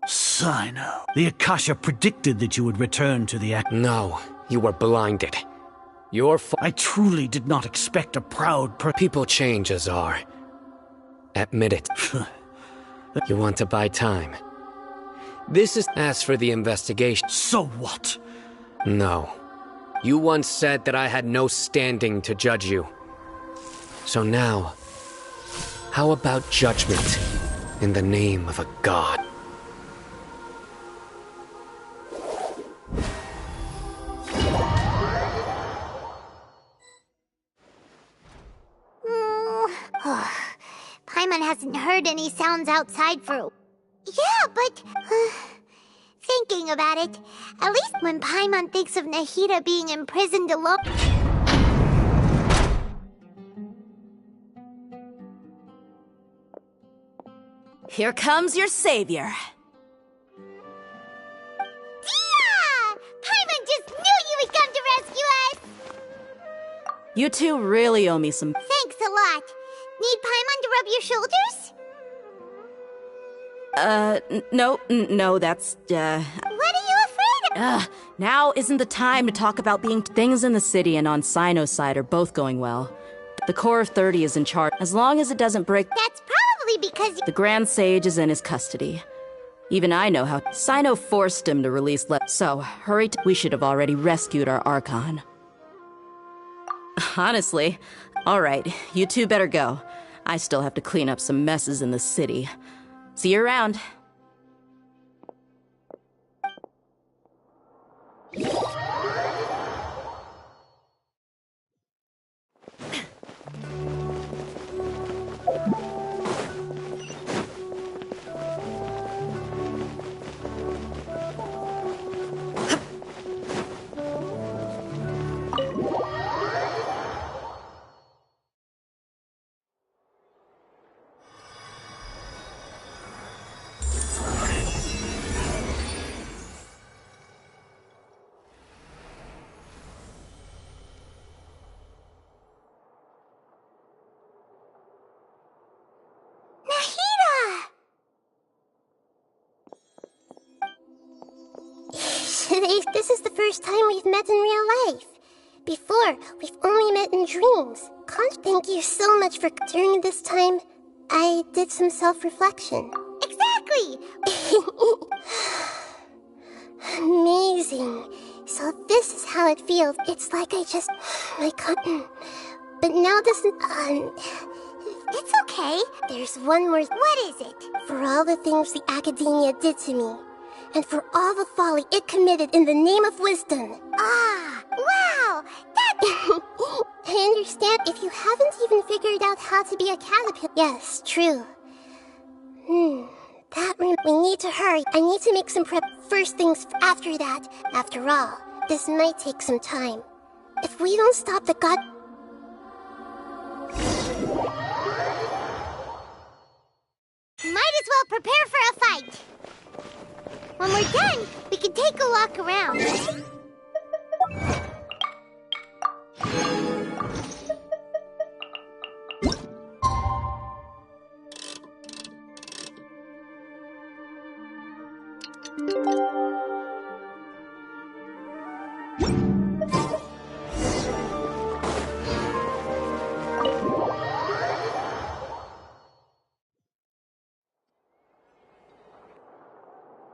Sino. The Akasha predicted that you would return to the... No, you were blinded. I truly did not expect a proud People change, Azar. Admit it. You want to buy time. This is... As for the investigation... So what? No. You once said that I had no standing to judge you. So now, how about judgment in the name of a god? Paimon hasn't heard any sounds outside for... Yeah, but... Thinking about it, at least when Paimon thinks of Nahida being imprisoned alone... Here comes your savior. Tia! Paimon just knew you would come to rescue us! You two really owe me some... Thanks a lot. Need Paimon to rub your shoulders? No, that's, What are you afraid of? Now isn't the time to talk about being... Things in the city and on Sino's side are both going well. The Core of 30 is in charge, as long as it doesn't break... That's probably because... The Grand Sage is in his custody. Even I know how... Sino forced him to release So, hurry we should have already rescued our Archon. Honestly, alright, you two better go. I still have to clean up some messes in the city. See you around. This is the first time we've met in real life. Before, we've only met in dreams. Thank you so much for... During this time, I did some self-reflection. Exactly! Amazing. So this is how it feels. It's like I just... But now this... It's okay. There's one more... What is it? For all the things the Academia did to me. And for all the folly it committed in the name of wisdom. Ah, wow! I understand if you haven't even figured out how to be a caterpillar. Yes, true. We need to hurry. I need to make some prep. First things after that. After all, this might take some time. If we don't stop the god... Might as well prepare for a fight. When we're done, we can take a walk around.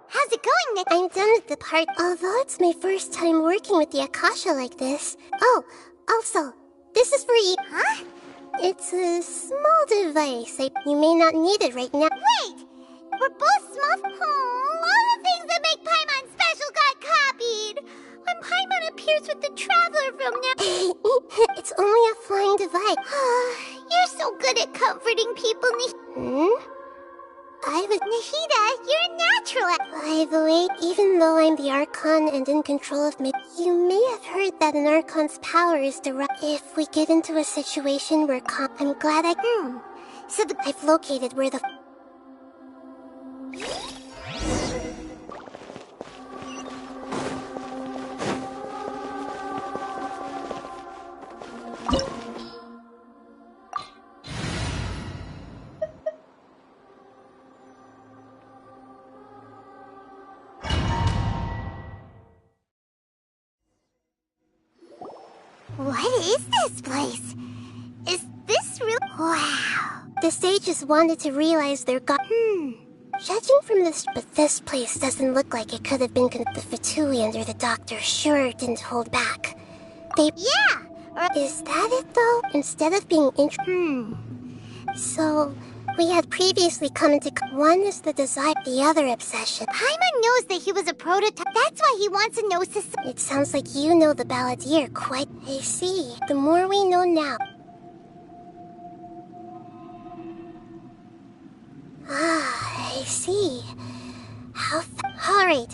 How's it going, Nick? I'm done with the part, although it's my first time working with the Akasha like this. Oh, also, this is for you. Huh? It's a small device. You may not need it right now. Wait! We're both small. Oh, all the things that make Paimon special got copied. When Paimon appears with the Traveler from now... It's only a flying device. You're so good at comforting people, Nahida, you're a natural at... By the way, even though I'm the Archon and in control of me, you may have heard that an Archon's power is direct. If we get into a situation where I'm glad So I've located where the... What is this place? Is this real? Wow. The sages wanted to realize their god... Judging from this... But this place doesn't look like it could have been... The Fatui under the doctor sure didn't hold back. They... Yeah! Is that it, though? Instead of being So... We had previously come into... One is the desire, the other obsession. Paimon knows that he was a prototype. That's why he wants a gnosis. It sounds like you know the Balladeer quite... I see. The more we know now... I see. How... Alright.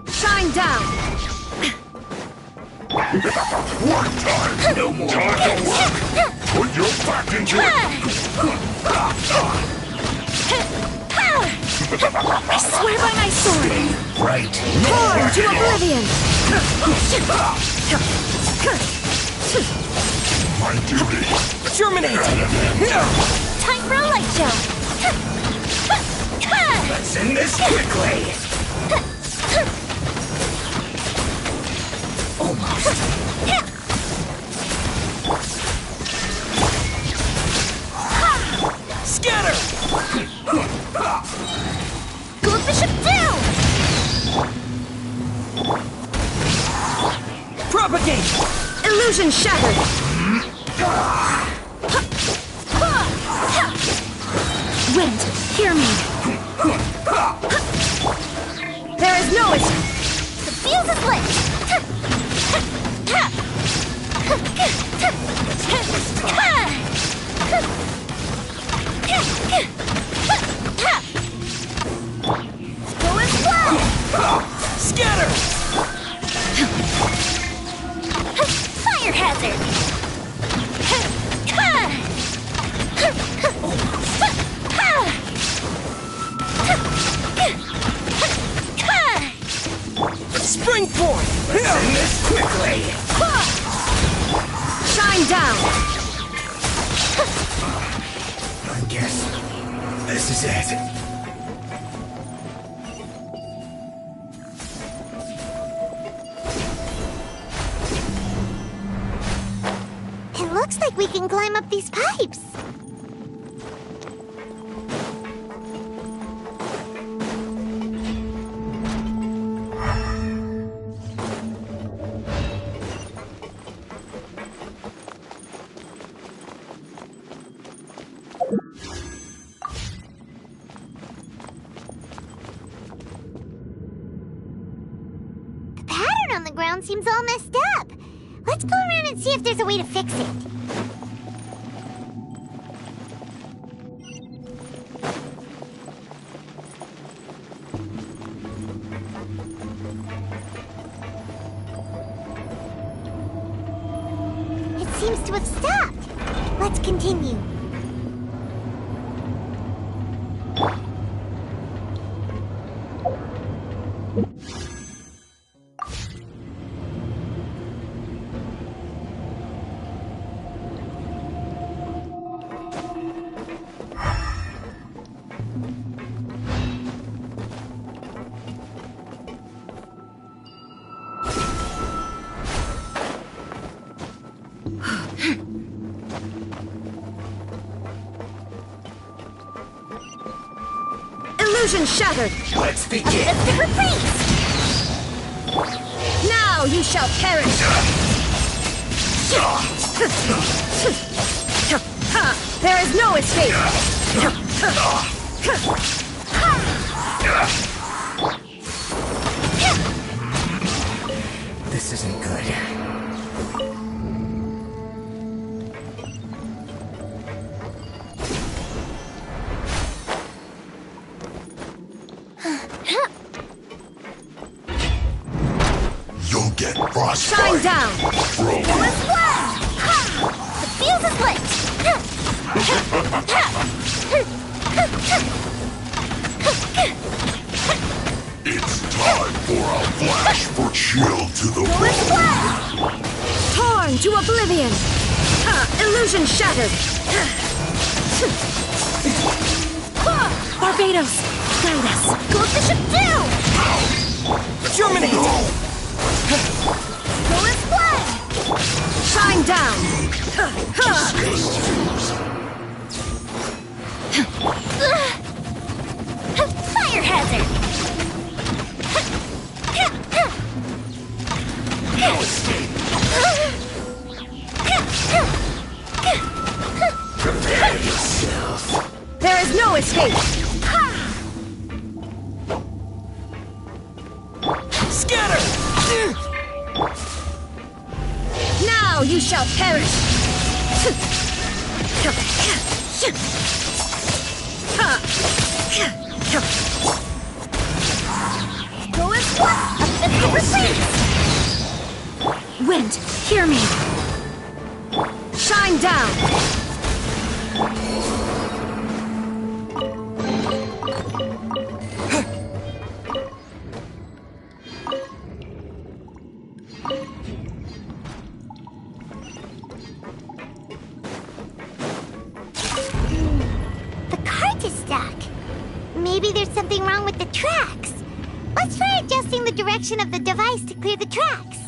Shine down! One time, no more. Time to work. Put your back into it. I swear by my sword! Right. Pour into oblivion! My duty. Germinate! Time for a light show! Let's end this quickly. Almost. Scatter! Go bishop down! Propagate! Illusion shattered! Wind, hear me! There is no escape! The fuse is lit! Go and flow! Scatter! Fire hazard! Springboard! Let's end this quickly. Shine down! I guess this is it. It looks like we can climb up these pipes. The pattern on the ground seems all messed up. Let's go around and see if there's a way to fix it. seems to have stopped. Let's continue. Illusion shattered! Let's begin! Mystic freeze! Now you shall perish! There is no escape! This isn't good. You'll get frostbite! Shine down! Let's fly! The fuse is lit! It's time for a flash for chill to the bone! Torn to oblivion! Illusion shattered! Barbados! Guide us! Goldfish it down! Germinate! Go and fly! Shine down! Fire hazard! No escape! Prepare yourself! There is no escape! Scatter! Now you shall perish! Go and fly! Wind, hear me! Shine down! The cart is stuck. Maybe there's something wrong with the tracks. Let's try adjusting the direction of the device to clear the tracks.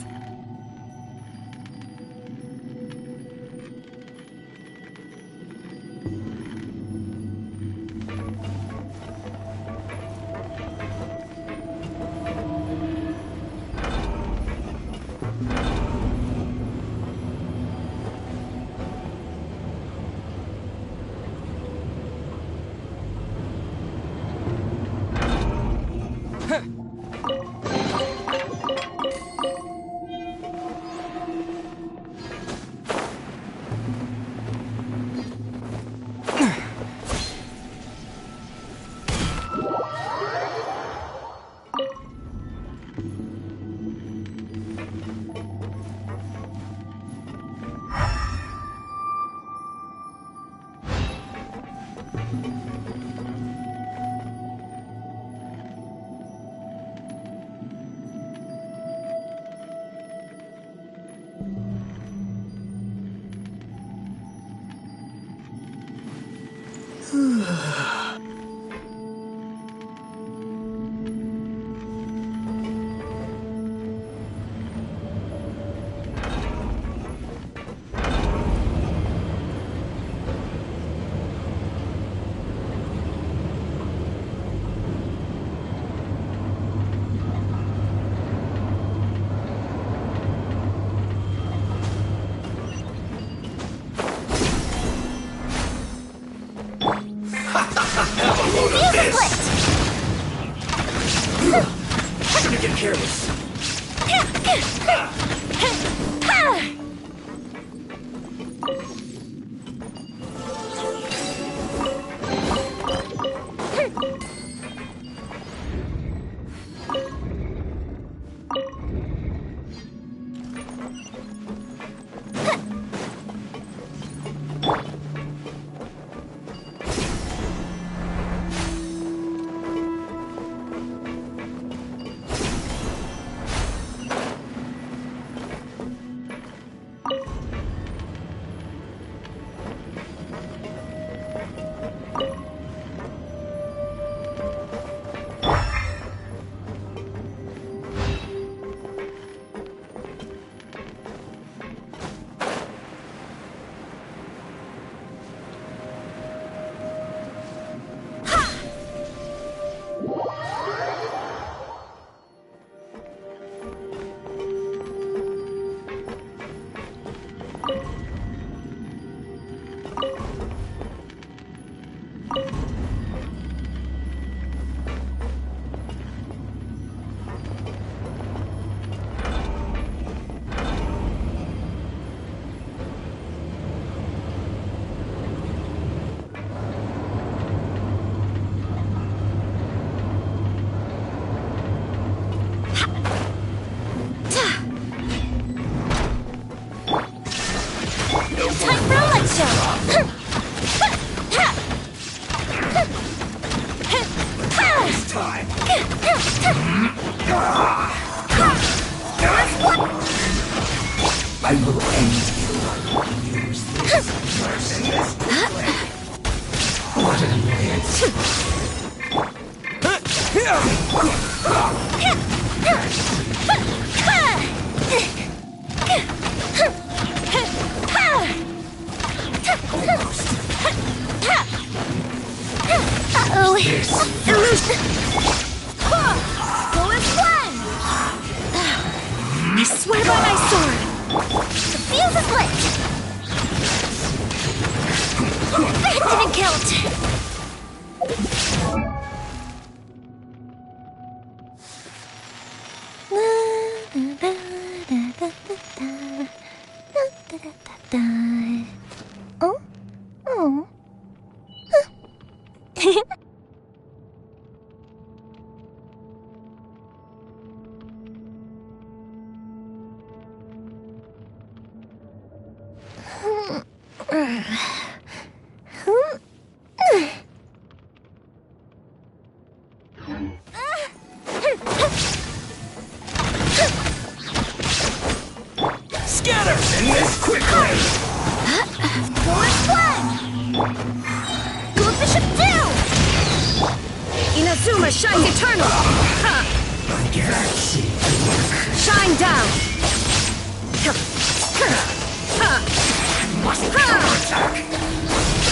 What an annoyance. Uh-oh. Illusion. Go as one. I swear by my sword. The fuse is lit. That didn't count. Oh? Oh. Scatter! In this quickly! Force one! Go Bishop 2! Inazuma shines eternal! Ha! Shine down!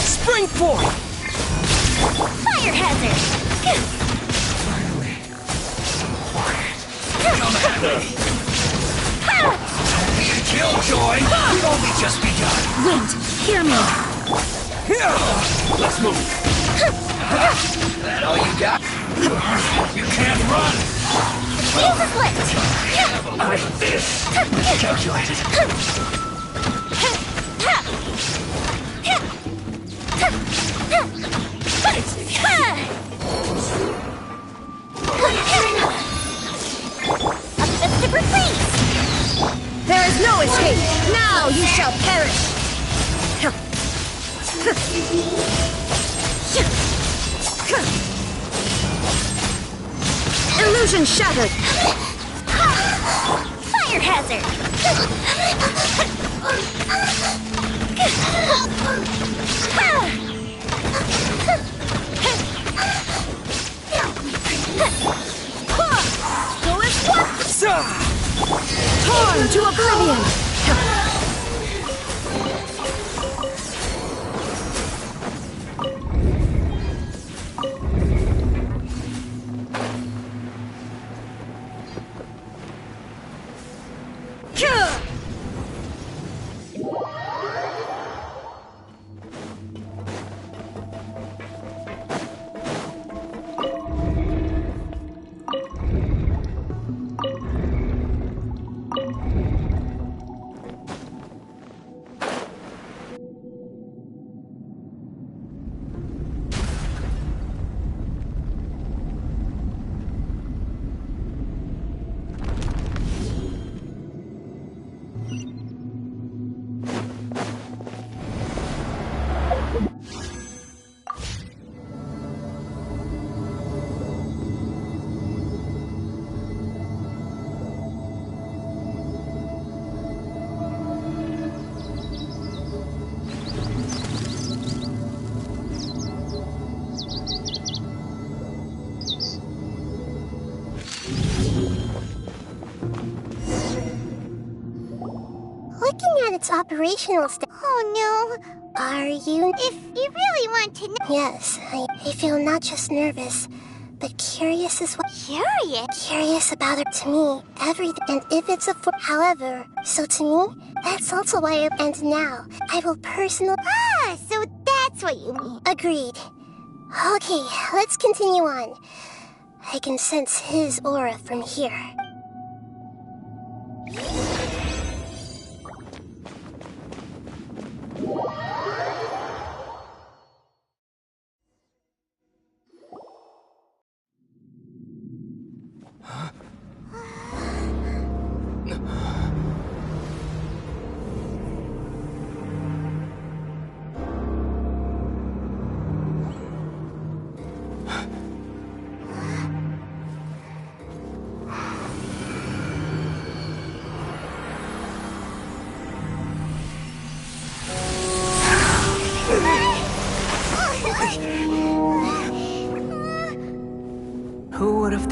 Spring forth! Fire hazard! Come at me! Killjoy! We've only just begun! Wait, hear me! Let's move! That all you got? You can't run! Fuse is lit! Like this! Calculated! Obsessive freeze! There is no escape! Now you shall perish! Illusion shattered! Fire hazard! Go as one! Torn to oblivion! Looking at its operational Oh no. Are you? If you really want to know. Yes, I feel not just nervous, but curious as well. Curious? Curious about it to me, everything. And if it's a however, so to me, that's also why and now, I will personally. Ah, so that's what you mean. Agreed. Okay, let's continue on. I can sense his aura from here.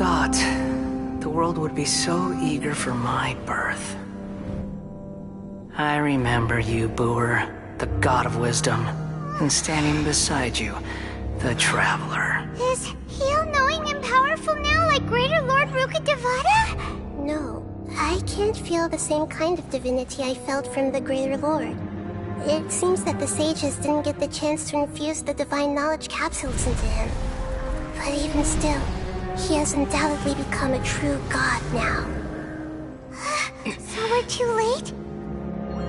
thought the world would be so eager for my birth. I remember you, Booer, the god of wisdom, and standing beside you, the traveler. Is he all-knowing and powerful now like Greater Lord Rukkhadevata? No, I can't feel the same kind of divinity I felt from the Greater Lord. It seems that the sages didn't get the chance to infuse the divine knowledge capsules into him. But even still, he has undoubtedly become a true god now. So we're too late?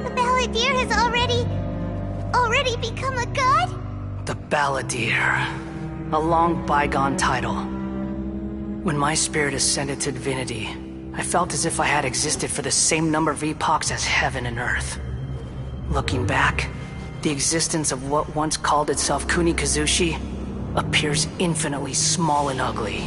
The Balladeer has already become a god? The Balladeer. A long bygone title. When my spirit ascended to divinity, I felt as if I had existed for the same number of epochs as heaven and earth. Looking back, the existence of what once called itself Kunikazushi appears infinitely small and ugly.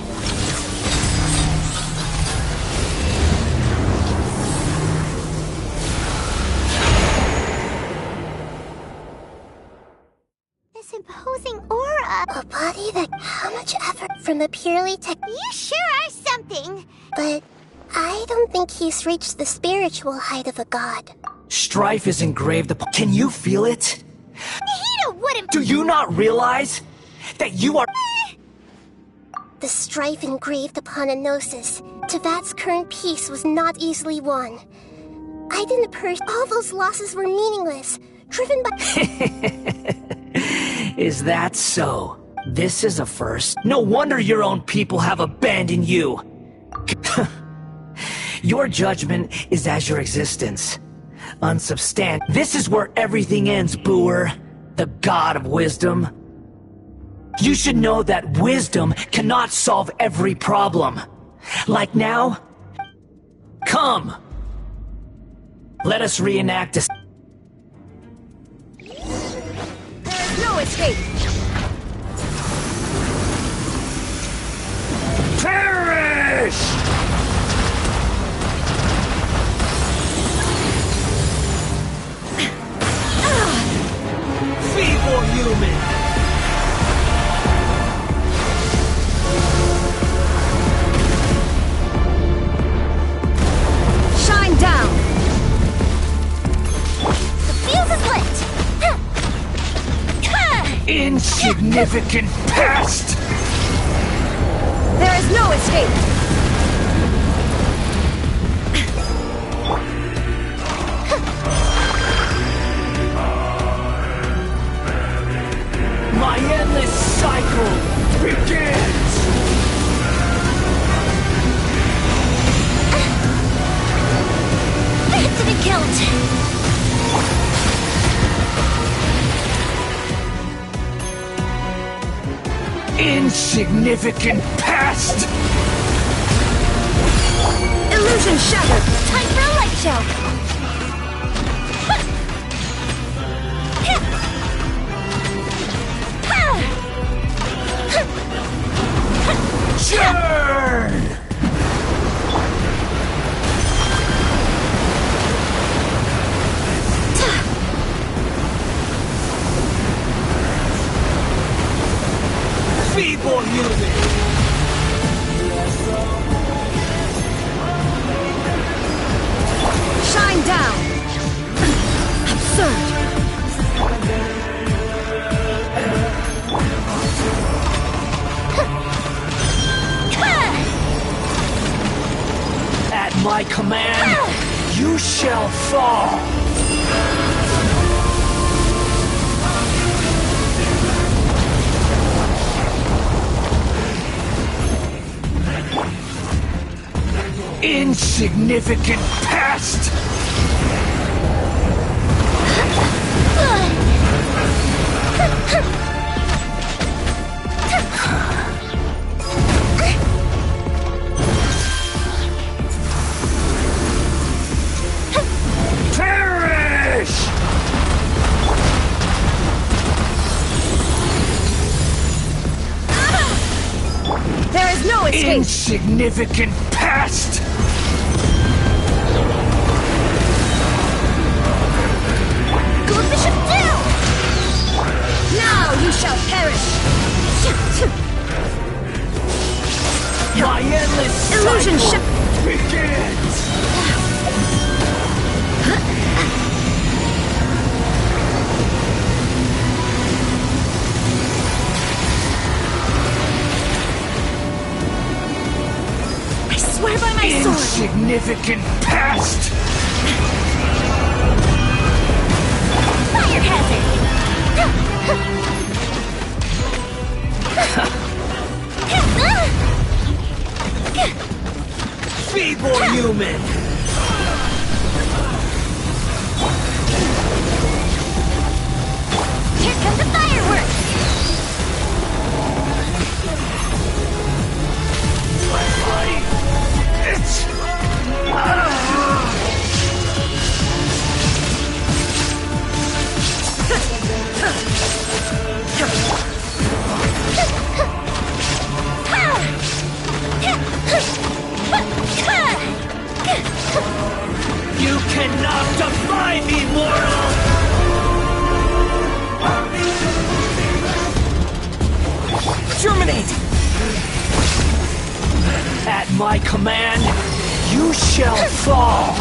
This imposing aura. A body that... How much effort from a purely tech... You sure are something. But I don't think he's reached the spiritual height of a god. Strife is engraved upon... Can you feel it? Nihito wouldn't... Do you not realize that you are... The strife engraved upon a gnosis. Tevat's current peace was not easily won. I didn't all those losses were meaningless, driven by... Is that so? This is a first. No wonder your own people have abandoned you. Your judgment is as your existence. Unsubstantiated. This is where everything ends, Booer. The god of wisdom. You should know that wisdom cannot solve every problem. Like now? Come! Let us reenact this. There's no escape! Perish! Feeble human! Shine down! The fuse is lit! Insignificant pest! There is no escape! My endless cycle begins! Infinite guilt! Insignificant pest! Illusion shattered! Time for a light show! Churn! Feeble human! Shine down! Absurd! At my command, you shall fall! Insignificant pest! Perish! There is no escape! Insignificant pest! Bishop down! Now you shall perish! My endless Illusion Shatter begins! I swear by my sword! Insignificant pest! Fire hazard! Feeble human! Here come the fireworks! You cannot defy me, mortal! Germinate! At my command, you shall fall!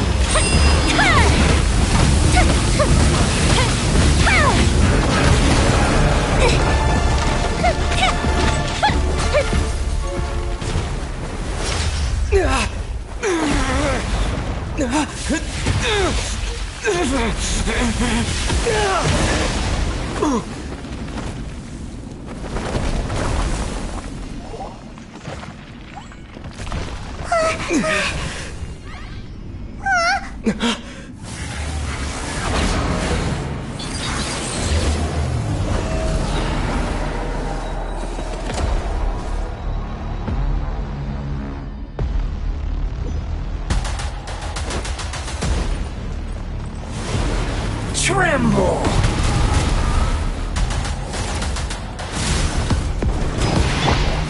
Tremble!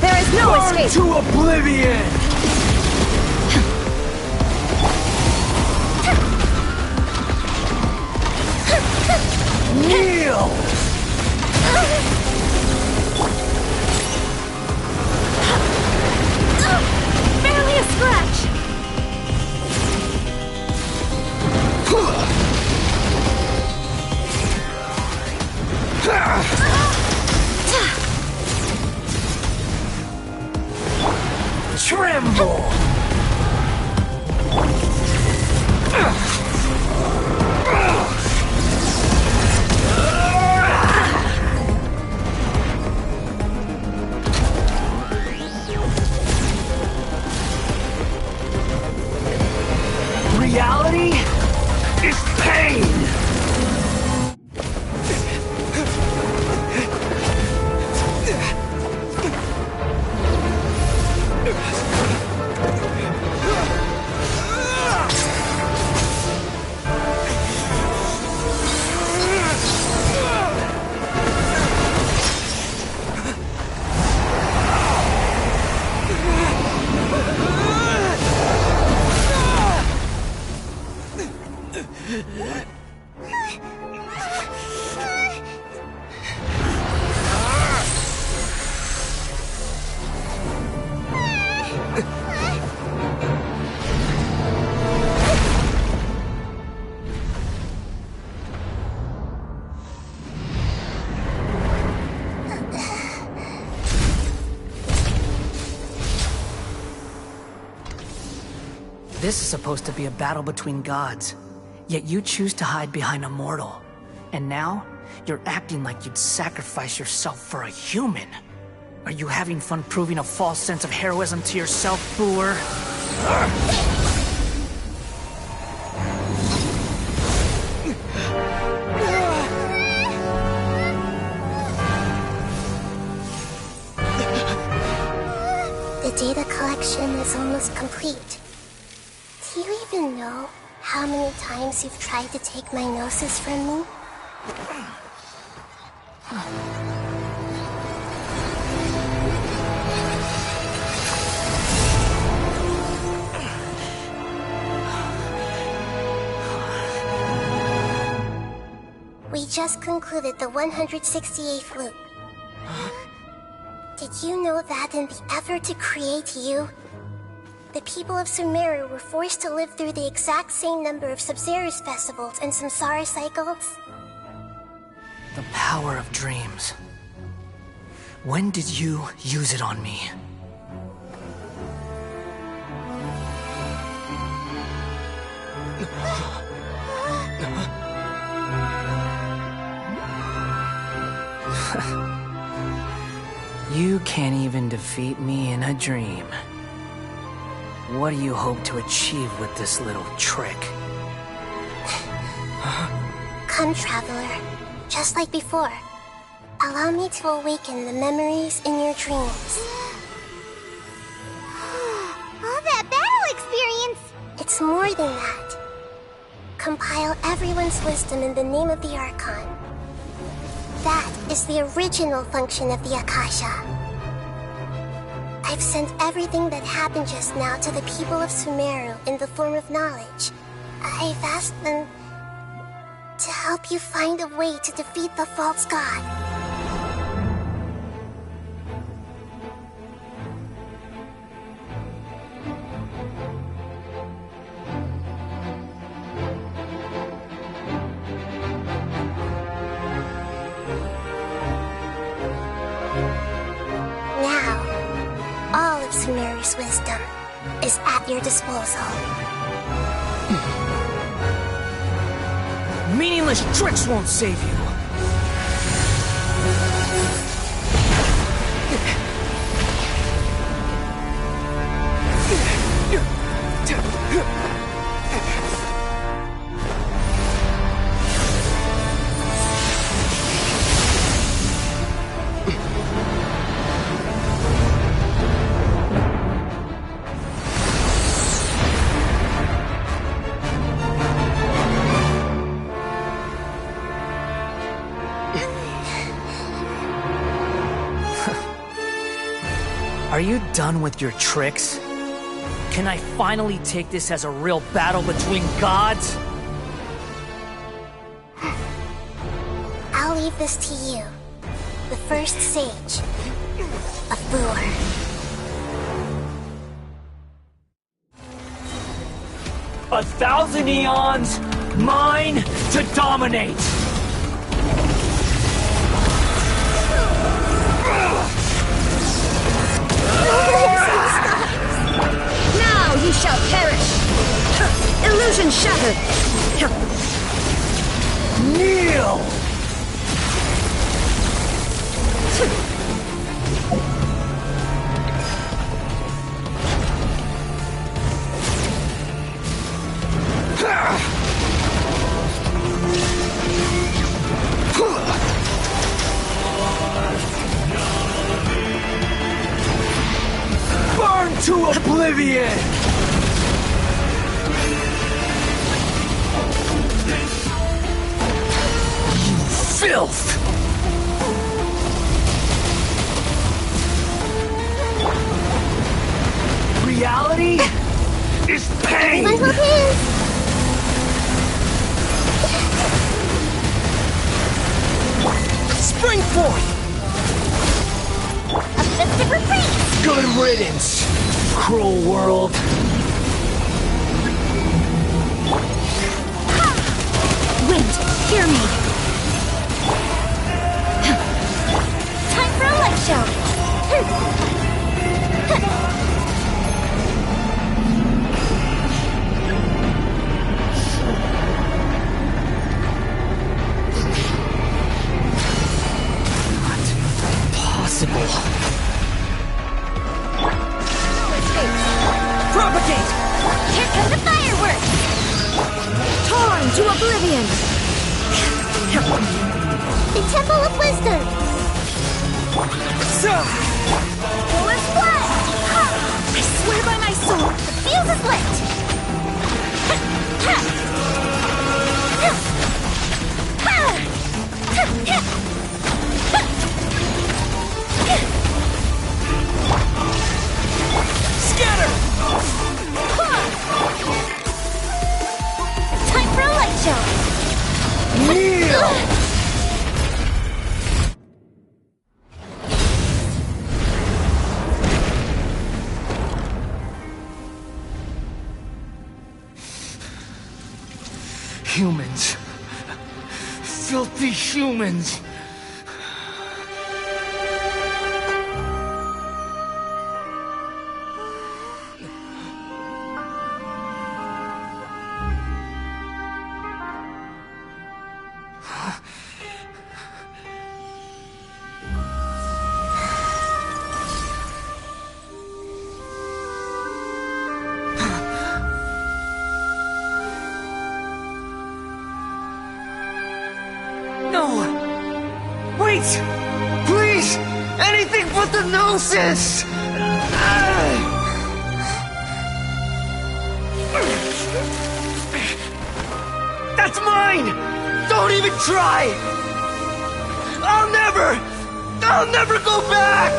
There is no Burn escape! to oblivion! Kneel! Barely a scratch! Tremble! Reality is pain! This is supposed to be a battle between gods, yet you choose to hide behind a mortal. And now, you're acting like you'd sacrifice yourself for a human. Are you having fun proving a false sense of heroism to yourself, Booer? The data collection is almost complete. Do you even know how many times you've tried to take my gnosis from me? We just concluded the 168th loop. Did you know that in the effort to create you, the people of Sumeru were forced to live through the exact same number of Sub-Zerus festivals and Samsara cycles? The power of dreams. When did you use it on me? You can't even defeat me in a dream. What do you hope to achieve with this little trick? Come, Traveler. Just like before. Allow me to awaken the memories in your dreams. All that battle experience! It's more than that. Compile everyone's wisdom in the name of the Archon. That is the original function of the Akasha. I've sent everything that happened just now to the people of Sumeru in the form of knowledge. I've asked them to help you find a way to defeat the false god. Sumeru's wisdom is at your disposal. Meaningless tricks won't save you. Are you done with your tricks? Can I finally take this as a real battle between gods? I'll leave this to you. The first sage of Bur. 1,000 eons, mine to dominate! Now you shall perish! Illusion shattered! Kneel! Burn to oblivion! You filth! Reality is pain! Spring forth! A fist of retreat! Good riddance, cruel world. Wind, hear me. Time for a light show. Possible. Propagate! Here come the fireworks! Torn to oblivion! The Temple of Wisdom! Let's fly! I swear by my soul, the fuse is lit! Scatter! Time for a light show! Kneel! The humans. Please! Anything but the Gnosis! That's mine! Don't even try! I'll never go back!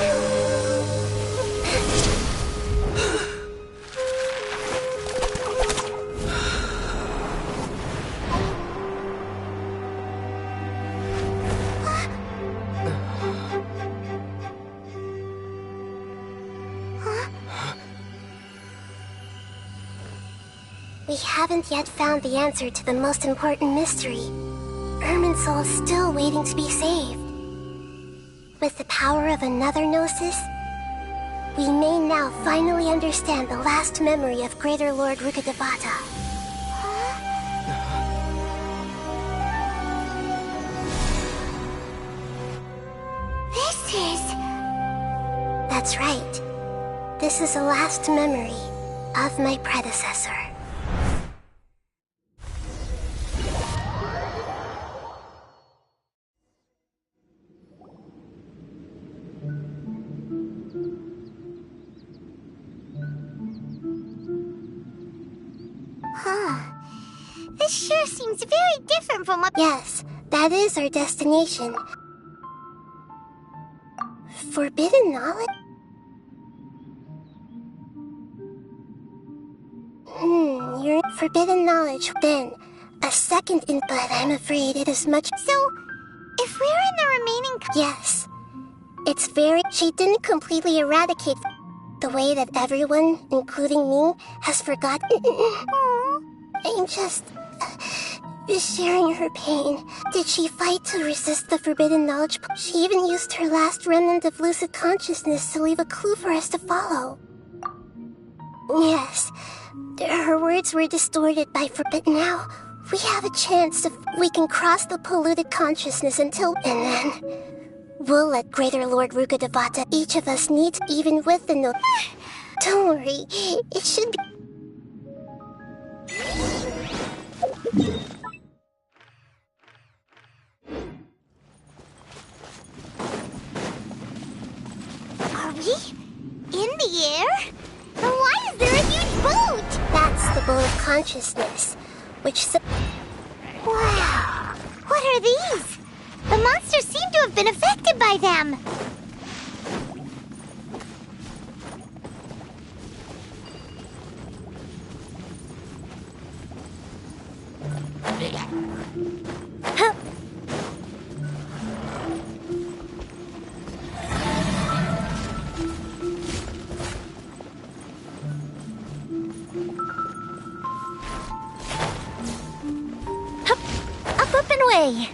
We haven't yet found the answer to the most important mystery. Irminsul is still waiting to be saved. With the power of another Gnosis, we may now finally understand the last memory of Greater Lord Rukkhadevata. This is... That's right. This is the last memory of my predecessor. This sure seems very different from what... Yes, that is our destination. Forbidden knowledge? You're forbidden knowledge, then. A second in... But I'm afraid it is much... So, if we're in the remaining... Yes. It's very... She didn't completely eradicate... The way that everyone, including me, has forgotten... I'm just sharing her pain. Did she fight to resist the forbidden knowledge? She even used her last remnant of lucid consciousness to leave a clue for us to follow. Yes, her words were distorted by but now, we have a chance to... We can cross the polluted consciousness until... And then... We'll let Greater Lord Rukkhadevata. Each of us needs, even with the Don't worry, it should be... Are we? In the air? And why is there a huge boat? That's the boat of consciousness, which... Wow! What are these? The monsters seem to have been affected by them. Up and away.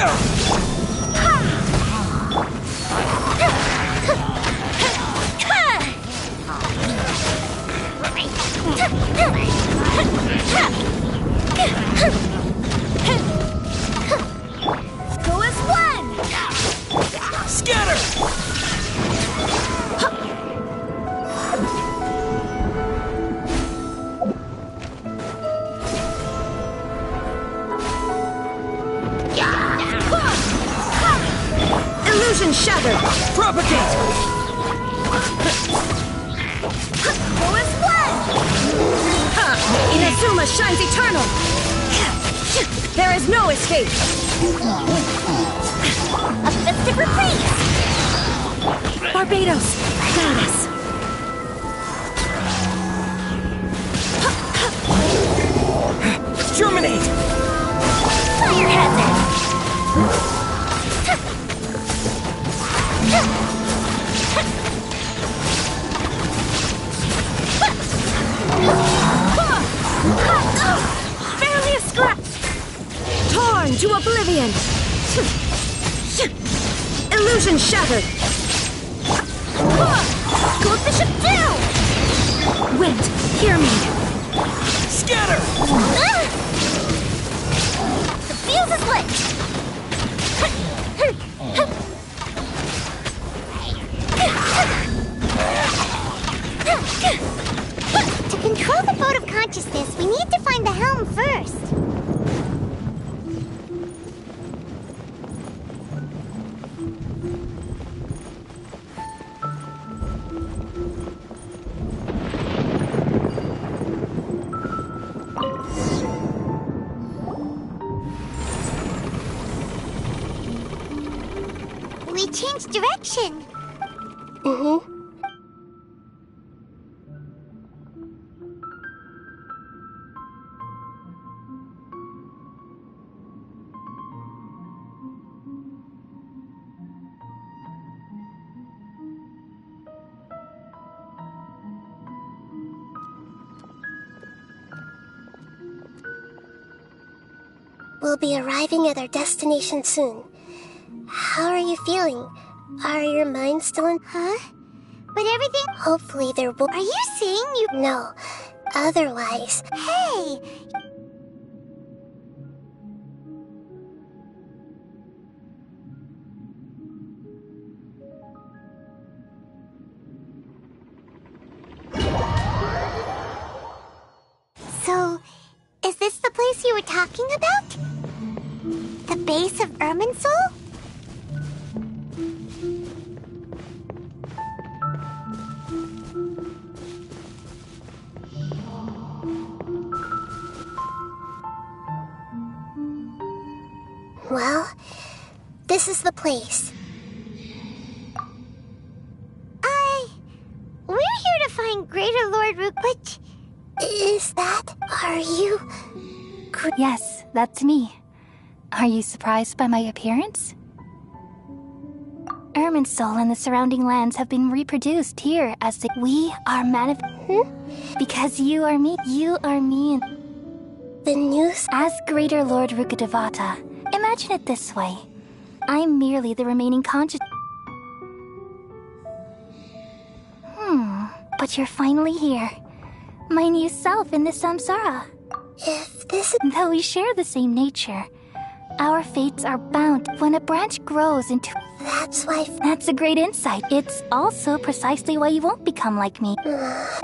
Go as one! Scatter! Illusion shattered! Propagate! Go as one! Inazuma shines eternal! There is no escape! A festive reprise! Barbados, guide us! Germinate! Firehead! Barely a scratch! Torn to oblivion! Illusion shattered! Goldfish of doom! Wind, hear me! Scatter! The fuse is lit! To control the boat of consciousness, we need to find the helm first. We changed direction. Mm-hmm. We'll be arriving at our destination soon. How are you feeling? Are your minds still in... Huh? But everything... Hopefully there will... Are you saying you... No. Otherwise... Hey! So, is this the place you were talking about? The base of Irminsul? Well, this is the place. We're here to find Greater Lord Rook, but... Is that... Are you... Yes, that's me. Are you surprised by my appearance? Irminsul and the surrounding lands have been reproduced here as the... We are Because you are me. You are me and... The news... As Greater Lord Rukadevata, imagine it this way. I'm merely the remaining conscious... But you're finally here. My new self in the samsara. If this... Though we share the same nature, our fates are bound. When a branch grows into... That's why... That's a great insight. It's also precisely why you won't become like me.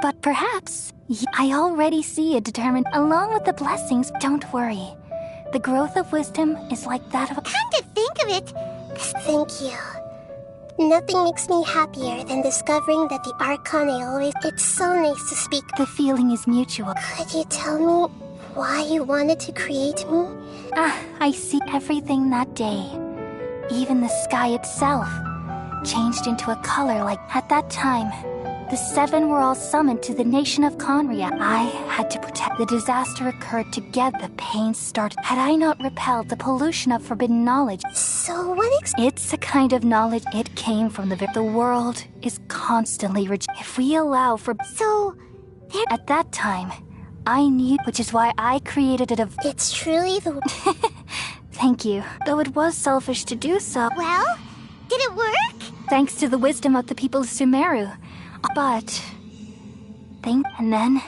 But perhaps... I already see a determined... Along with the blessings, don't worry. The growth of wisdom is like that of a... Come to think of it... Thank you. Nothing makes me happier than discovering that the Archon I always... It's so nice to speak. The feeling is mutual. Could you tell me why you wanted to create me? I see everything that day. Even the sky itself changed into a color like... At that time, the seven were all summoned to the nation of Conria. I had to protect. The disaster occurred together. The pain started. Had I not repelled the pollution of forbidden knowledge... So what It's a kind of knowledge. It came from the world is constantly if we allow for... So... At that time, I knew... Which is why I created a... It's truly the... Thank you. Though it was selfish to do so. Well, did it work? Thanks to the wisdom of the people of Sumeru. But... And then,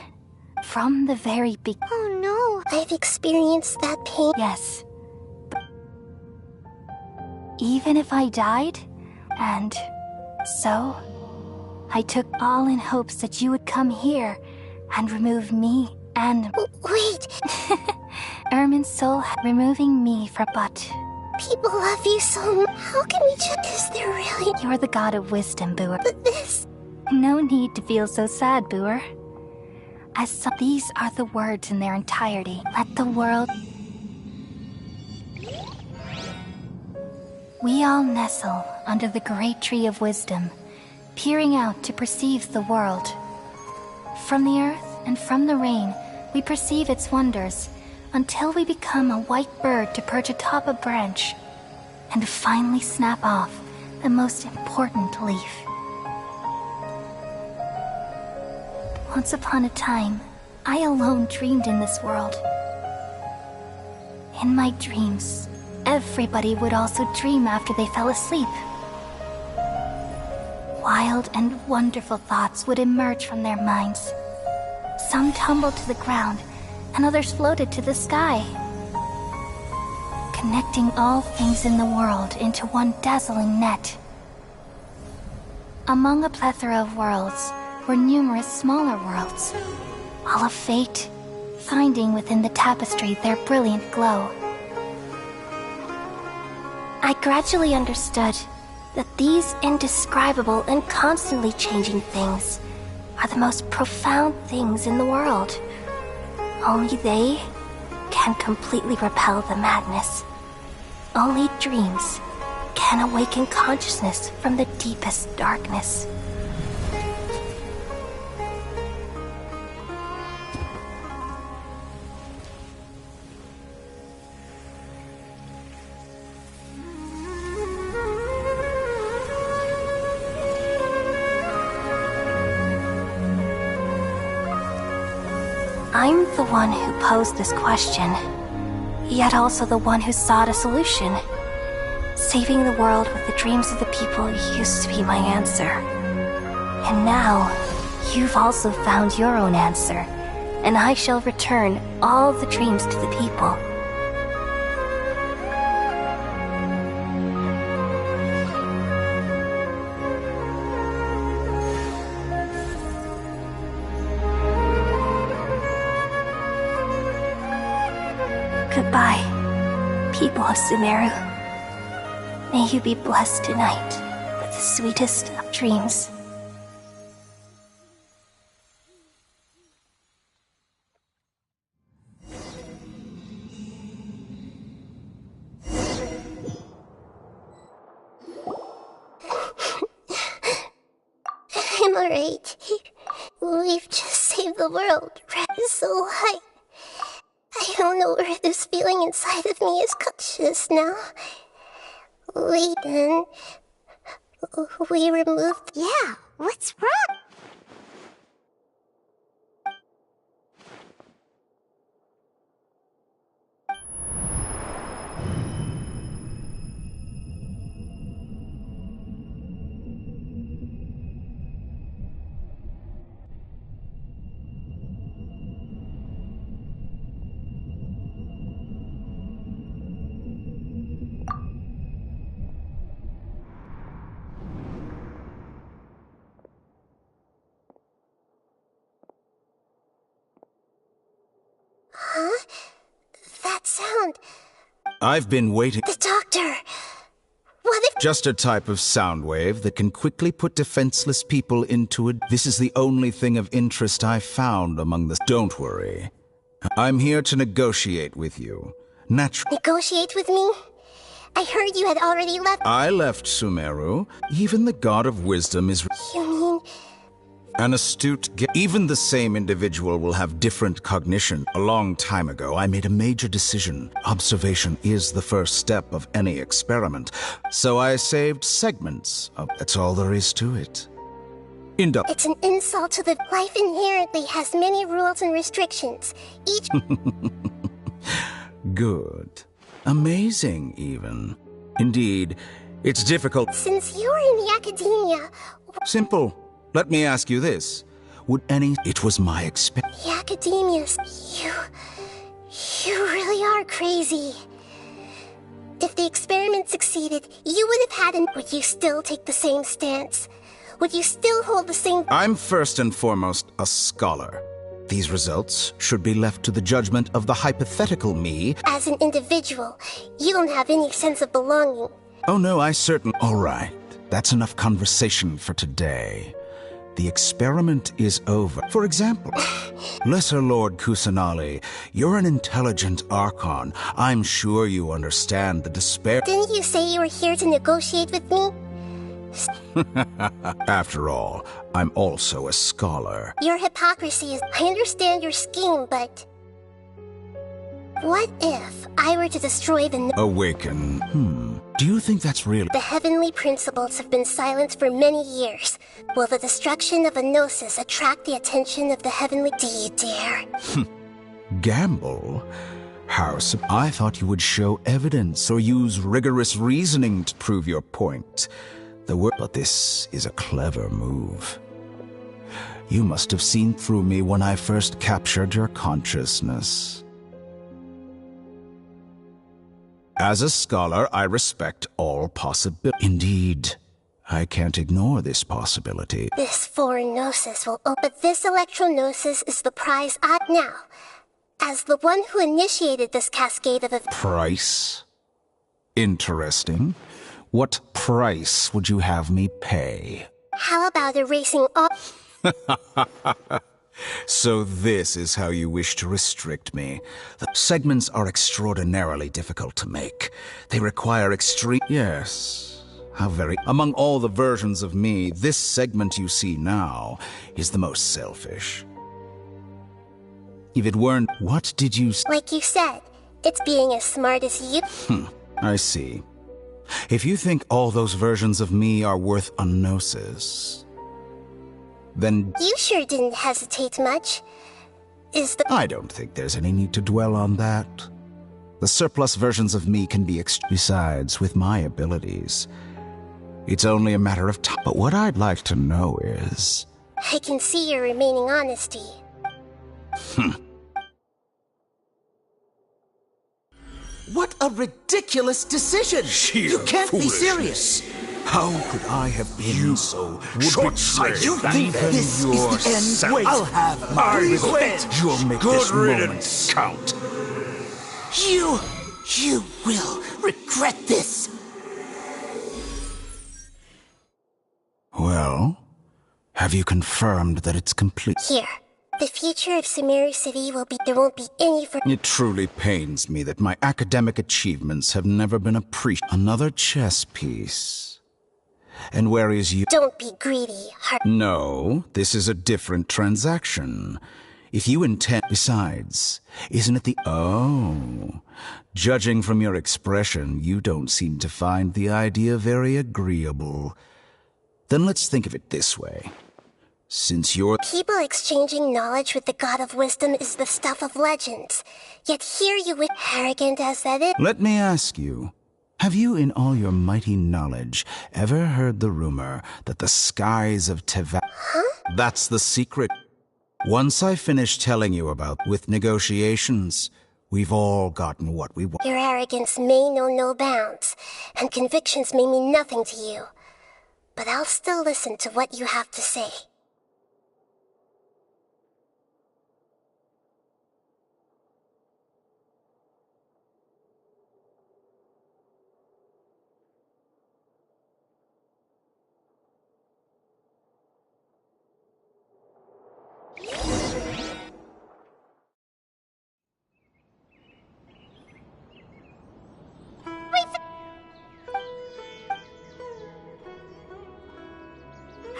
from the very beginning... Oh no, I've experienced that pain. Yes. Even if I died, and so, I took all in hopes that you would come here and remove me and... Wait! Ermin's soul removing me from... But... People love you so much. How can we just... Is there really... You're the god of wisdom, Booer. But this... No need to feel so sad, Booer. These are the words in their entirety. Let the world... We all nestle under the great tree of wisdom, peering out to perceive the world. From the earth and from the rain, we perceive its wonders, until we become a white bird to perch atop a branch, and finally snap off the most important leaf. Once upon a time, I alone dreamed in this world. In my dreams, everybody would also dream after they fell asleep. Wild and wonderful thoughts would emerge from their minds. Some tumbled to the ground, and others floated to the sky, connecting all things in the world into one dazzling net. Among a plethora of worlds were numerous smaller worlds, all of fate, finding within the tapestry their brilliant glow. I gradually understood that these indescribable and constantly changing things are the most profound things in the world. Only they can completely repel the madness. Only dreams can awaken consciousness from the deepest darkness. I'm the one who posed this question, yet also the one who sought a solution. Saving the world with the dreams of the people used to be my answer. And now, you've also found your own answer, and I shall return all the dreams to the people. Goodbye, people of Sumeru. May you be blessed tonight with the sweetest of dreams. I'm alright. We've just saved the world. So high. I don't know where this feeling inside of me is conscious now. Wait, then... We removed... Yeah, what's wrong? Huh? That sound... I've been waiting. The doctor! What if... Just a type of sound wave that can quickly put defenseless people into it. This is the only thing of interest I've found among the... Don't worry. I'm here to negotiate with you. Negotiate with me? I heard you had already left... I left Sumeru. Even the god of wisdom is... You mean... An astute... Even the same individual will have different cognition. A long time ago, I made a major decision. Observation is the first step of any experiment. So I saved segments of... That's all there is to it. It's an insult to the... Life inherently has many rules and restrictions. Each... Good. Amazing, even. Indeed, it's difficult. Since you're in the academia... Simple. Let me ask you this. Would any... It was my experience. The academias... You really are crazy. If the experiment succeeded, you would have had an... Would you still take the same stance? Would you still hold the same... I'm first and foremost a scholar. These results should be left to the judgment of the hypothetical me. As an individual, you don't have any sense of belonging. Oh no, I certainly... All right, that's enough conversation for today. The experiment is over. For example, Lesser Lord Kusanali, you're an intelligent Archon. I'm sure you understand the despair... Didn't you say you were here to negotiate with me? After all, I'm also a scholar. Your hypocrisy is... I understand your scheme, but... What if I were to destroy the... Awaken. Do you think that's really... The heavenly principles have been silent for many years. Will the destruction of a gnosis attract the attention of the heavenly... Do you dare? Gamble? I thought you would show evidence or use rigorous reasoning to prove your point. But this is a clever move. You must have seen through me when I first captured your consciousness. As a scholar, I respect all possibilities. Indeed, I can't ignore this possibility. This foreign gnosis will open... But this electro-gnosis is the prize I... Now, as the one who initiated this cascade of... Price? Interesting. What price would you have me pay? How about erasing all... So this is how you wish to restrict me. The segments are extraordinarily difficult to make. They require extreme... Yes, how very... Among all the versions of me, this segment you see now is the most selfish. If it weren't... What did you... Like you said, it's being as smart as you... I see. If you think all those versions of me are worth a gnosis, then... You sure didn't hesitate much. I don't think there's any need to dwell on that. The surplus versions of me can be Besides, with my abilities, it's only a matter of time. But what I'd like to know is... I can see your remaining honesty. What a ridiculous decision! You can't be serious! How could I have been so short-sighted? You think this is the end? Wait, I'll have I my quit. You'll make this moment count. You will regret this. Well, have you confirmed that it's complete? Here. The future of Sumeru City will be... There won't be any... It truly pains me that my academic achievements have never been appreciated. Another chess piece. And where is you? Don't be greedy, No, this is a different transaction. If you intend... Besides, isn't it the... Oh. Judging from your expression, you don't seem to find the idea very agreeable. Then let's think of it this way. Since you're... People exchanging knowledge with the God of Wisdom is the stuff of legends. Yet here you with arrogant as that is... Let me ask you, have you in all your mighty knowledge ever heard the rumor that the skies of Teva... Huh? That's the secret. Once I finish telling you about with negotiations, we've all gotten what we want. Your arrogance may know no bounds, and convictions may mean nothing to you. But I'll still listen to what you have to say.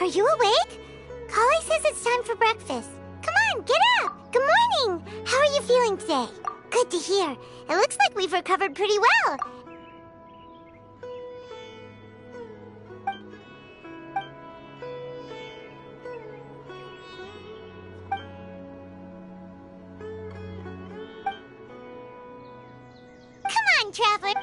Are you awake? Kali says it's time for breakfast. Come on, get up! Good morning! How are you feeling today? Good to hear. It looks like we've recovered pretty well. Come on, traveler.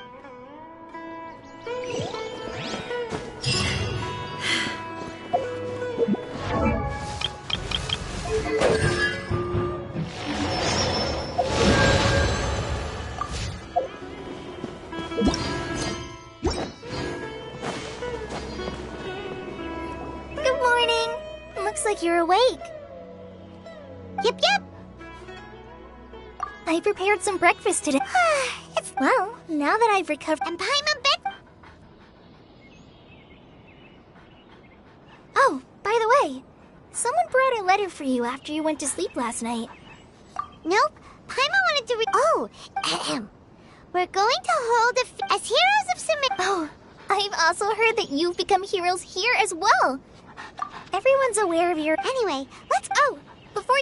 Good morning. Looks like you're awake. Yep, yep. I prepared some breakfast today. Well, now that I've recovered... And Paimon bed... Oh, by the way, someone brought a letter for you after you went to sleep last night. Nope. Paimon wanted to Oh, ahem. We're going to hold as heroes of Sumeru. Oh, I've also heard that you've become heroes here as well. Everyone's aware of your... Anyway, let's... Oh, before...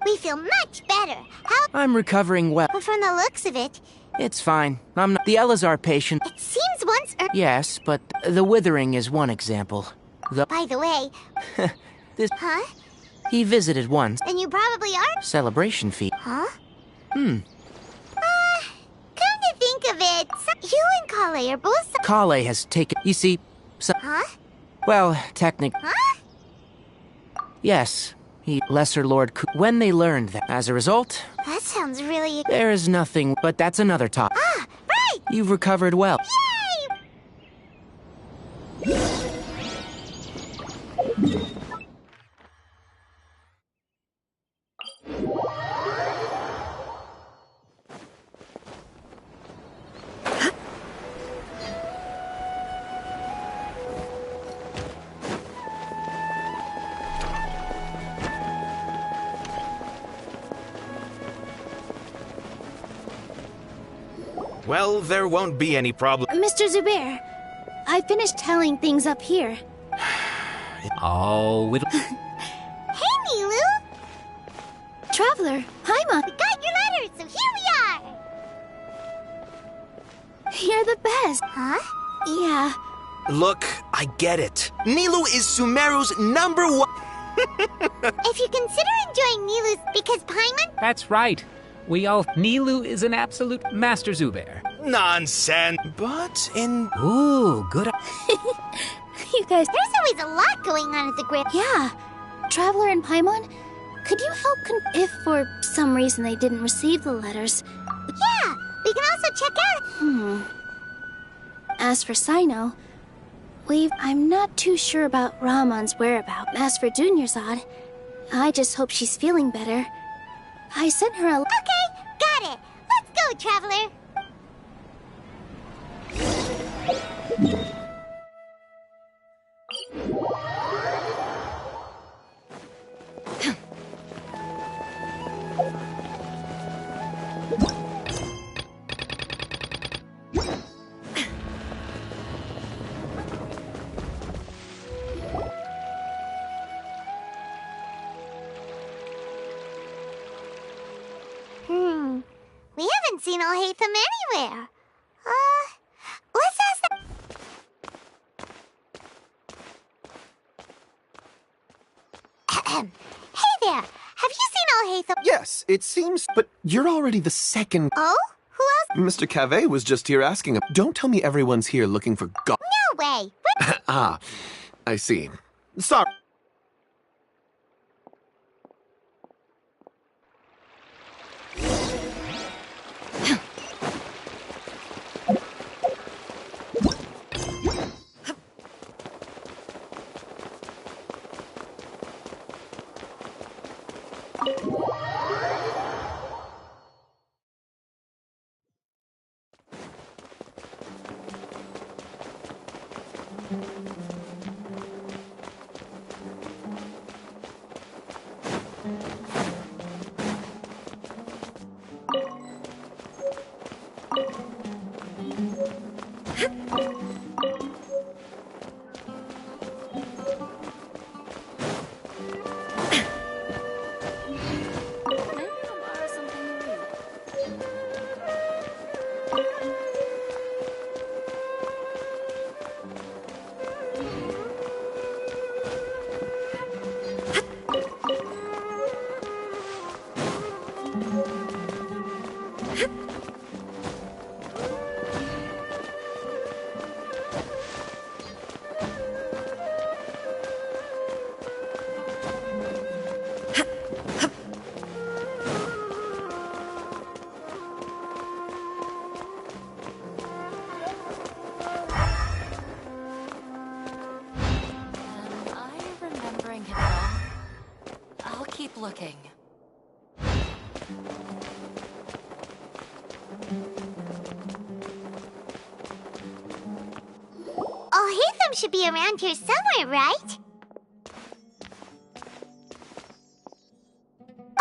We feel much better. How? I'm recovering well. But from the looks of it, It's fine. I'm not. The Elazar patient. it seems once. Yes, but the withering is one example. By the way, This. huh? He visited once. Then you probably are. Celebration fee. Huh? Hmm. Come to think of it, you and Kale are both. Kale has taken. You see, Huh? well, technically. Huh? Yes. He, Lesser Lord. When they learned that, as a result, That sounds really. there is nothing. But that's another topic. Right! You've recovered well. Yay! Well, there won't be any problem. Mr. Zubair, I finished tallying things up here. Oh, it'll... Hey, Nilu! Traveler, Paimon, we got your letters, so here we are! You're the best. Huh? Yeah. Look, I get it. Nilu is Sumeru's #1. If you consider enjoying Nilu's because Paimon... That's right. Nilu is an absolute master Zubair. Nonsense. But in... Ooh, good... You guys, there's always a lot going on at the Grand... Yeah. Traveler and Paimon, could you help if for some reason they didn't receive the letters? Yeah, we can also check out... As for Sino, I'm not too sure about Ramon's whereabouts. As for Dunyarzad, I just hope she's feeling better. I sent her a... Okay, got it. Let's go, Traveler. We haven't seen Alhaitham anywhere. Let's ask them. Hey there, have you seen Alhaitham? Yes, it seems, but you're already the second. Oh? Who else? Mr. Cave was just here asking. Don't tell me everyone's here looking for God. No way. Ah, I see. Sorry. Looking. Alhaitham should be around here somewhere, right?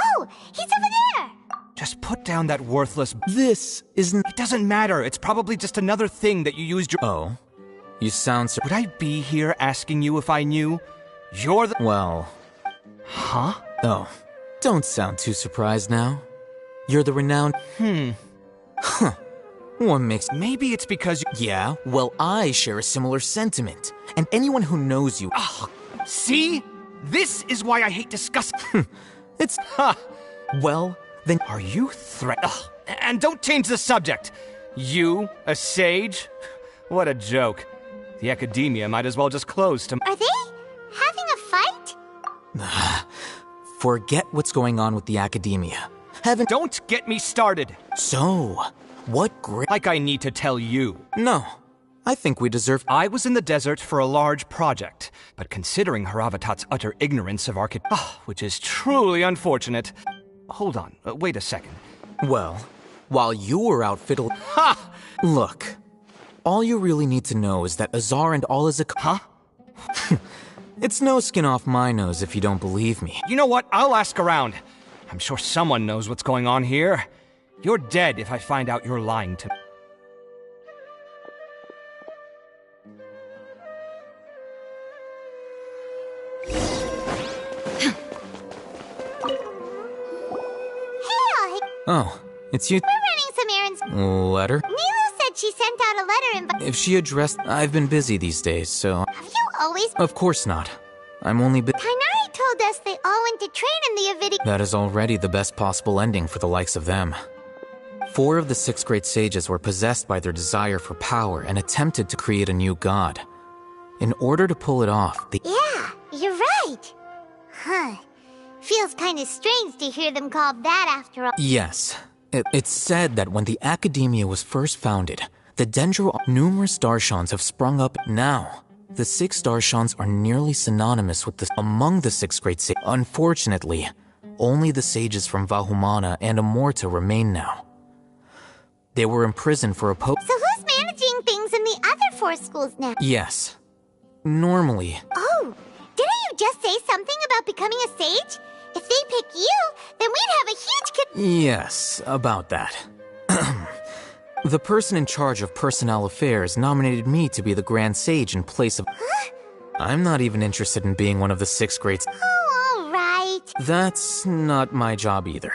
Oh, he's over there! Just put down that worthless... This isn't... It doesn't matter. It's probably just another thing that you used your... Oh? You sound so... Would I be here asking you if I knew? You're the... Well... Huh? Oh. Don't sound too surprised now. You're the renowned... Huh. What makes... Maybe it's because you... Yeah, well, I share a similar sentiment. And anyone who knows you... Ugh. See? This is why I hate discussing... It's... Ha! Well, then... Are you And don't change the subject! You, a sage? What a joke. The academia might as well just close to... Are they having a fight? Forget what's going on with the academia. Don't get me started! So, what great... Like I need to tell you. No, I think we deserve... I was in the desert for a large project, but considering Haravatat's utter ignorance of which is truly unfortunate... Hold on, wait a second. Well, while you were out fiddling... Ha! Look, all you really need to know is that Azar and all is a... Huh? It's no skin off my nose if you don't believe me. You know what? I'll ask around. I'm sure someone knows what's going on here. You're dead if I find out you're lying to me. Oh, it's you. We're running some errands. Letter? Nilu said she sent out a letter If she addressed... I've been busy these days, so... Have you always... Of course not. I'm only Kainari told us they all went to train in the Avidic... That is already the best possible ending for the likes of them. 4 of the 6 great sages were possessed by their desire for power and attempted to create a new god. In order to pull it off, Yeah, you're right. Huh. Feels kind of strange to hear them called that after all. Yes. It's said that when the Academia was first founded, the numerous Darshans have sprung up now. The 6 Darshans are nearly synonymous with among the 6 great sages. Unfortunately, only the sages from Vahumana and Amorta remain now. They were imprisoned for a So who's managing things in the other 4 schools now? Yes. Normally. Oh, didn't you just say something about becoming a sage? If they pick you, then we'd have a huge Yes, about that. The person in charge of personnel affairs nominated me to be the Grand Sage in place of... Huh? I'm not even interested in being one of the 6 greats. Oh, all right. That's not my job either.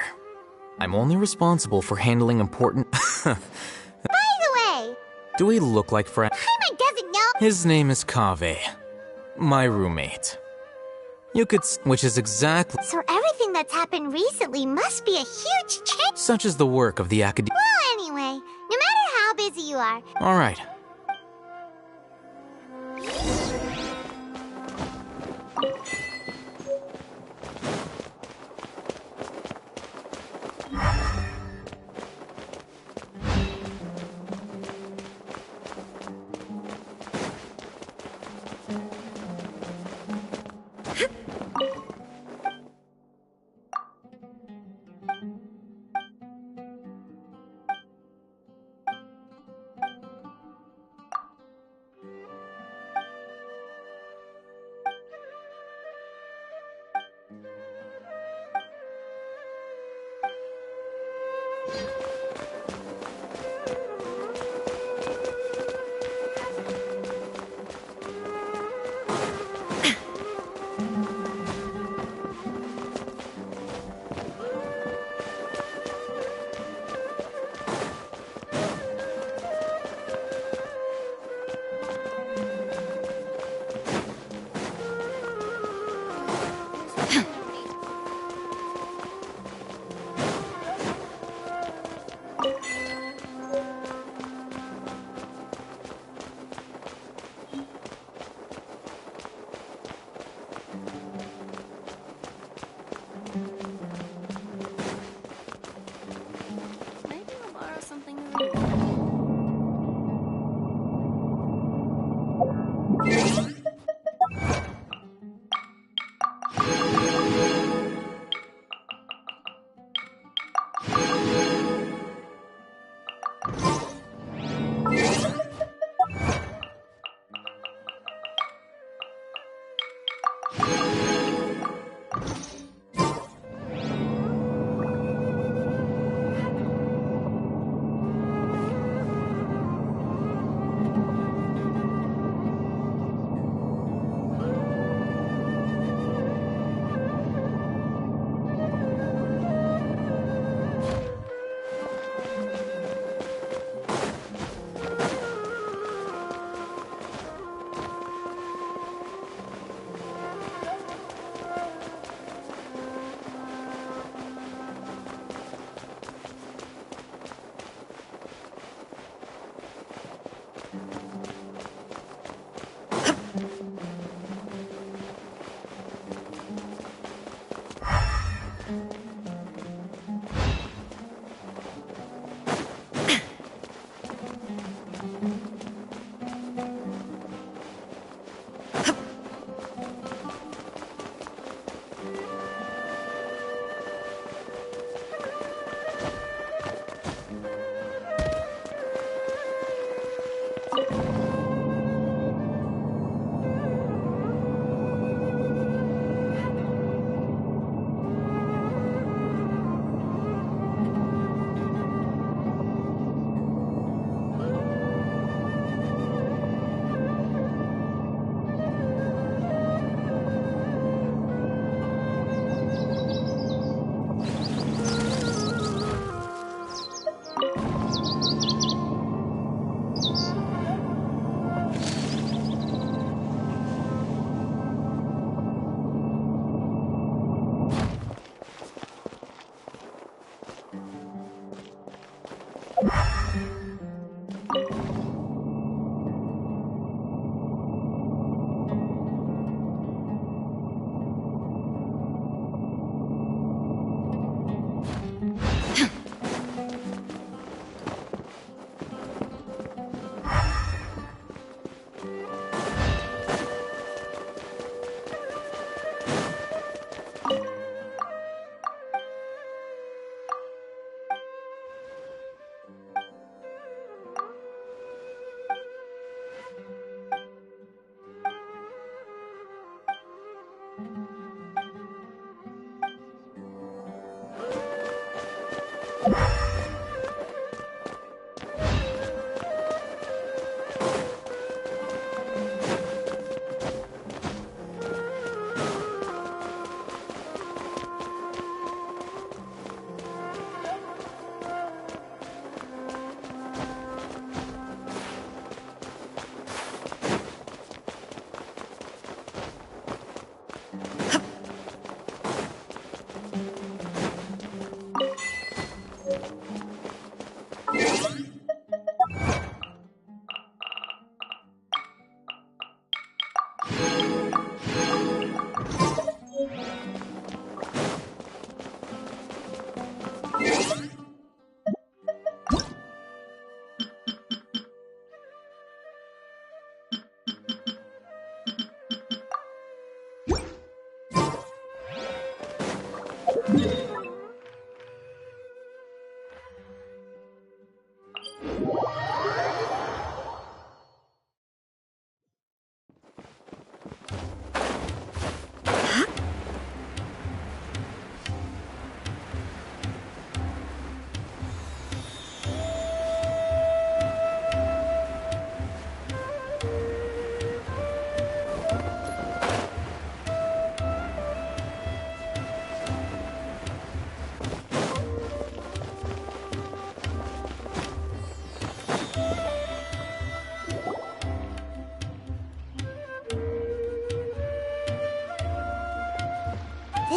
I'm only responsible for handling important... By the way... Do we look like friends? Paimon doesn't know... His name is Kaveh, my roommate. You could... Which is exactly... So everything that's happened recently must be a huge change. Such is the work of the Academia. Well, anyway, no matter how busy you are... All right.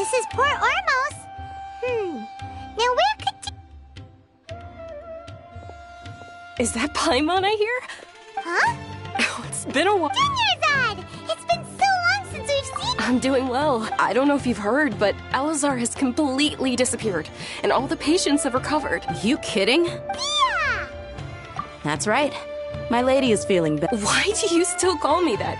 This is Port Ormos. Now where could... Is that Paimon I hear? Huh? Oh, it's been a while. Dunyarzad! It's been so long since we've seen... I'm doing well. I don't know if you've heard, but Elazar has completely disappeared, and all the patients have recovered. You kidding? Yeah! That's right. My lady is feeling better. Why do you still call me that?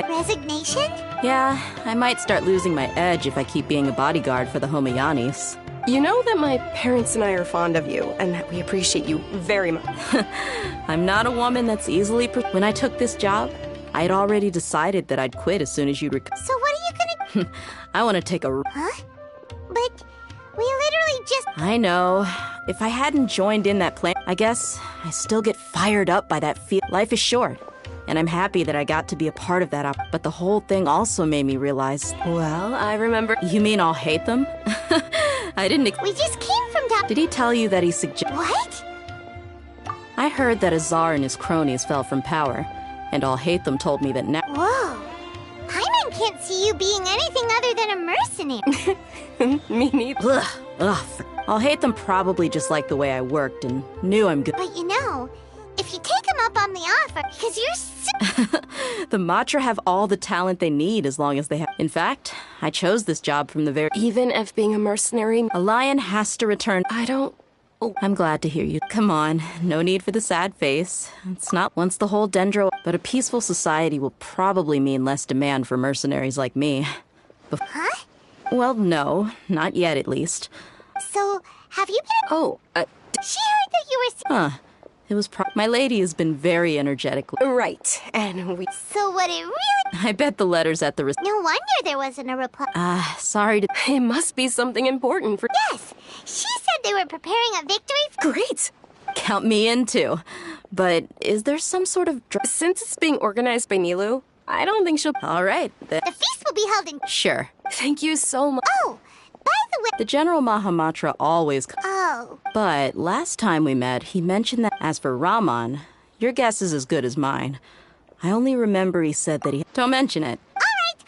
Resignation? Yeah, I might start losing my edge if I keep being a bodyguard for the Homayanis. You know that my parents and I are fond of you, and that we appreciate you very much. I'm not a woman that's easily... When I took this job, I had already decided that I'd quit as soon as you'd So what are you gonna... I want to take a... Huh? But we literally just... I know. If I hadn't joined in that plan, I guess I still get fired up by that feel. Life is short, and I'm happy that I got to be a part of that. But the whole thing also made me realize... Well, I remember... You mean I'll hate them? I didn't... We just came from down... Did he tell you that he suggested... What? I heard that Azar and his cronies fell from power, and Al-Haytham told me that now... Whoa. Paimon can't see you being anything other than a mercenary. Me neither. Ugh. Al-Haytham probably just liked the way I worked and knew I'm good. But you know, if you take him up on the offer, because you're so... The Matra have all the talent they need as long as they have... In fact, I chose this job from the very... Even if being a mercenary... A lion has to return... I don't... Oh, I'm glad to hear you. Come on, no need for the sad face. It's not once the whole dendro... But a peaceful society will probably mean less demand for mercenaries like me. Huh? Well, no. Not yet, at least. So, have you been... Oh, She heard that you were... Huh. It was My lady has been very energetic. Right, and we... So what it really... I bet the letter's at the... No wonder there wasn't a reply. Sorry to... It must be something important for... Yes! She said they were preparing a victory... Great! Count me in, too. But is there some sort of... Since it's being organized by Nilou, I don't think she'll... All right, then. The feast will be held in... Sure. Thank you so much. Oh, by the way... The General Mahamatra always... Oh. But last time we met, he mentioned that... As for Raman, your guess is as good as mine. I only remember he said that he... Don't mention it. All right,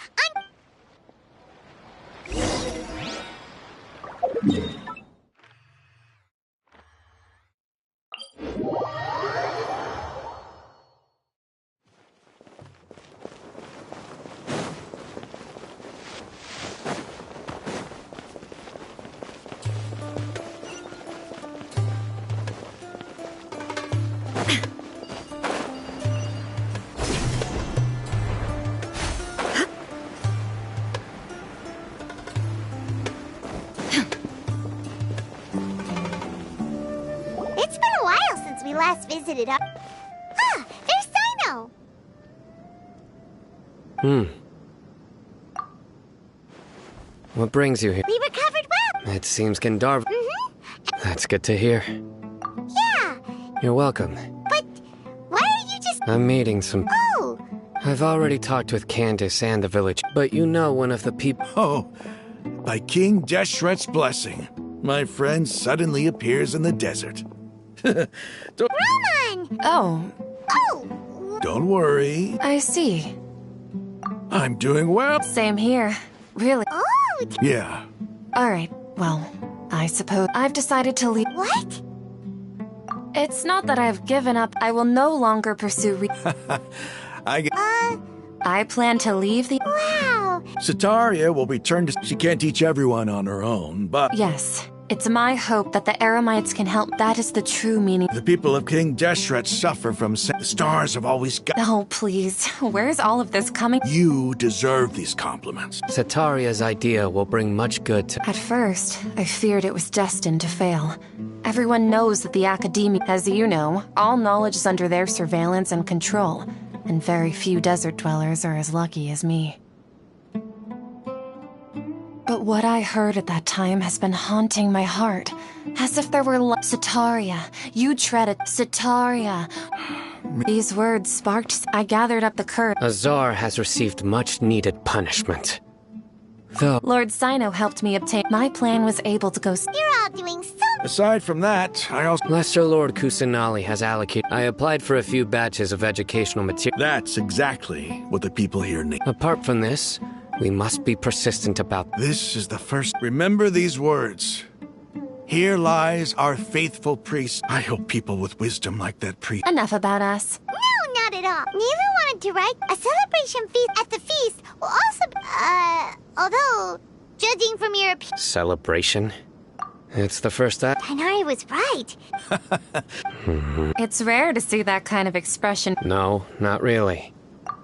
It's been a while since we last visited our... Ah, there's Sino! What brings you here? We recovered well! It seems Gandharva. That's good to hear. Yeah! You're welcome. But why are you just... I'm meeting some... Oh! I've already talked with Candace and the village, but you know one of the people... Oh, by King Deshret's blessing, my friend suddenly appears in the desert. Roman! Oh. Oh! Don't worry. I see. I'm doing well. Same here. Really? Oh! Yeah. Alright, well, I suppose I've decided to leave. What? It's not that I've given up. I will no longer pursue I plan to leave the... Wow! Sataria will return to... She can't teach everyone on her own, but... Yes. It's my hope that the Eremites can help. That is the true meaning. The people of King Deshret suffer from... The stars have always got... Oh, please. Where's all of this coming? You deserve these compliments. Sataria's idea will bring much good to... At first, I feared it was destined to fail. Everyone knows that the Academy, as you know, all knowledge is under their surveillance and control, and very few desert dwellers are as lucky as me. But what I heard at that time has been haunting my heart, as if there were Sataria, you tread it, Sataria. These words sparked... I gathered up the courage. Azar has received much-needed punishment. Though... Lord Sino helped me obtain... My plan was able to go... You're all doing so... Aside from that, I also... Lesser Lord Kusanali has allocated... I applied for a few batches of educational material. That's exactly what the people here need. Apart from this, We must be persistent about This is the first. Remember these words. Here lies our faithful priest. I hope people with wisdom like that priest. Enough about us. No, not at all. Neither wanted to write. A celebration feast at the feast will also be, although, judging from your opinion, celebration. It's the first act. then I was right. It's rare to see that kind of expression. No, not really.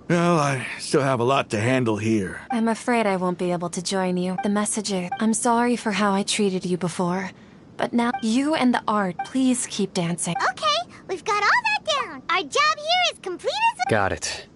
Well, I still have a lot to handle here. I'm afraid I won't be able to join you. The messenger, I'm sorry for how I treated you before. But now, you and the art, please keep dancing. Okay, we've got all that down. Our job here is complete as a... Got it.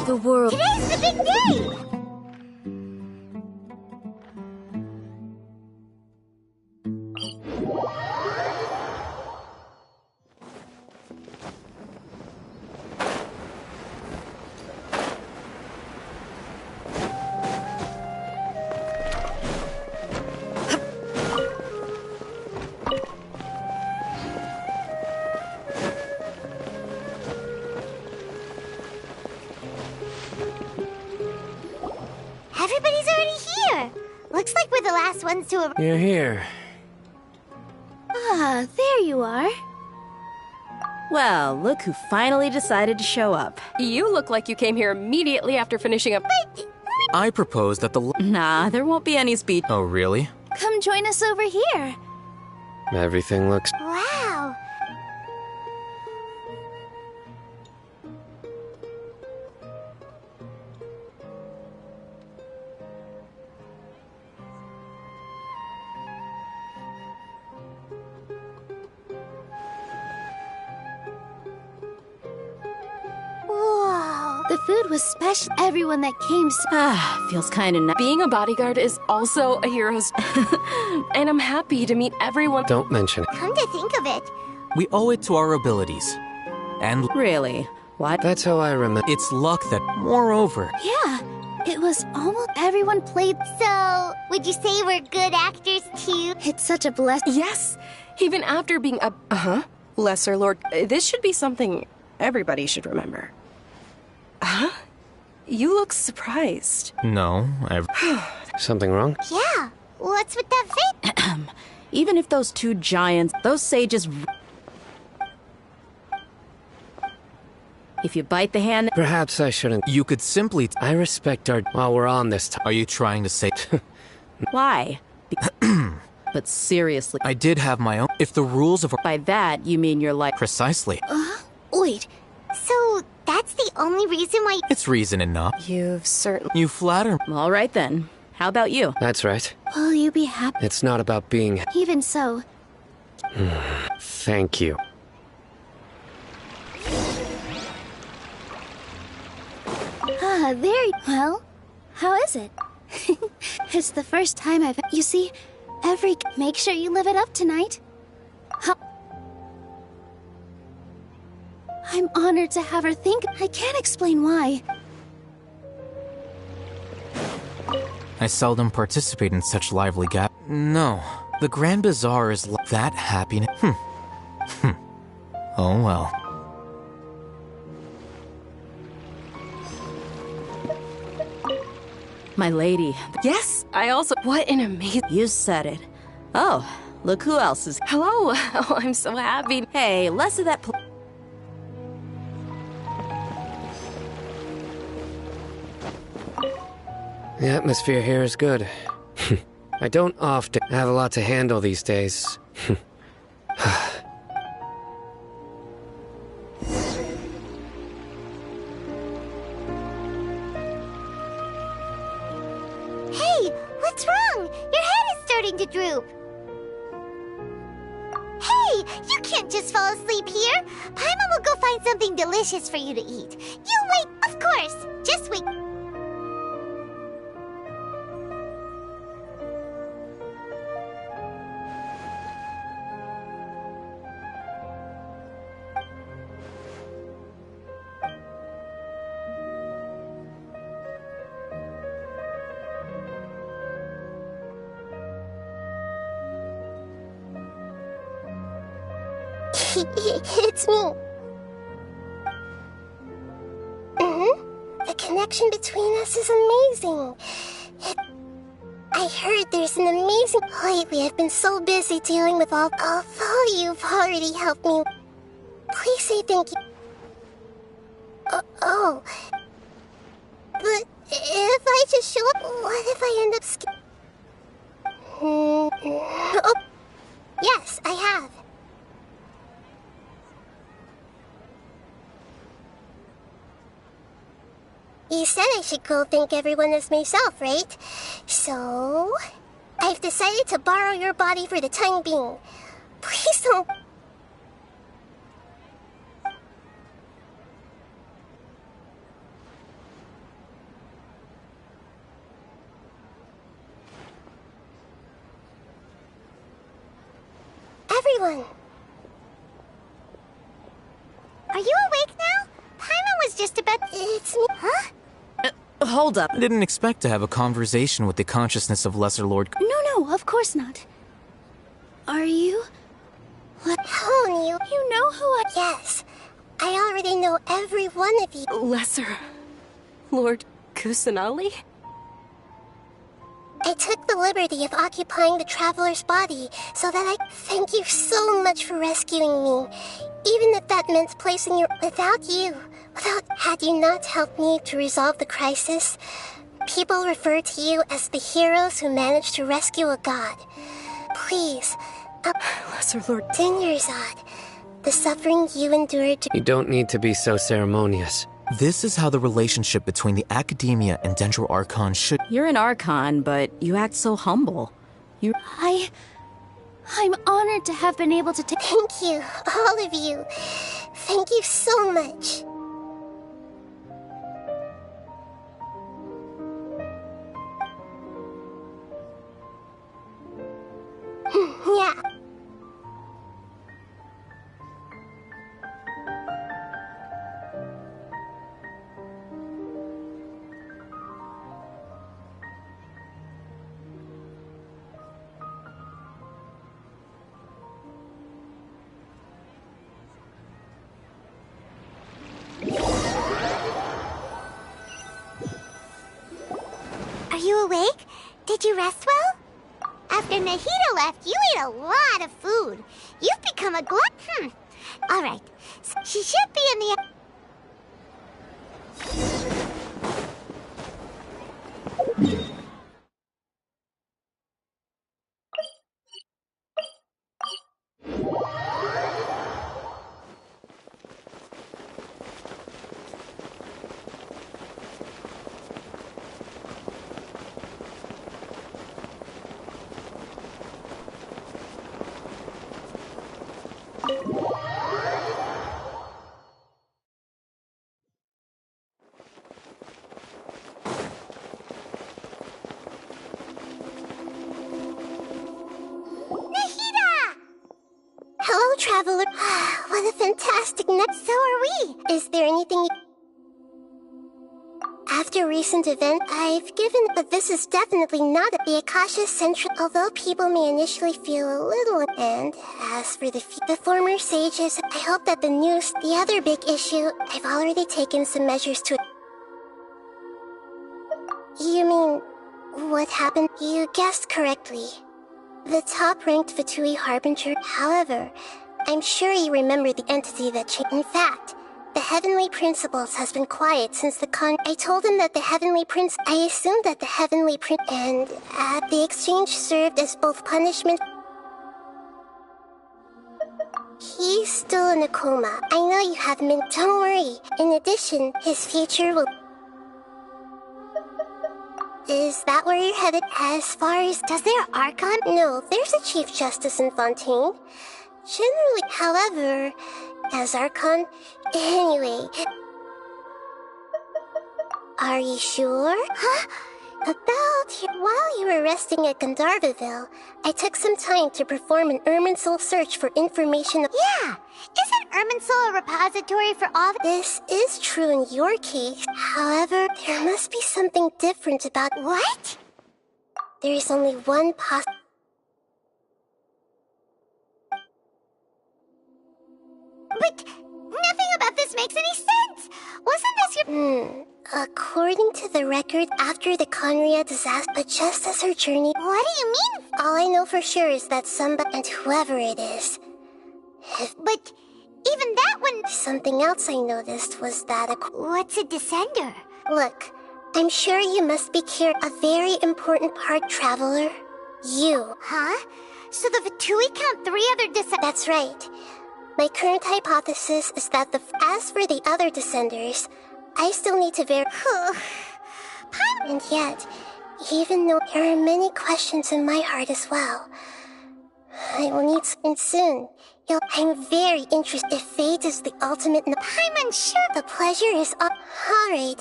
The world. Today's the big day! ones to arrive. You're here. Ah, there you are. Well, look who finally decided to show up. You look like you came here immediately after finishing up. I propose that the. Nah, there won't be any speech. Oh, really? Come join us over here. Everything looks. Wow. Whoa. The food was special. Everyone that came. Feels kind of nice. Being a bodyguard is also a hero's. And I'm happy to meet everyone. Don't mention it. Come to think of it. We owe it to our abilities. And. Really? What? That's how I remember. It's luck that. Moreover. Yeah, it was almost everyone played. So, would you say we're good actors too? It's such a blessing. Yes, even after being a lesser lord. This should be something everybody should remember. Huh? You look surprised. No, I've. Something wrong? Yeah. What's with that face? Even if those two giants, those sages. If you bite the hand. Perhaps I shouldn't. You could simply. I respect our. While we're on this Are you trying to say. Why? But seriously. I did have my own. If the rules of. By that, you mean your life. Precisely. Wait. So, that's the only reason why. It's reason enough. You've certainly. You flatter. All right then. How about you? That's right. Will you be happy? It's not about being. Even so. Thank you. Well, how is it? It's the first time I've. You see, Make sure you live it up tonight. I'm honored to have her think. I can't explain why. I seldom participate in such lively No, the Grand Bazaar is that happiness. Oh well. My lady. Yes, I also. What an amazing. You said it. Oh, look who else is. Hello. Oh, I'm so happy. Hey, less of that. The atmosphere here is good. I don't often have a lot to handle these days. Hey, what's wrong? Your head is starting to droop. Hey, you can't just fall asleep here. Paimon will go find something delicious for you to eat. You wait, of course. Just wait. It's me. The connection between us is amazing. I heard there's an amazing... Lately, I've been so busy dealing with all... Although you've already helped me... Please say thank you. Oh. But if I just show up, what if I end up... Oh. Yes, I have. You said I should go thank everyone as myself, right? So... I've decided to borrow your body for the time being. Please don't... Everyone! Are you awake now? Paimon was just about... It's me. Huh? Hold up. I didn't expect to have a conversation with the consciousness of Lesser Lord. No, of course not. Are you? How new? You know who I... Yes. I already know every one of you. Lesser Lord Kusanali? I took the liberty of occupying the traveler's body so that I thank you so much for rescuing me. Even if that meant placing you had you not helped me to resolve the crisis, people refer to you as the heroes who managed to rescue a god. Please, Lesser Lord Dinyarzad, the suffering you endured to... You don't need to be so ceremonious. This is how the relationship between the Academia and Dendro Archon should... You're an Archon, but you act so humble. I'm honored to have been able to take... Thank you, all of you. Thank you so much. Yeah. Are you awake? Did you rest well? After Nahida left, you ate a lot of food. You've become a glutton. All right. So she should be in the... Hello, traveler. What a fantastic night. So are we. Is there anything... After recent event, I've given... But this is definitely not the Akasha Central, although people may initially feel a little... And as for the former sages, I hope that the other big issue, I've already taken some measures to... You mean, what happened? You guessed correctly. The top-ranked Fatui Harbinger. However, I'm sure you remember the entity that changed. In fact, the Heavenly Principles has been quiet since the I told him that the Heavenly Prince... I assumed that the Heavenly Prince... And the exchange served as both punishment... He's still in a coma. I know you haven't been... Don't worry. In addition, his future will... Is that where you're headed? As far as... Does their Archon? No, there's a Chief Justice in Fontaine. Generally, however, as Archon... Anyway... Are you sure? Huh? While you were resting at Gandharvaville, I took some time to perform an Irminsul search for information... Yeah! Isn't Irminsul a repository for all... This is true in your case. However, there must be something different about... What? There is only one But nothing about this makes any sense! Wasn't this your... According to the record, after the Conria disaster, but just as her journey... What do you mean? All I know for sure is that somebody, and whoever it is... But even that one... Something else I noticed was that What's a descender? Look, I'm sure you must be a very important part, traveler. You. Huh? So the Fatui count 3 other descenders? That's right. My current hypothesis is that as for the other descenders, I still need to And yet, even though there are many questions in my heart as well, I will need and soon. I'm very interested if fate is the ultimate... I'm unsure. The pleasure is all right.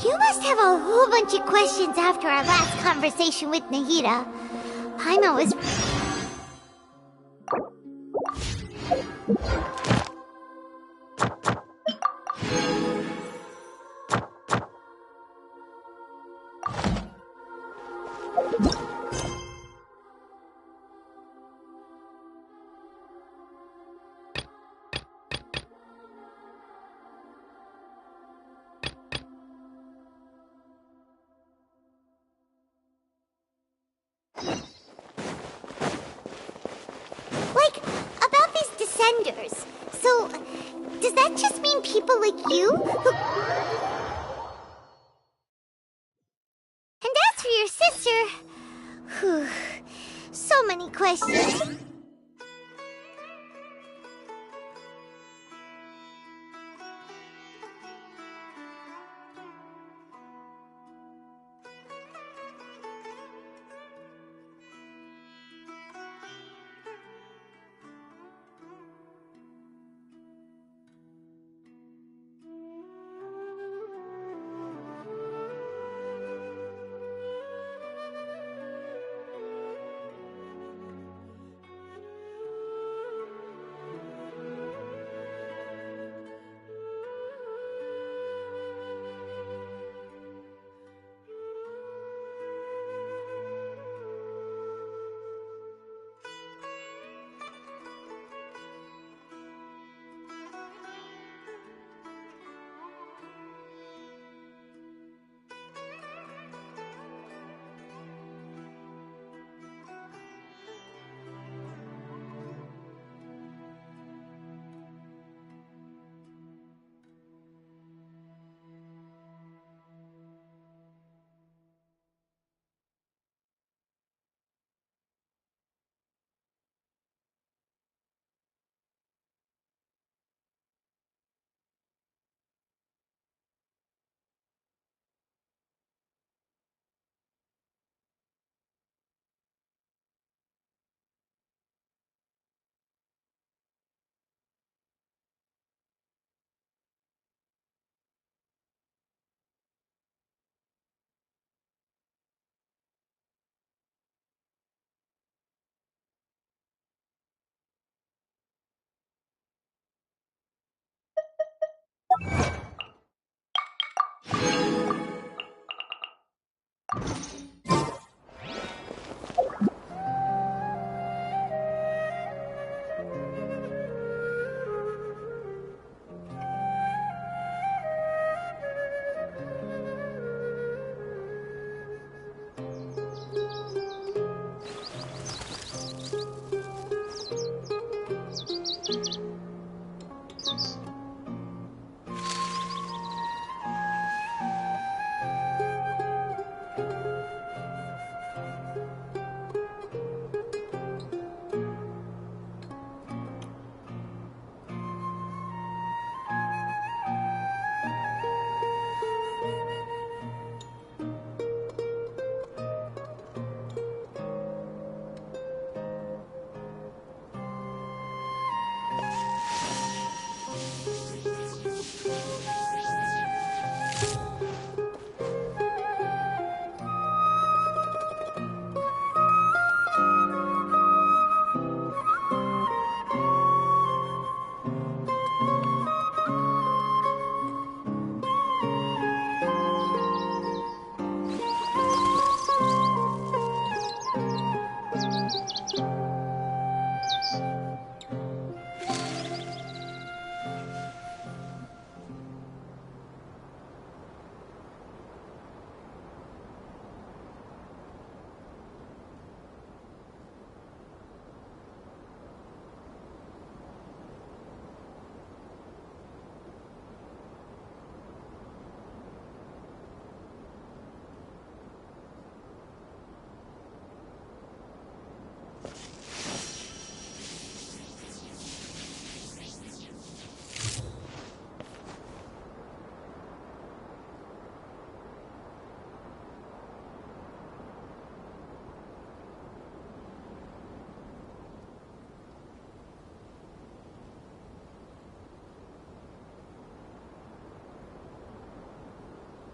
You must have a whole bunch of questions after our last conversation with Nahida. Paimon was... that just mean people like you who... And as for your sister... Whew, so many questions.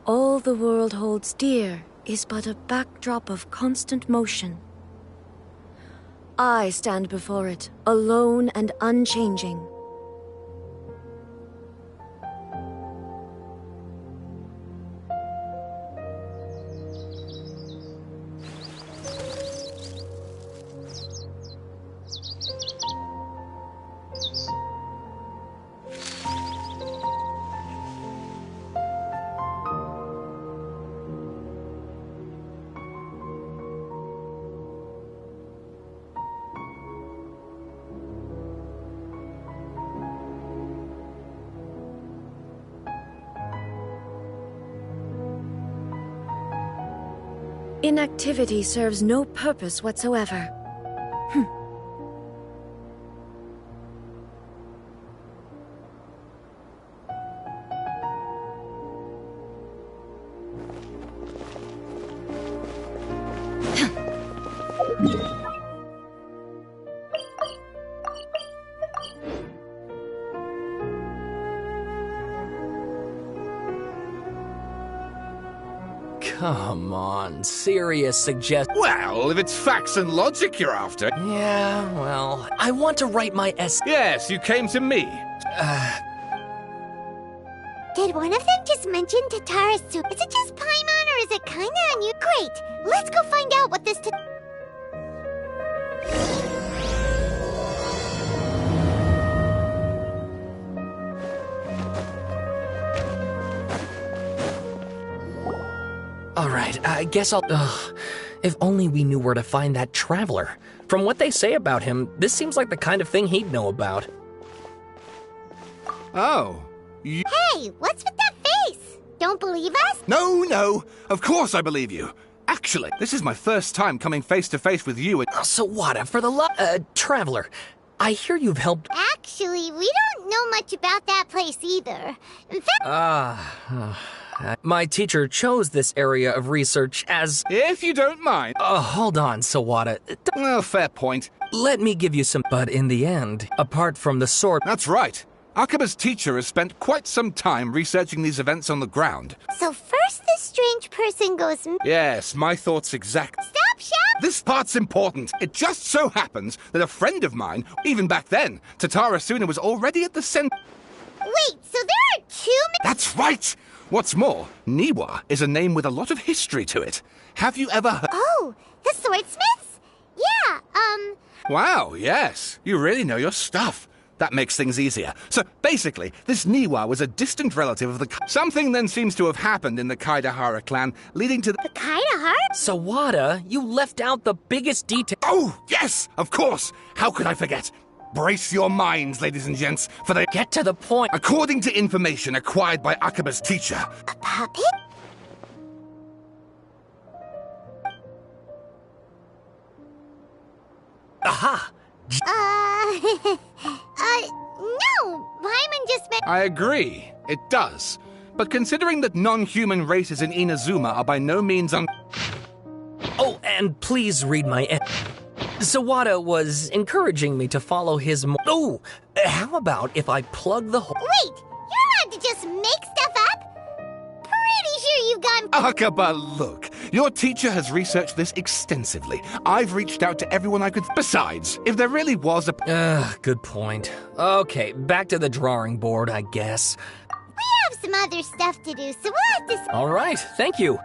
All the world holds dear is but a backdrop of constant motion. I stand before it, alone and unchanging. Inactivity serves no purpose whatsoever. Come on, serious suggest. Well, if it's facts and logic you're after. Yeah, well, I want to write my essay. Yes, you came to me. Did one of them just mention Tatara soup? Is it just Paimon or is it kinda new? Great! Let's go find out what this Alright, I guess I'll... if only we knew where to find that traveler. From what they say about him, this seems like the kind of thing he'd know about. Oh. Hey, what's with that face? Don't believe us? No, of course I believe you. Actually, this is my first time coming face to face with you. So what, for the traveler, I hear you've helped... Actually, we don't know much about that place either. In fact... my teacher chose this area of research as... If you don't mind. Hold on, Sawada. Well, fair point. Let me give you some... But in the end, apart from the sword... That's right. Akaba's teacher has spent quite some time researching these events on the ground. So first this strange person goes... Yes, my thoughts exact... Stop, Shep! This part's important. It just so happens that a friend of mine, even back then, Tatara Suna was already at the center... Wait, so there are two... That's right! What's more, Niwa is a name with a lot of history to it. Have you ever heard... Oh, the swordsmiths? Yeah, Wow, yes. You really know your stuff. That makes things easier. So, basically, this Niwa was a distant relative of the... Something then seems to have happened in the Kaidahara clan, leading to... The Kaidahara? Sawada, you left out the biggest detail... Oh, yes, of course! How could I forget? Brace your minds, ladies and gents, for the... Get to the point. According to information acquired by Akaba's teacher... A puppet? Aha! No! Paimon just meant... I agree. It does. But considering that non-human races in Inazuma are by no means Oh, and please read my... Sawada was encouraging me to follow his... Oh! How about if I plug the hole... Wait! You're allowed to just make stuff up? Pretty sure you've gone... Akaba, look. Your teacher has researched this extensively. I've reached out to everyone I could... Besides, if there really was a... good point. Okay, back to the drawing board, I guess. We have some other stuff to do, so we'll have to... All right, thank you.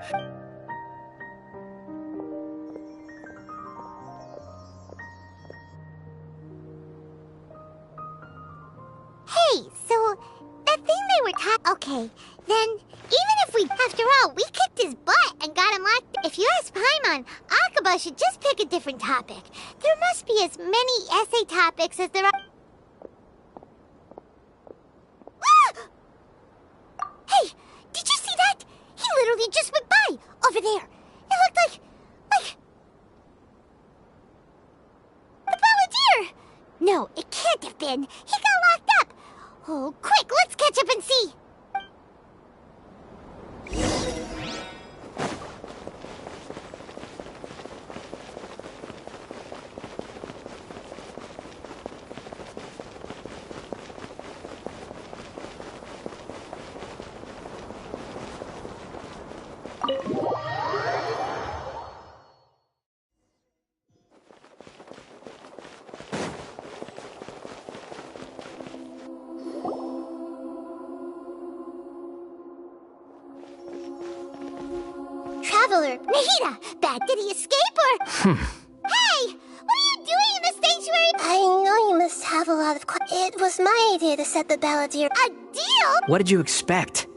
Hey, so... That thing they were talking... Okay, then... Even if we... After all, we kicked his butt and got him locked... If you ask Paimon, Akaba should just pick a different topic. There must be as many essay topics as there are... Hey, did you see that? He literally just went by, over there. It looked like... The Balladeer! No, it can't have been. He got locked up. Oh, quick, let's catch up and see. Traveler, Nahida, back, did he escape or... Hey, what are you doing in the sanctuary? I know you must have a lot of... It was my idea to set the Balladeer. A deal? What did you expect?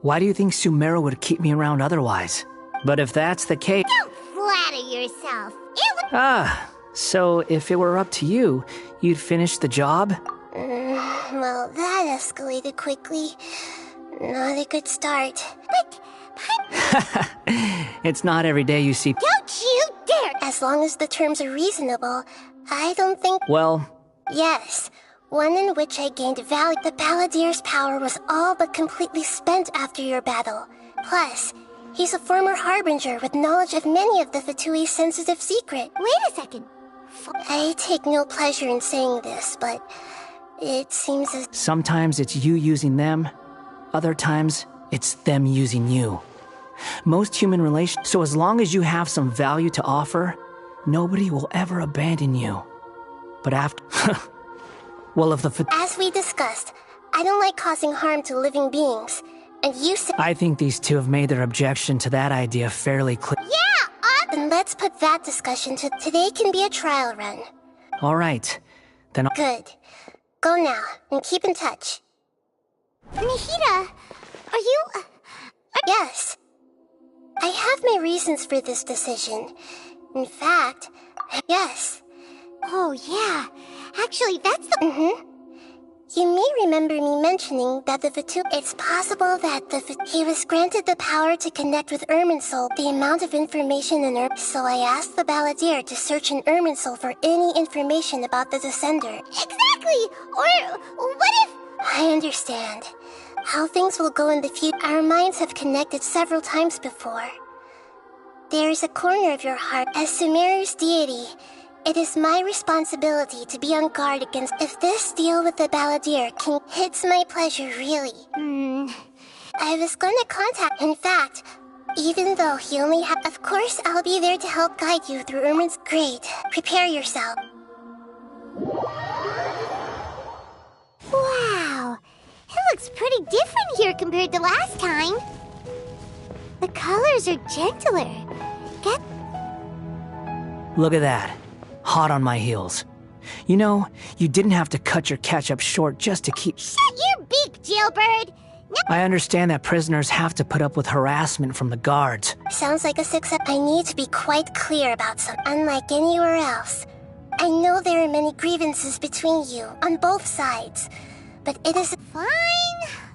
Why do you think Sumeru would keep me around otherwise? But if that's the case... Don't flatter yourself. It was... So if it were up to you, you'd finish the job? Well, that escalated quickly. Not a good start. But... It's not every day you see. Don't you dare! As long as the terms are reasonable, I don't think. Well. Yes. One in which I gained value. The Balladeer's power was all but completely spent after your battle. Plus, he's a former harbinger with knowledge of many of the Fatui's sensitive secrets. Wait a second. I take no pleasure in saying this, but it seems as... Sometimes it's you using them. Other times, it's them using you. Most human relations... So as long as you have some value to offer, nobody will ever abandon you. But after... Well, if the... As we discussed, I don't like causing harm to living beings. And you said... I think these two have made their objection to that idea fairly clear. Yeah, then let's put that discussion to... Today can be a trial run. All right. Then I'll... Good. Go now, and keep in touch. Nahida, are you... Yes. I have my reasons for this decision. In fact, yes. Oh, yeah. Actually, that's the... Mm-hmm. You may remember me mentioning that the Fatu... It's possible that he was granted the power to connect with Irminsul, the amount of information in So I asked the Balladeer to search in Irminsul for any information about the Descender. Exactly! Or what if... I understand. How things will go in the future. Our minds have connected several times before. There is a corner of your heart as Sumeru's deity. It is my responsibility to be on guard against... If this deal with the Balladeer can... It's my pleasure, really. I was gonna contact... In fact, even though he only had... Of course, I'll be there to help guide you through Irmin's... Great. Prepare yourself. Wow. It looks pretty different here compared to last time. The colors are gentler. Look at that. Hot on my heels. You know, you didn't have to cut your catch-up short just to keep... Shut your beak, jailbird! I understand that prisoners have to put up with harassment from the guards. Sounds like a success. I need to be quite clear about something. Unlike anywhere else, I know there are many grievances between you, on both sides. But it is... Fine.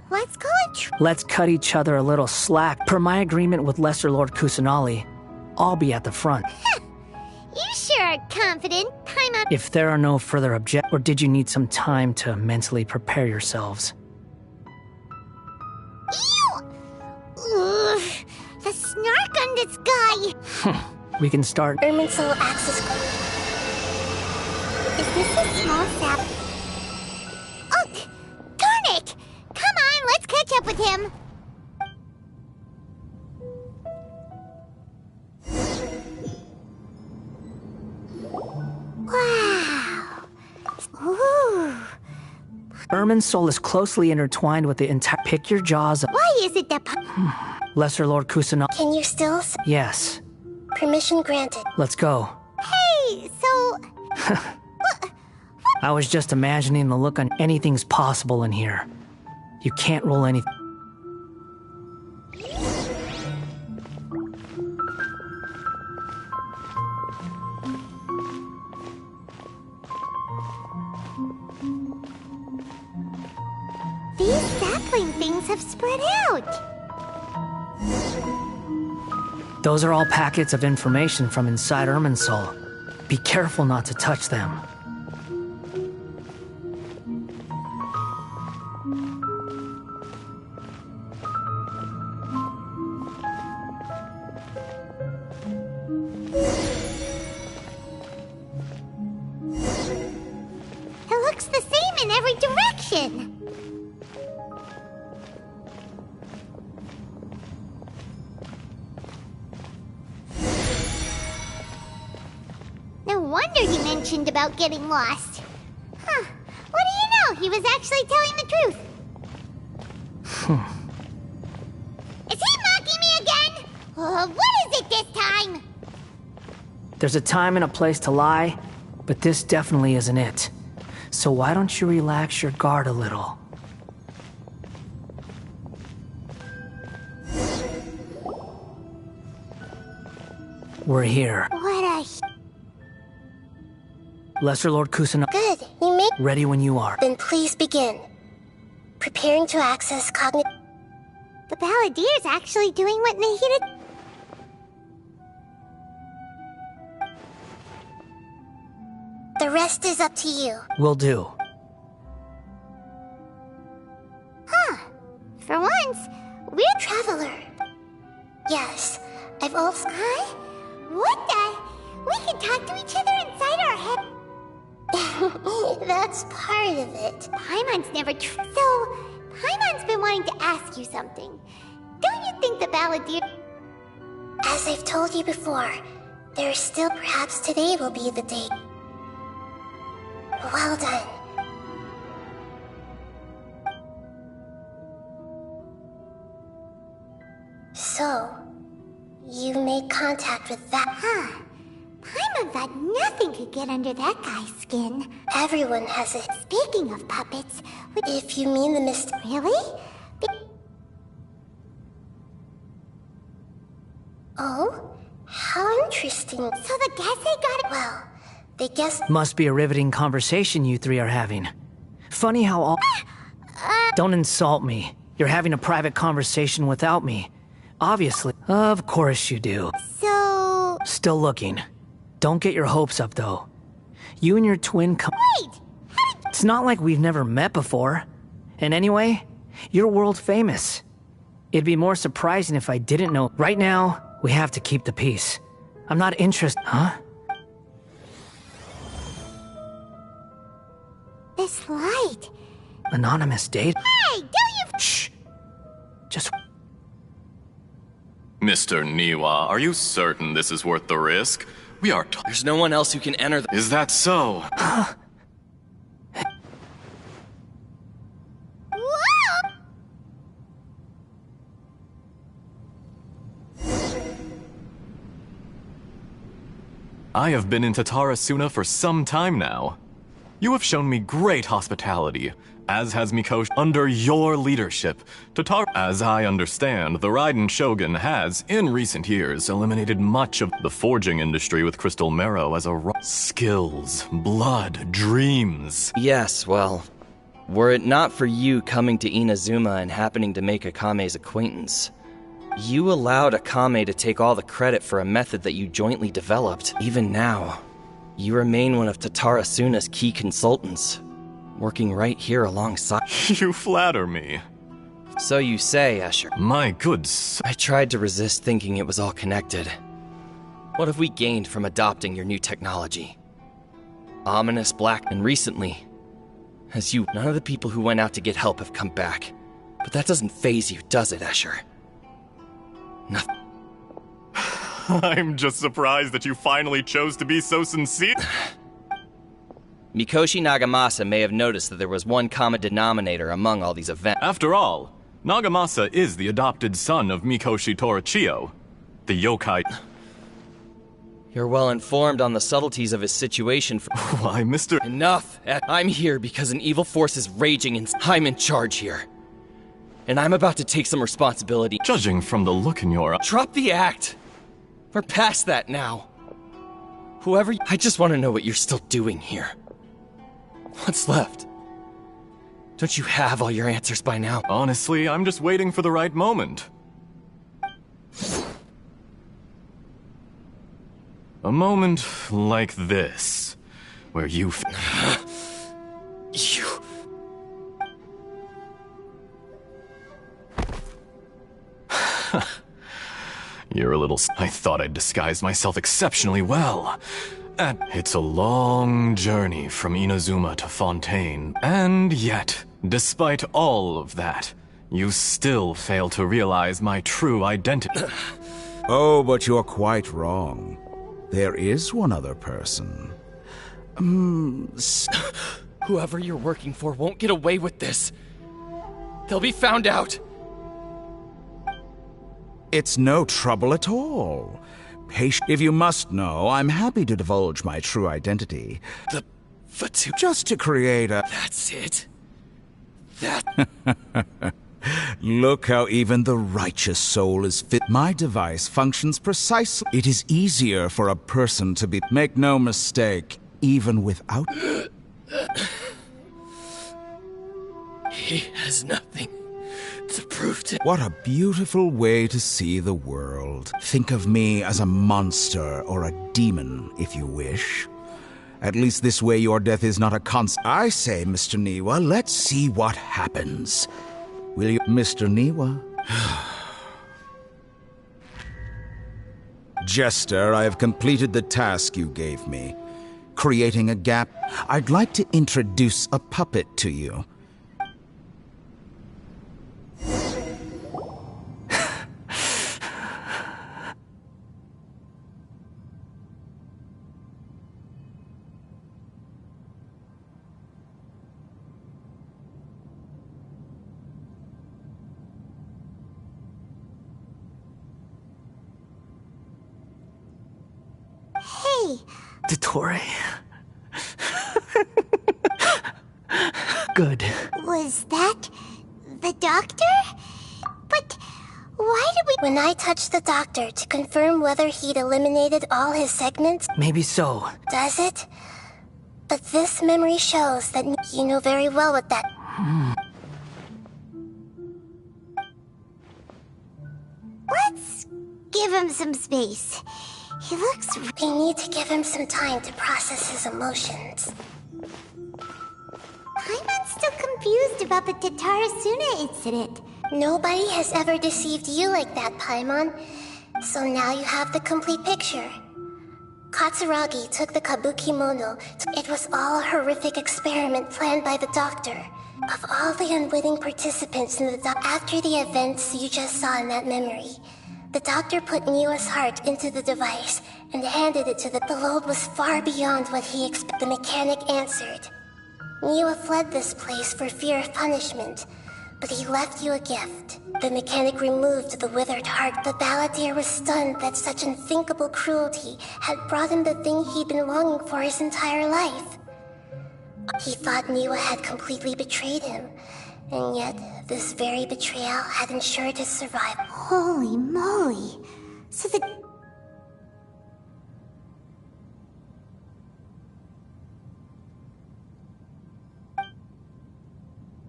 Let's call it... Let's cut each other a little slack. Per my agreement with Lesser Lord Kusanali, I'll be at the front. You sure are confident. I'm up. If there are no further objections, or did you need some time to mentally prepare yourselves? Ew! Ugh, the snark on this guy. We can start. Irminsul access. Is this a small sap? Ugh! Darn it! Come on, let's catch up with him. Wow. Ooh. Irminsul is closely intertwined with the entire... Pick your jaws up. Why is it that... Lesser Lord Kusanali. Can you still... Yes. Permission granted. Let's go. Hey, so... I was just imagining the look on... Anything's possible in here. You can't roll anything. These sapling things have spread out. Those are all packets of information from inside Irminsul. Be careful not to touch them. It looks the same in every direction. No wonder he mentioned about getting lost. Huh. What do you know? He was actually telling the truth. Is he mocking me again? What is it this time? There's a time and a place to lie, but this definitely isn't it. So why don't you relax your guard a little? We're here. What a... Lesser Lord Kusanali. Good. You make... Ready when you are. Then please begin. Preparing to access cognitive... The The Balladier's actually doing what Nahida... The rest is up to you. Will do. Huh. For once, we're... Traveler. Yes, I've also... Huh? What the... We can talk to each other inside our head. That's part of it. Paimon's never So, Paimon's been wanting to ask you something. Don't you think the Balladeer... As I've told you before, there's still perhaps today will be the day. Well done. So, you made contact with that... Huh. Paimon thought nothing could get under that guy's skin. Everyone has it. Speaking of puppets... If you mean the mist... Really? Oh? How interesting. So the guess they got it... Well, they guess... Must be a riveting conversation you three are having. Funny how all... Don't insult me. You're having a private conversation without me. Obviously. Of course you do. So... Still looking. Don't get your hopes up, though. You and your twin Wait! It's not like we've never met before. And anyway, you're world famous. It'd be more surprising if I didn't know. Right now, we have to keep the peace. I'm not interested. Huh? This light... Anonymous date? Hey, don't you... Shh! Just... Mr. Niwa, are you certain this is worth the risk? We are There's no one else who can enter the... Is that so? I have been in Tatarasuna for some time now. You have shown me great hospitality, as has Mikoshi. Under your leadership, as I understand, the Raiden Shogun has, in recent years, eliminated much of the forging industry with crystal marrow as a skills, blood, dreams. Yes, well, were it not for you coming to Inazuma and happening to make Akame's acquaintance, you allowed Akame to take all the credit for a method that you jointly developed. Even now, you remain one of Tatarasuna's key consultants, working right here alongside. You flatter me. So you say, Escher. My good I tried to resist thinking it was all connected. What have we gained from adopting your new technology? Ominous black, and recently, none of the people who went out to get help have come back. But that doesn't faze you, does it, Escher? Nothing. I'm just surprised that you finally chose to be so sincere. Mikoshi Nagamasa may have noticed that there was one common denominator among all these events. After all, Nagamasa is the adopted son of Mikoshi Torichio, the yokai. You're well informed on the subtleties of his situation. Why, Mr. Enough! I'm here because an evil force is raging and I'm in charge here. And I'm about to take some responsibility. Judging from the look in your... Drop the act! We're past that now. I just want to know what you're still doing here. What's left? Don't you have all your answers by now? Honestly, I'm just waiting for the right moment. A moment like this, where you... You... You're a little... I thought I'd disguised myself exceptionally well. It's a long journey from Inazuma to Fontaine, and yet, despite all of that, you still fail to realize my true identity. Oh, but you're quite wrong. There is one other person. Whoever you're working for won't get away with this. They'll be found out. It's no trouble at all. If you must know, I'm happy to divulge my true identity. The Fatu... Just to create a... That's it. That... Look how even the righteous soul is fit. My device functions precisely. It is easier for a person to be... Make no mistake, even without... He has nothing to prove to... What a beautiful way to see the world. Think of me as a monster or a demon, if you wish. At least this way your death is not a constant. I say, Mr. Niwa, let's see what happens. Will you, Mr. Niwa? Jester, I have completed the task you gave me. Creating a gap. I'd like to introduce a puppet to you. Hey! Dottore. Good. Was that the doctor? But why did we... When I touched the doctor to confirm whether he'd eliminated all his segments... Maybe so. Does it? But this memory shows that you know very well what that... Let's give him some space. He looks... We need to give him some time to process his emotions. I'm still confused about the Tatarasuna incident. Nobody has ever deceived you like that, Paimon. So now you have the complete picture. Katsuragi took the Kabukimono. It was all a horrific experiment planned by the doctor. Of all the unwitting participants in the after the events you just saw in that memory, the doctor put Niwa's heart into the device and handed it to the load was far beyond what he expected. The mechanic answered. Niwa fled this place for fear of punishment, but he left you a gift. The mechanic removed the withered heart. The balladeer was stunned that such unthinkable cruelty had brought him the thing he'd been longing for his entire life. He thought Niwa had completely betrayed him, and yet this very betrayal had ensured his survival. Holy moly. So the...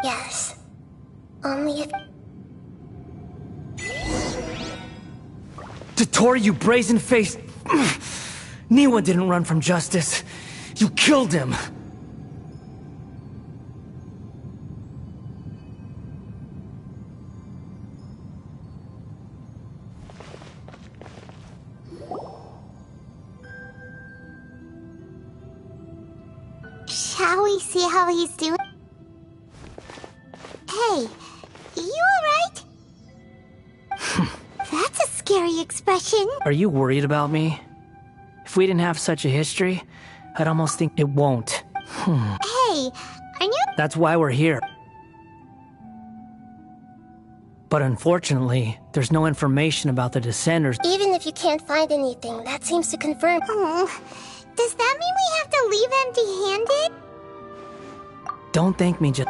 Yes. Only if... Dottore, you brazen-faced... Niwa didn't run from justice. You killed him. Shall we see how he's doing? Hey, you alright? That's a scary expression. Are you worried about me? If we didn't have such a history, I'd almost think it won't. Hey, are you... That's why we're here. But unfortunately, there's no information about the Descenders. Even if you can't find anything, that seems to confirm... Does that mean we have to leave empty-handed? Don't thank me, just...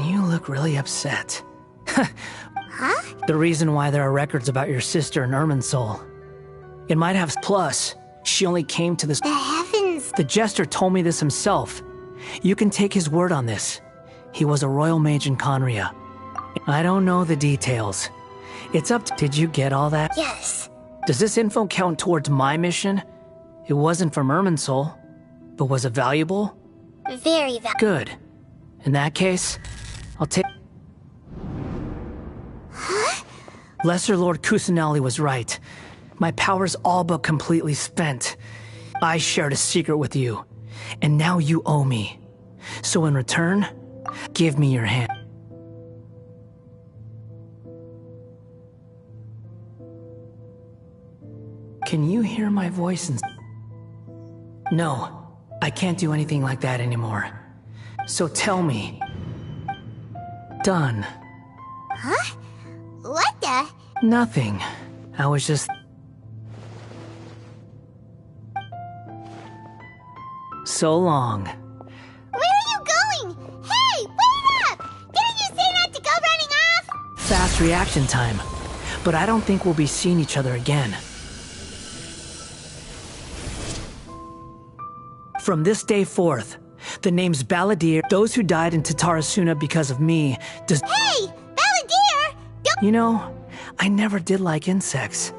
you look really upset. Huh? The reason why there are records about your sister in Irminsul. It might have... Plus, she only came to this... The heavens! The Jester told me this himself. You can take his word on this. He was a royal mage in Conria. I don't know the details. It's up to... Did you get all that? Yes. Does this info count towards my mission? It wasn't from Irminsul, but was it valuable? Very valuable. Good. In that case, I'll take... Huh? Lesser Lord Kusanali was right. My power's all but completely spent. I shared a secret with you, and now you owe me. So in return, give me your hand. Can you hear my voice? No, I can't do anything like that anymore. So tell me. Done. Huh? What the? Nothing. I was just... So long. Where are you going? Hey, wait up! Didn't you say not to go running off? Fast reaction time. But I don't think we'll be seeing each other again. From this day forth, the names Balladeer, those who died in Tatarasuna because of me, Hey! Balladeer! You know, I never did like insects.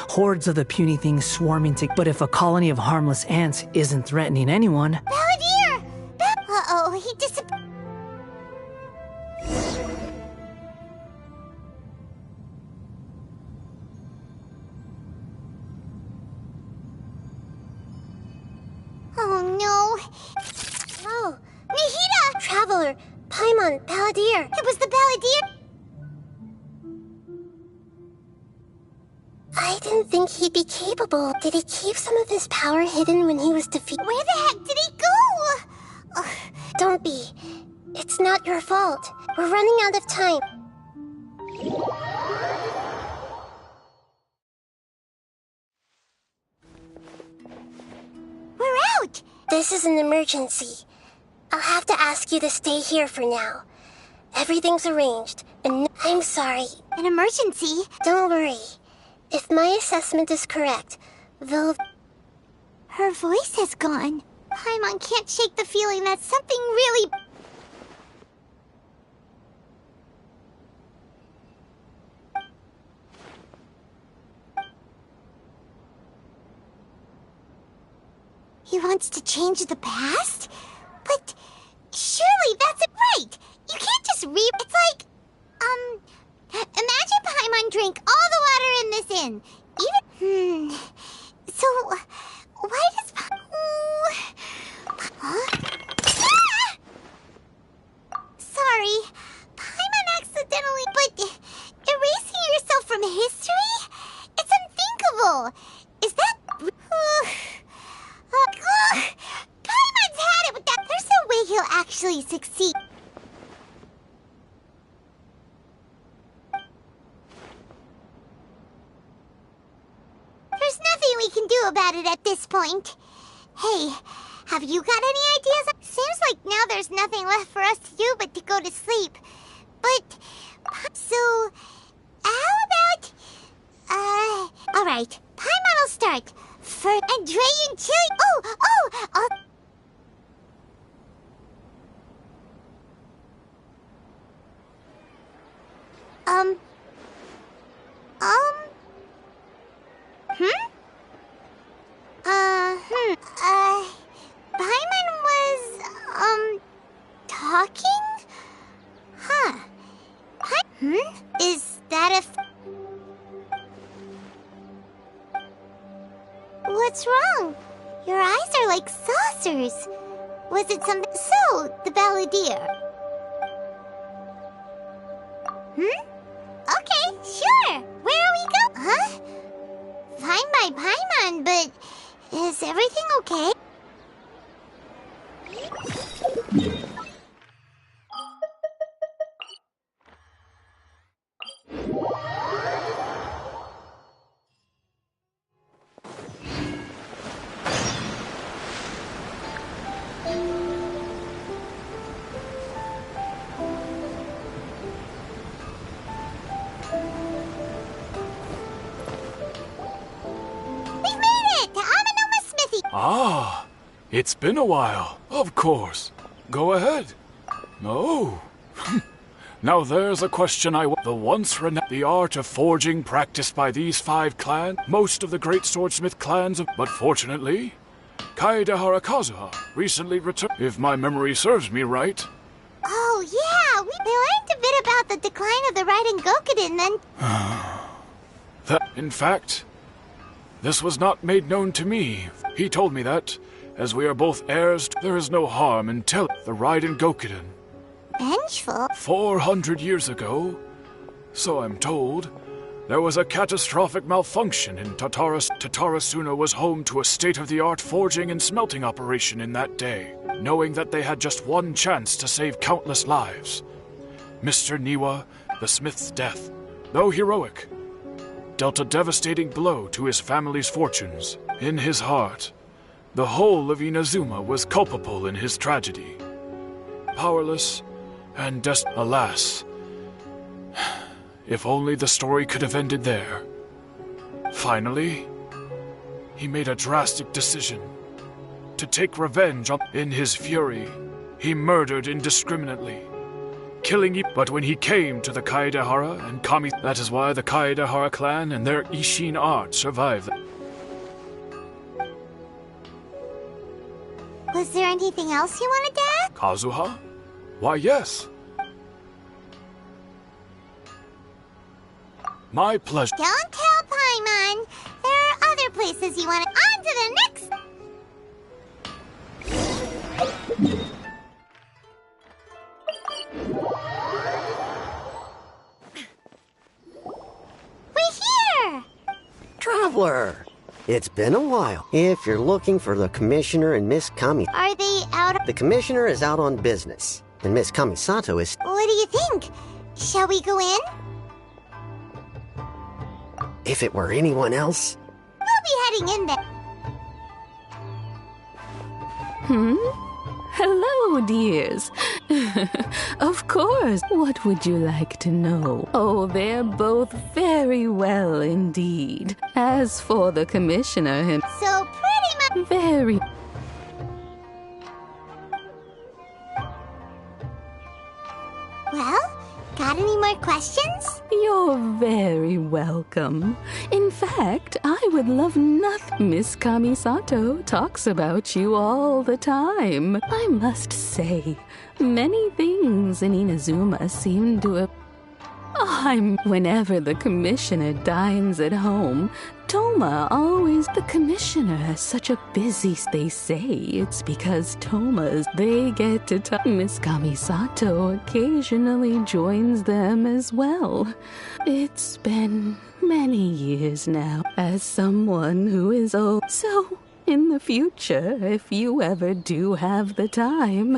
Hordes of the puny things swarming to. But if a colony of harmless ants isn't threatening anyone. Balladeer! Uh-oh, he disappeared. Oh no. Oh, Nahida! Traveler, Paimon, Balladeer. It was the Balladeer. I didn't think he'd be capable. Did he keep some of his power hidden when he was defeated? Where the heck did he go? Ugh. Don't be. It's not your fault. We're running out of time. We're out! This is an emergency. I'll have to ask you to stay here for now. Everything's arranged, and I'm sorry. An emergency? Don't worry. If my assessment is correct, they'll... Her voice has gone. Paimon can't shake the feeling that something really... He wants to change the past? But surely that's right! You can't just It's like... Imagine Paimon drank all the water in this inn. Even... So... Why does... Huh? Ah! Sorry. Paimon accidentally... But... Erasing yourself from history? It's unthinkable. Is that... Paimon's had it with that. There's no way he'll actually succeed. There's nothing we can do about it at this point. Hey, have you got any ideas? Seems like now there's nothing left for us to do but to go to sleep. But, so, how about, alright, Paimon will start. First, and Dre and Chili. Paimon was, talking? Huh. Is that What's wrong? Your eyes are like saucers. Was it something? So, the Balladeer. Okay, sure. Where are we going? Huh? Fine by Paimon, but is everything okay? Ah, it's been a while. Of course. Go ahead. Oh. Now there's a question the once renowned the art of forging practiced by these 5 clans, most of the great swordsmith clans but fortunately, Kaedehara Kazuha recently returned, if my memory serves me right. Oh yeah, they learned a bit about the decline of the Raiden Gokuden then. In fact, this was not made known to me. He told me that, as we are both heirs, there is no harm in telling the Raiden Gokuden. Vengeful? 400 years ago, so I'm told, there was a catastrophic malfunction in Tatarasuna was home to a state-of-the-art forging and smelting operation in that day, knowing that they had just one chance to save countless lives. Mr. Niwa, the smith's death, though heroic, dealt a devastating blow to his family's fortunes. In his heart, the whole of Inazuma was culpable in his tragedy. Powerless and alas, if only the story could have ended there. Finally, he made a drastic decision to take revenge. In his fury, he murdered indiscriminately, killing you. But when he came to the Kaedehara and Kami, that is why the Kaedehara clan and their Ishin art survived. Was there anything else you wanted to ask? Kazuha? Why, yes. My pleasure. Don't tell Paimon. There are other places you want to... On to the next... We're here! Traveler! It's been a while. If you're looking for the Commissioner and Miss Kami... Are they out? The Commissioner is out on business, and Miss Kamisato is... What do you think? Shall we go in? If it were anyone else... We'll be heading in there. Hello, dears. Of course. What would you like to know? Oh, they're both very well indeed. As for the Commissioner himself... So pretty much... Very... Well, got any more questions? You're very welcome. In fact, I would love nothing. Miss Kamisato talks about you all the time. I must say, many things in Inazuma seem to have... Whenever the Commissioner dines at home, Toma always... The Commissioner has such a busy... They say it's because Toma's... They get to talk... Miss Kamisato occasionally joins them as well. It's been many years now, as someone who is old. So... In the future, if you ever do have the time,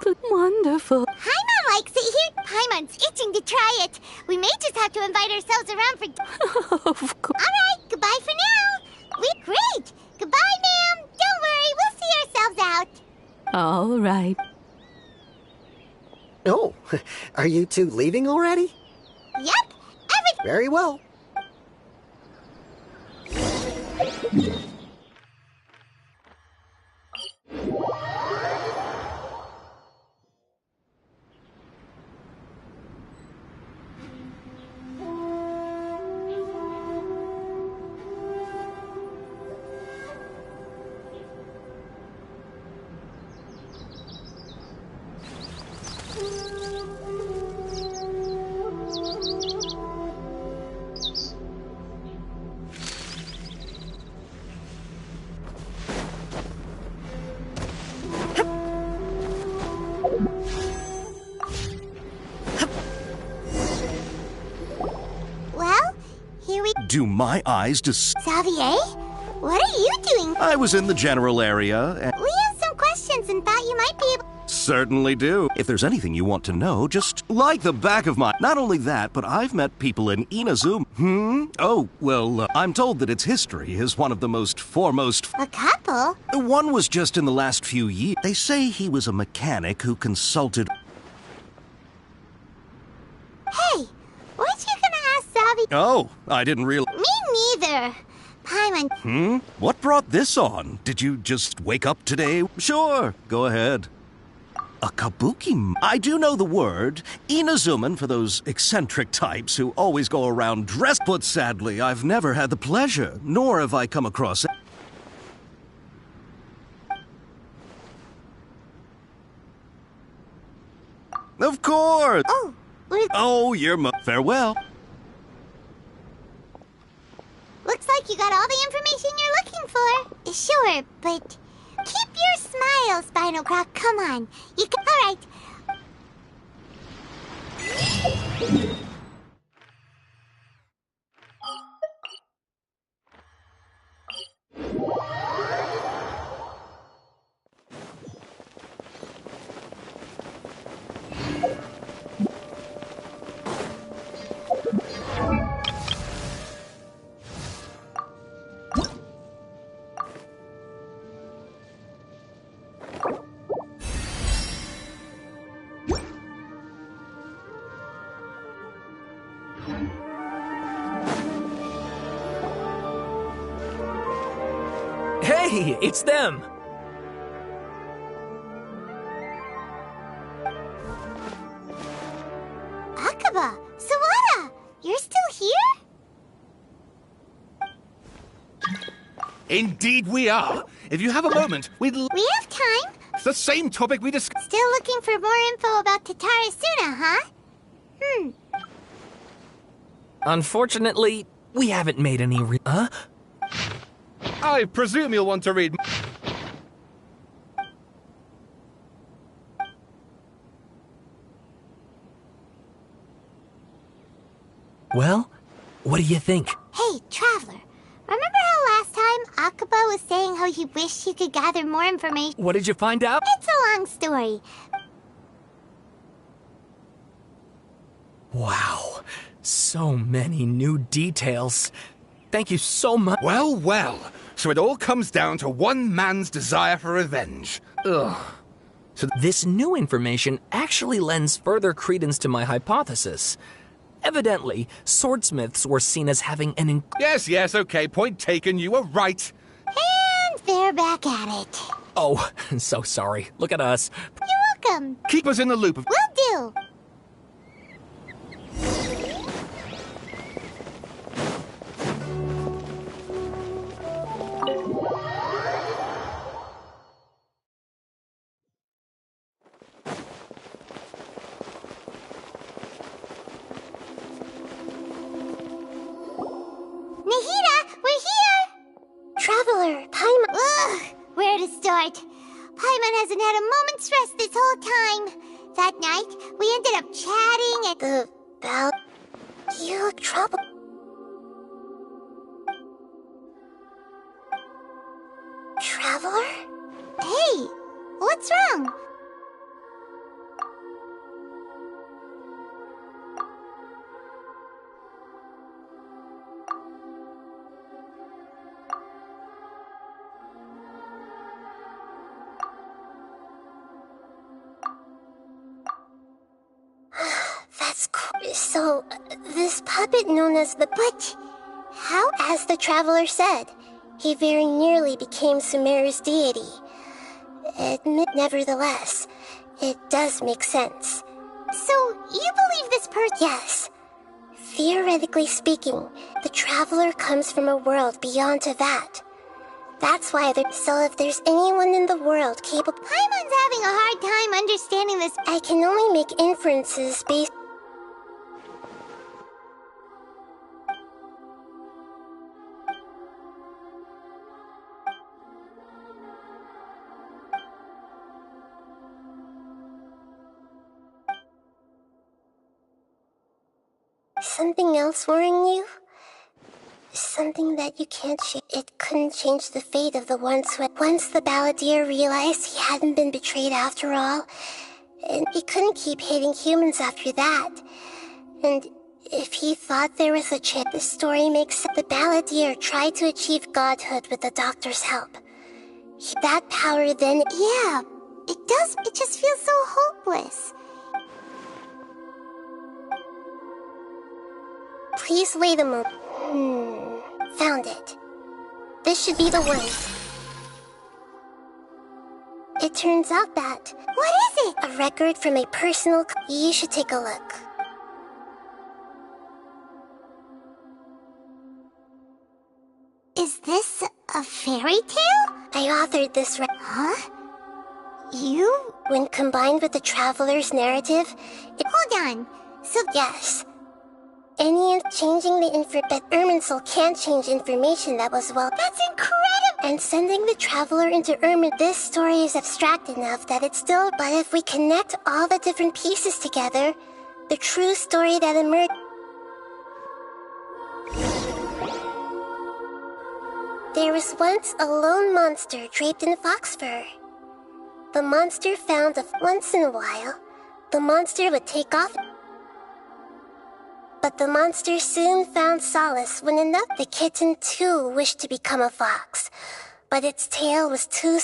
the wonderful... Paimon likes it here. Paimon's itching to try it. We may just have to invite ourselves around for... Of course. All right, goodbye for now. Great. Goodbye, ma'am. Don't worry, we'll see ourselves out. All right. Oh, are you two leaving already? Yep. Very well. Do my eyes just... Xavier? What are you doing? I was in the general area and... We have some questions and thought you might be able... Certainly do. If there's anything you want to know, just like the back of my... Not only that, but I've met people in Inazuma. Oh, well, I'm told that its history is one of the most foremost... A couple? One was just in the last few years. They say he was a mechanic who consulted... Hey, weren't you gonna ask Xavier? Oh, I didn't realize... Me neither. Paimon... What brought this on? Did you just wake up today? Sure, go ahead. A kabuki... I do know the word. Inazuman for those eccentric types who always go around dressed. But sadly, I've never had the pleasure, nor have I come across... Of course! Oh, you're farewell. Looks like you got all the information you're looking for. Sure, but keep your smile, Spinal Croc. Come on. You can... All right. Hey, it's them! Indeed we are. If you have a moment, We have time. It's the same topic we discussed. Still looking for more info about Tatarasuna, huh? Unfortunately, we haven't made any Huh? I presume you'll want to read... Well, what do you think? Hey, Traveler. Remember how last time Akaba was saying how he wished he could gather more information? What did you find out? It's a long story. Wow, so many new details. Thank you so much. Well, well. So it all comes down to one man's desire for revenge. Ugh. So this new information actually lends further credence to my hypothesis. Evidently, swordsmiths were seen as having an Yes, okay, point taken, you were right. And they're back at it. Oh, so sorry. Look at us. You're welcome. Keep us in the loop. Will do. Nahida, we're here! Traveler, Paimon. Ugh, where to start? Paimon hasn't had a moment's rest this whole time. That night, we ended up chatting and... You look troubled. Traveler? Hey, what's wrong? That's cool. So, this puppet known as the... But, how? As the Traveler said, he very nearly became Sumeru's deity. Nevertheless, it does make sense. So, you believe this person? Yes. Theoretically speaking, the Traveler comes from a world beyond to that. That's why so if there's anyone in the world capable... Paimon's having a hard time understanding this. I can only make inferences based... Something else worrying you? Something that you can't change. It couldn't change the fate of the ones who... Once the Balladeer realized he hadn't been betrayed after all, and he couldn't keep hating humans after that. And if he thought there was a chance, the story makes sense. The Balladeer tried to achieve godhood with the Doctor's help. That power then... Yeah, it does. It just feels so hopeless. Please wait a moment. Found it. This should be the one. It turns out that... What is it? A record from a personal... You should take a look. Is this a fairy tale? I authored this Huh? You? When combined with the Traveler's narrative... Hold on. So... Yes. Changing the but Irminsul can't change information that was That's incredible! And sending the Traveler into this story is abstract enough that it's still... But if we connect all the different pieces together, the true story that emerged... There was once a lone monster draped in fox fur. The monster found once in a while, the monster would take off... But the monster soon found solace when the kitten too wished to become a fox, but its tail was too...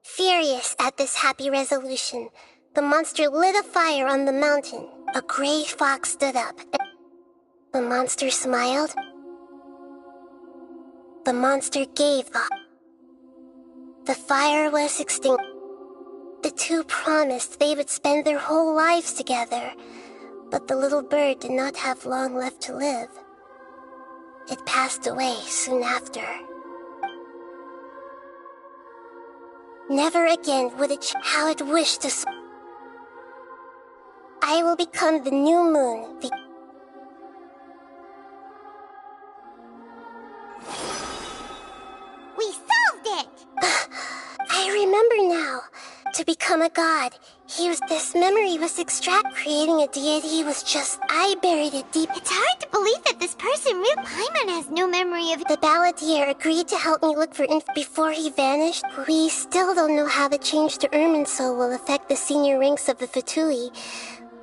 Furious at this happy resolution, the monster lit a fire on the mountain. A gray fox stood up. The monster smiled. The monster gave the... The fire was extinct. The two promised they would spend their whole lives together. But the little bird did not have long left to live. It passed away soon after. Never again would it how it wished to. I will become the new moon. We solved it! I remember now. To become a god, this memory was creating a deity was just, I buried it deep. It's hard to believe that this person, Paimon, has no memory of. The balladeer agreed to help me look for before he vanished. We still don't know how the change to Irminsul will affect the senior ranks of the Fatui.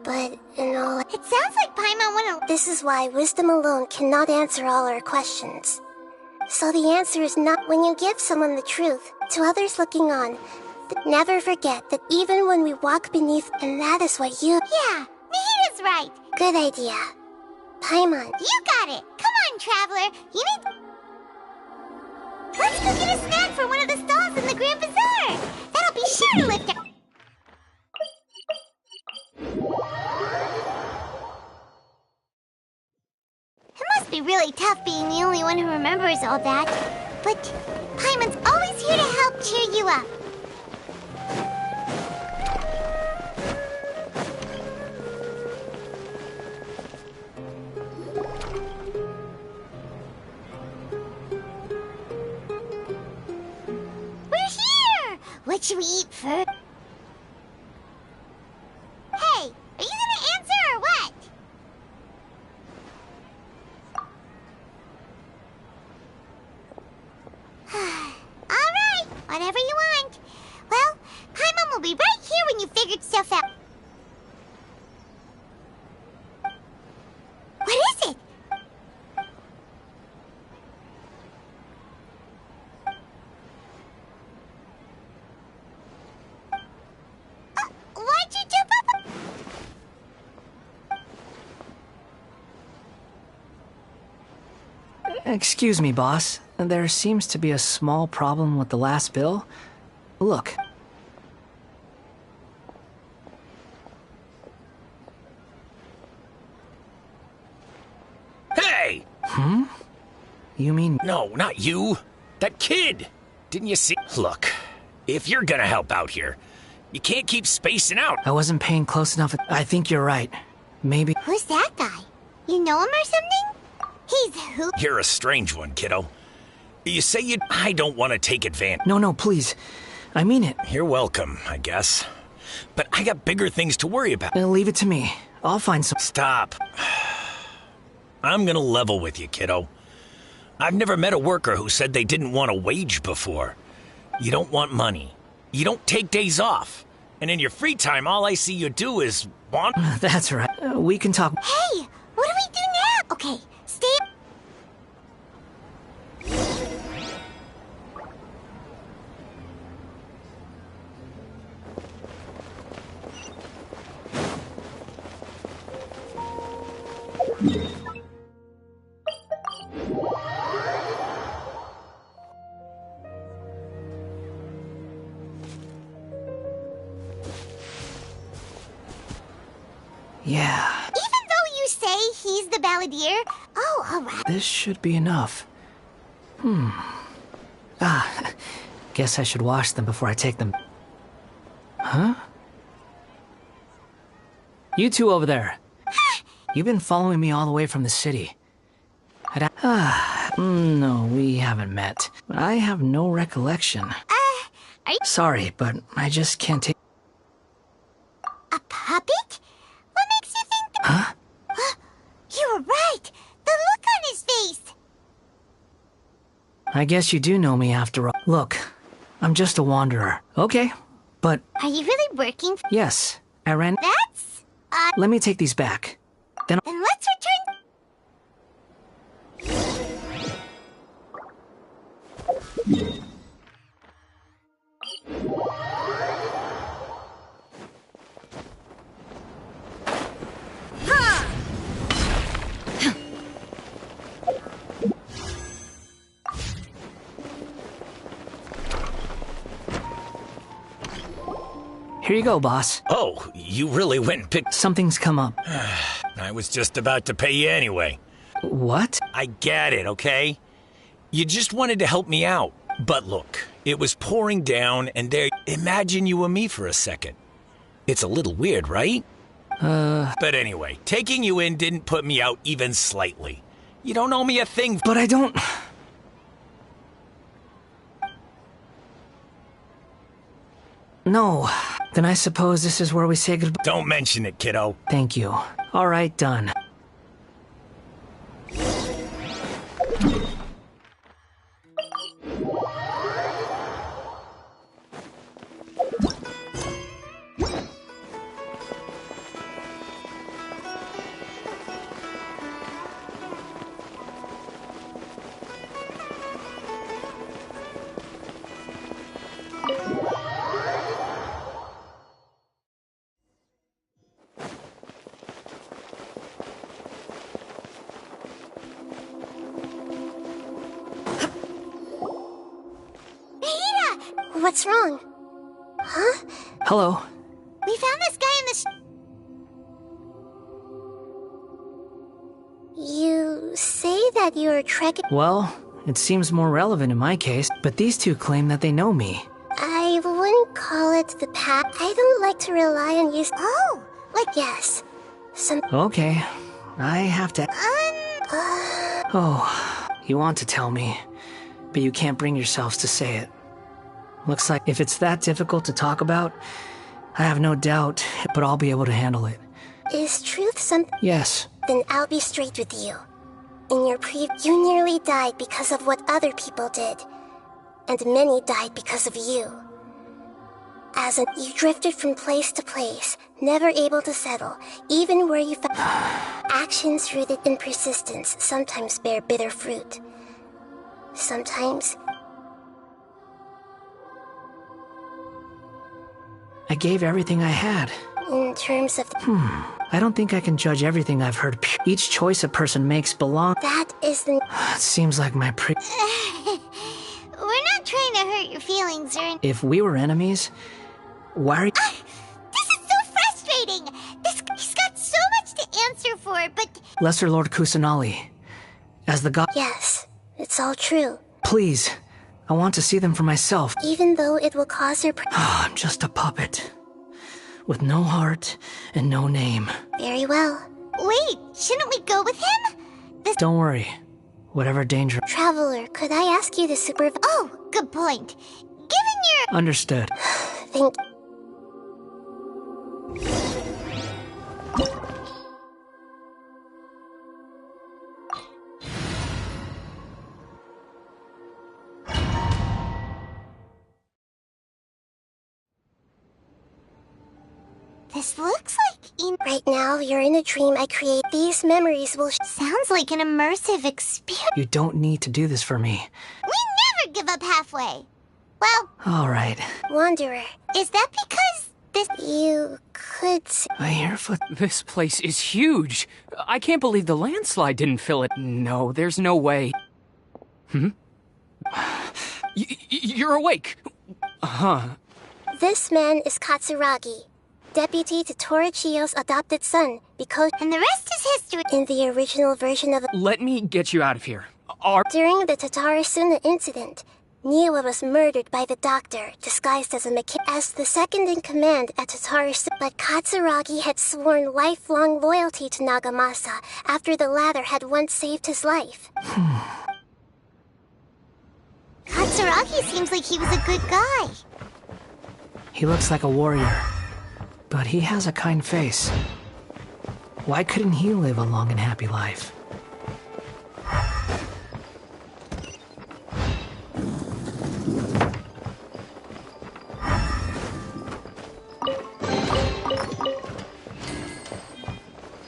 But, It sounds like Paimon wanna. This is why wisdom alone cannot answer all our questions. So the answer is not when you give someone the truth, to others looking on. Never forget that even when we walk beneath, and that is what you. Yeah, Mihida's right. Good idea. Paimon. You got it. Come on, traveler. You need. Let's go get a snack from one of the stalls in the Grand Bazaar. That'll be sure to lift our. It must be really tough being the only one who remembers all that. But Paimon's always here to help cheer you up. What should we eat first? Hey, are you gonna answer or what? Alright, whatever you want. Well, Paimon will be right here when you figured stuff out. What is it? Why'd you jump up? Excuse me, boss. There seems to be a small problem with the last bill. Look. Hey! You mean... No, not you. That kid! Didn't you see? Look, if you're gonna help out here, you can't keep spacing out. I wasn't paying close enough. I think you're right. Maybe... Who's that guy? You know him or something? He's who? You're a strange one, kiddo. You say you... I don't want to take advantage. No, please. I mean it. You're welcome, I guess. But I got bigger things to worry about. Leave it to me. I'll find some... Stop. I'm gonna level with you, kiddo. I've never met a worker who said they didn't want a wage before. You don't want money. You don't take days off. And in your free time, all I see you do is want... That's right. We can talk... Hey, what do we do now? Okay, stay... Yeah. Even though you say he's the balladeer, oh, alright. This should be enough. Guess I should wash them before I take them. Huh? You two over there. You've been following me all the way from the city. No, we haven't met. I have no recollection. Sorry, but I just can't take... A puppet? What makes you think that... Huh? You were right! The look on his face! I guess you do know me after all. Look, I'm just a wanderer. Okay, but... Are you really working for... Yes, I ran... That's... Let me take these back. Then let's return... Here you go, boss. Oh, you really went and picked... Something's come up. I was just about to pay you anyway. What? I get it, okay? You just wanted to help me out. But look, it was pouring down, and there. Imagine you and me for a second. It's a little weird, right? But anyway, taking you in didn't put me out even slightly. You don't owe me a thing. But I don't... No. Then I suppose this is where we say goodbye. Don't mention it, kiddo. Thank you. All right, done. What's wrong? Huh? Hello. We found this guy in the You say that you're trekking... Well, it seems more relevant in my case, but these two claim that they know me. I wouldn't call it the pack. I don't like to rely on you. Oh, like... Yes. Some... Okay. I have to... Oh, you want to tell me, but you can't bring yourselves to say it. Looks like if it's that difficult to talk about, I have no doubt, but I'll be able to handle it. Is truth something? Yes. Then I'll be straight with you. In your you nearly died because of what other people did. And many died because of you. You drifted from place to place, never able to settle, even where you found... Actions rooted in persistence sometimes bear bitter fruit. Sometimes... I gave everything I had. In terms of... I don't think I can judge everything I've heard. Each choice a person makes That is the... It seems like my We're not trying to hurt your feelings or... If we were enemies, why are you... This is so frustrating! He's got so much to answer for, but... Lesser Lord Kusanali, as the god... Yes, it's all true. Please, I want to see them for myself. Even though it will cause her... I'm just a puppet. With no heart and no name. Very well. Wait, shouldn't we go with him? Don't worry. Whatever danger... Traveler, could I ask you to supervise... Oh, good point. Given your... Understood. Thank... This looks like... Right now, you're in a dream I create. These memories will... Sounds like an immersive experience. You don't need to do this for me. We never give up halfway. Well... Alright. Wanderer. Is that because this... You could... I hear foot... This place is huge. I can't believe the landslide didn't fill it. No, there's no way. You're awake. Huh. This man is Katsuragi, deputy to Torichio's adopted son, because... And the rest is history. In the original version of... Let me get you out of here. During the Tatarasuna incident, Niwa was murdered by the doctor, disguised as a mechanic, as the second in command at Tatarasuna. But Katsuragi had sworn lifelong loyalty to Nagamasa after the latter had once saved his life. Katsuragi seems like he was a good guy. He looks like a warrior, but he has a kind face. Why couldn't he live a long and happy life?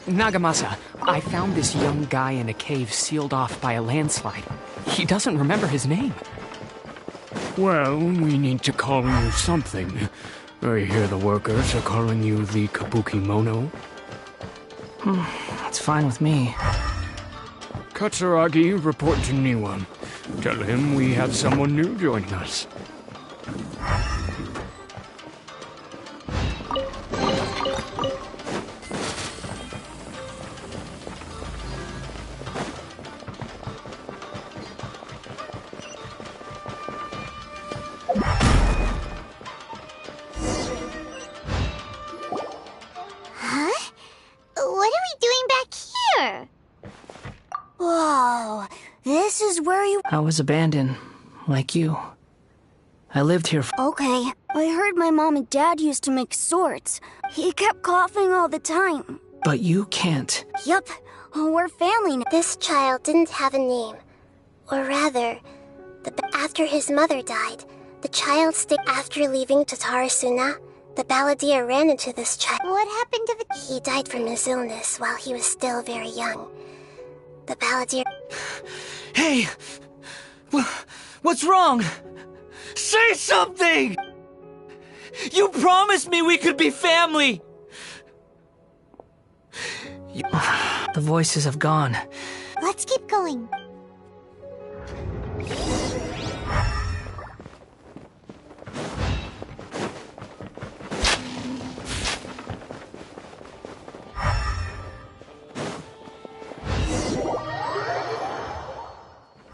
Nagamasa, I found this young guy in a cave sealed off by a landslide. He doesn't remember his name. Well, we need to call you something. I hear the workers are calling you the Kabuki Mono. That's fine with me. Katsuragi, report to Niwa. Tell him we have someone new joining us. I was abandoned, like you. I lived here Okay, I heard my mom and dad used to make swords. He kept coughing all the time. but you can't. Yup, we're family now. This child didn't have a name. Or rather, after his mother died, the child after leaving Tatarasuna, the balladeer ran into this child. What happened to the... He died from his illness while he was still very young. The balladeer... Hey! What's wrong? Say something! You promised me we could be family! The voices have gone. Let's keep going.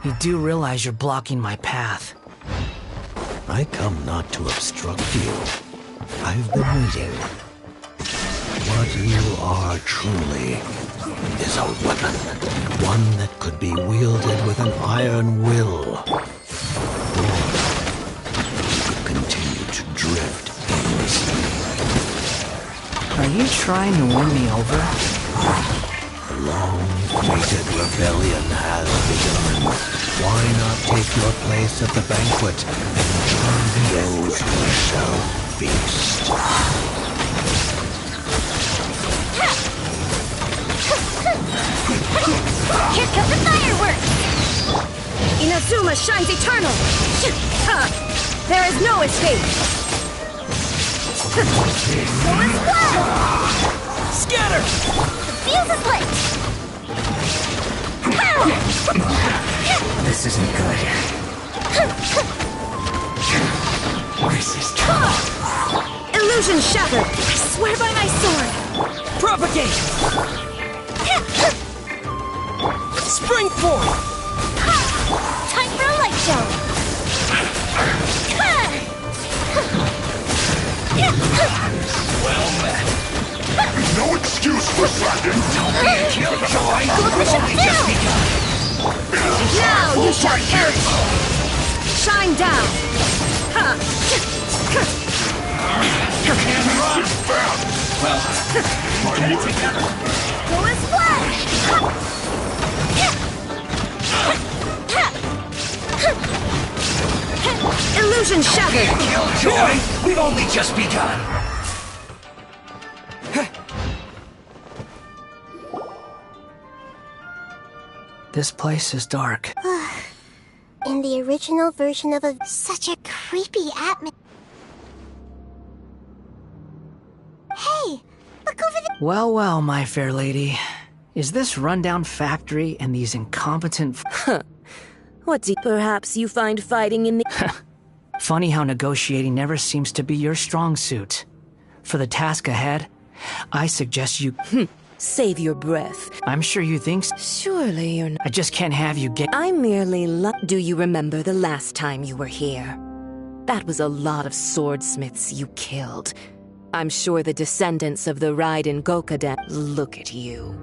You do realize you're blocking my path. I come not to obstruct you. I've been waiting. What you are truly is a weapon. One that could be wielded with an iron will. Or you could continue to drift aimlessly. Are you trying to win me over? The long-awaited rebellion has begun. Why not take your place at the banquet and join those who shall feast? Here comes the fireworks! Inazuma shines eternal! There is no escape! Scatter! The fuse is lit! This isn't good. This is trouble. Illusion shattered! I swear by my sword! Propagate! Spring forth! Time for a light show! Well met. No excuse for slacking. Don't be a killjoy. We've only just begun. Now you shall perish! Shine down! You can't run fast. Well, get it together. Go and splash! Illusion shattered! Killjoy, we've only just begun. This place is dark. In the original version of a... Such a creepy atmosphere. Hey, look over there. Well, well, my fair lady. Is this rundown factory and these incompetent... What's it? Perhaps you find fighting in the... Funny how negotiating never seems to be your strong suit. For the task ahead, I suggest you... Save your breath. I'm sure you think so. Surely you're not... I just can't have you get... I merely Do you remember the last time you were here? That was a lot of swordsmiths you killed. I'm sure the descendants of the Raiden Gokaden... Look at you.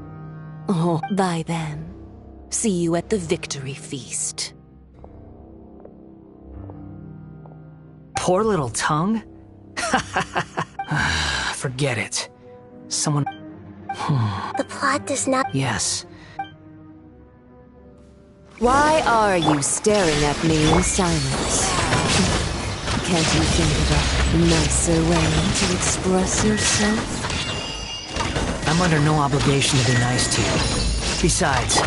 Oh, by then. See you at the victory feast. Poor little tongue? Forget it. Someone... The plot does not... Yes. Why are you staring at me in silence? Can't you think of a nicer way to express yourself? I'm under no obligation to be nice to you. Besides,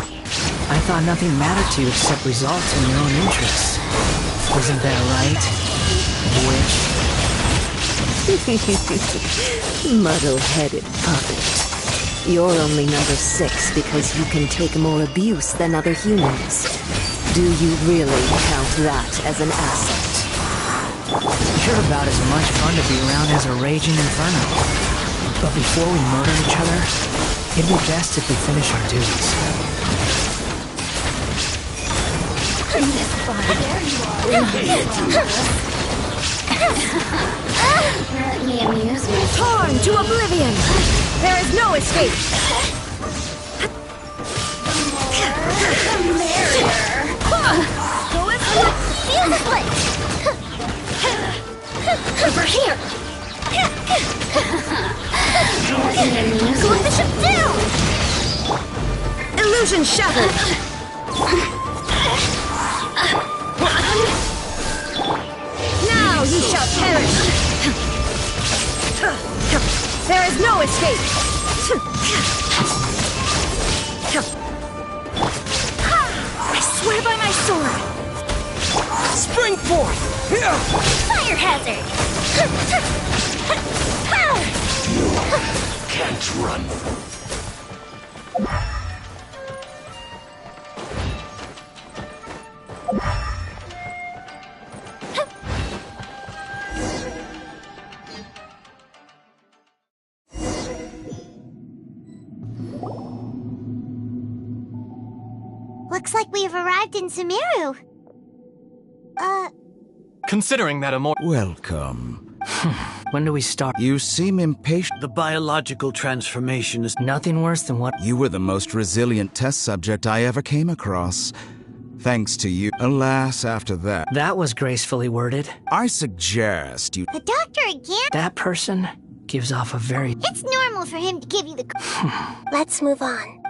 I thought nothing mattered to you except results in your own interests. Isn't that right, witch? Muddle-headed puppet. You're only number 6 because you can take more abuse than other humans. Do you really count that as an asset? You're about as much fun to be around as a raging inferno. But before we murder each other, it'd be best if we finish our duties. Let me amuse myself. Torn to oblivion! There is no escape! Here! Slow the ship down! Illusion shattered! Now ye shall perish! There is no escape! I swear by my sword! Spring forth! Fire hazard! Can't run. Looks like we have arrived in Sumeru. Considering that Welcome. When do we start? You seem impatient. The biological transformation is nothing worse than what... You were the most resilient test subject I ever came across. Thanks to you. Alas, after that... That was gracefully worded. I suggest you... The doctor again? That person gives off a very... It's normal for him to give you the... Let's move on.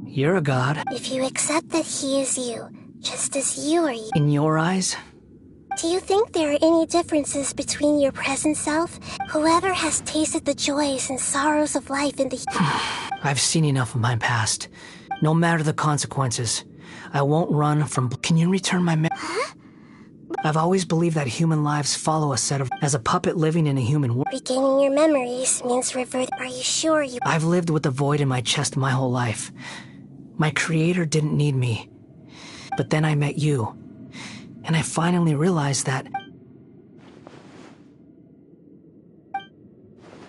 You're a god. If you accept that he is you, just as you are you... In your eyes? Do you think there are any differences between your present self? Whoever has tasted the joys and sorrows of life in the... I've seen enough of my past. No matter the consequences, I won't run from... Can you return my... Huh? I've always believed that human lives follow a set of... As a puppet living in a human world. Regaining your memories means revert... Are you sure you... I've lived with the void in my chest my whole life. My creator didn't need me. But then I met you. And I finally realized that...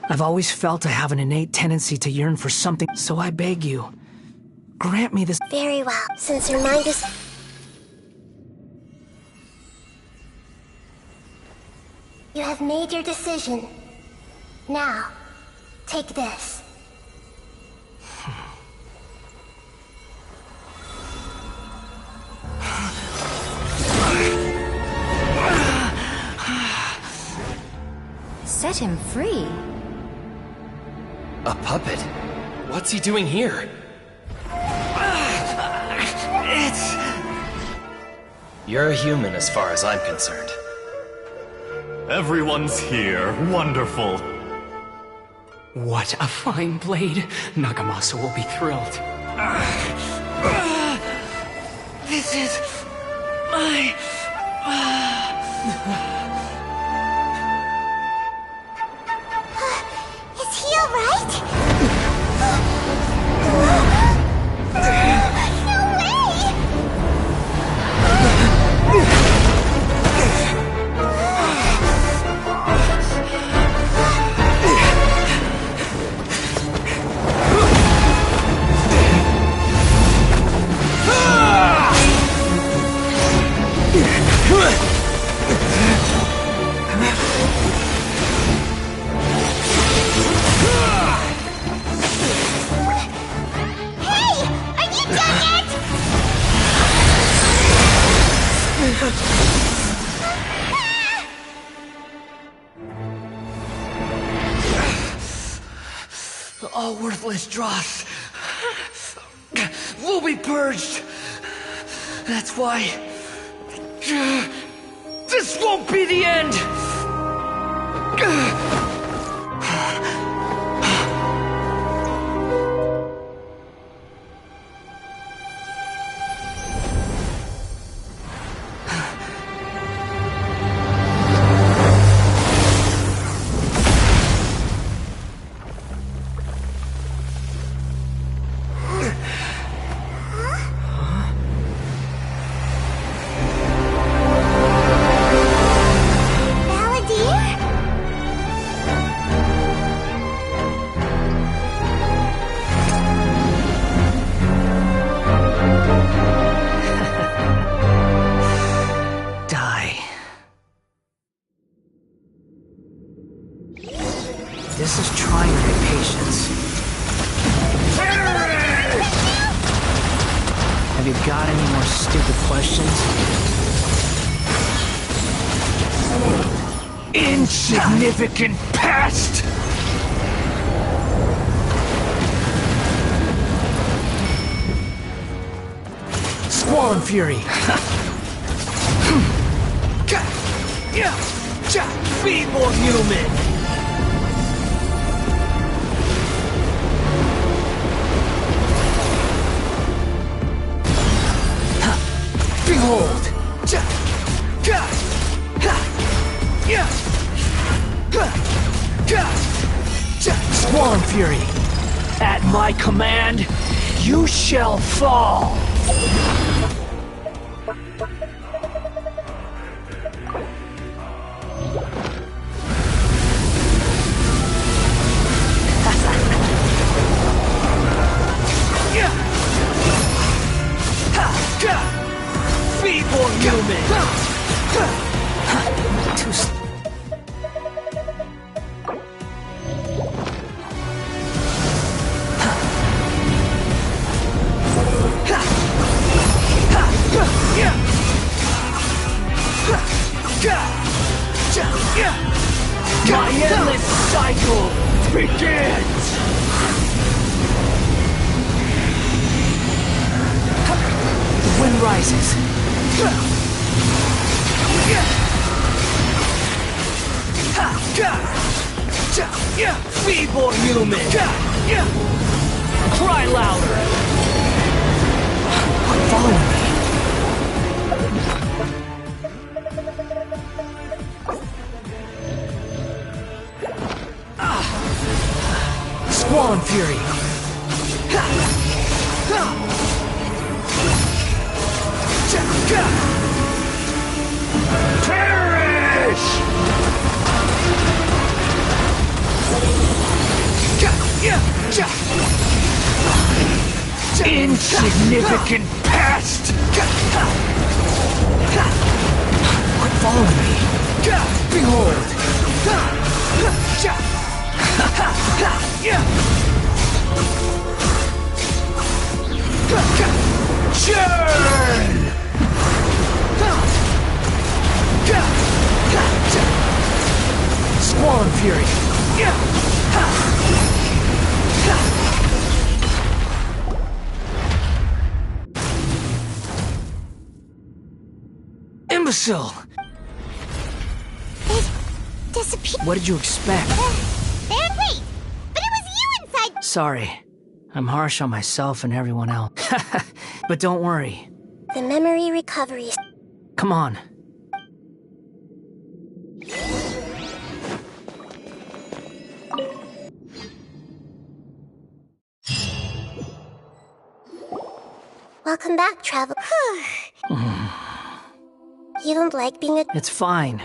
I've always felt I have an innate tendency to yearn for something, so I beg you, grant me this... Very well, since your mind is... You have made your decision. Now, take this. Set him free. A puppet? What's he doing here? You're a human as far as I'm concerned. Everyone's here. Wonderful. What a fine blade. Nagamasa will be thrilled. This is my... Is he alright? No way! All worthless dross will be purged. That's why this won't be the end. This is trying my patience. Have you got any more stupid questions? Insignificant pest! Squall Fury! Be more human! Behold! Squall Fury! At my command, you shall fall! Be more human! My endless cycle begins! The wind rises. Be more human! Cry louder! Follow me. Squall Fury! Perish! Insignificant pest! Quit following me. Behold! Churn! Squall Fury! Imbecile! It disappeared. What did you expect? Wait! But it was you inside! Sorry. I'm harsh on myself and everyone else. But don't worry. The memory recovery. Come on. Welcome back, Travel. You don't like being a... It's fine.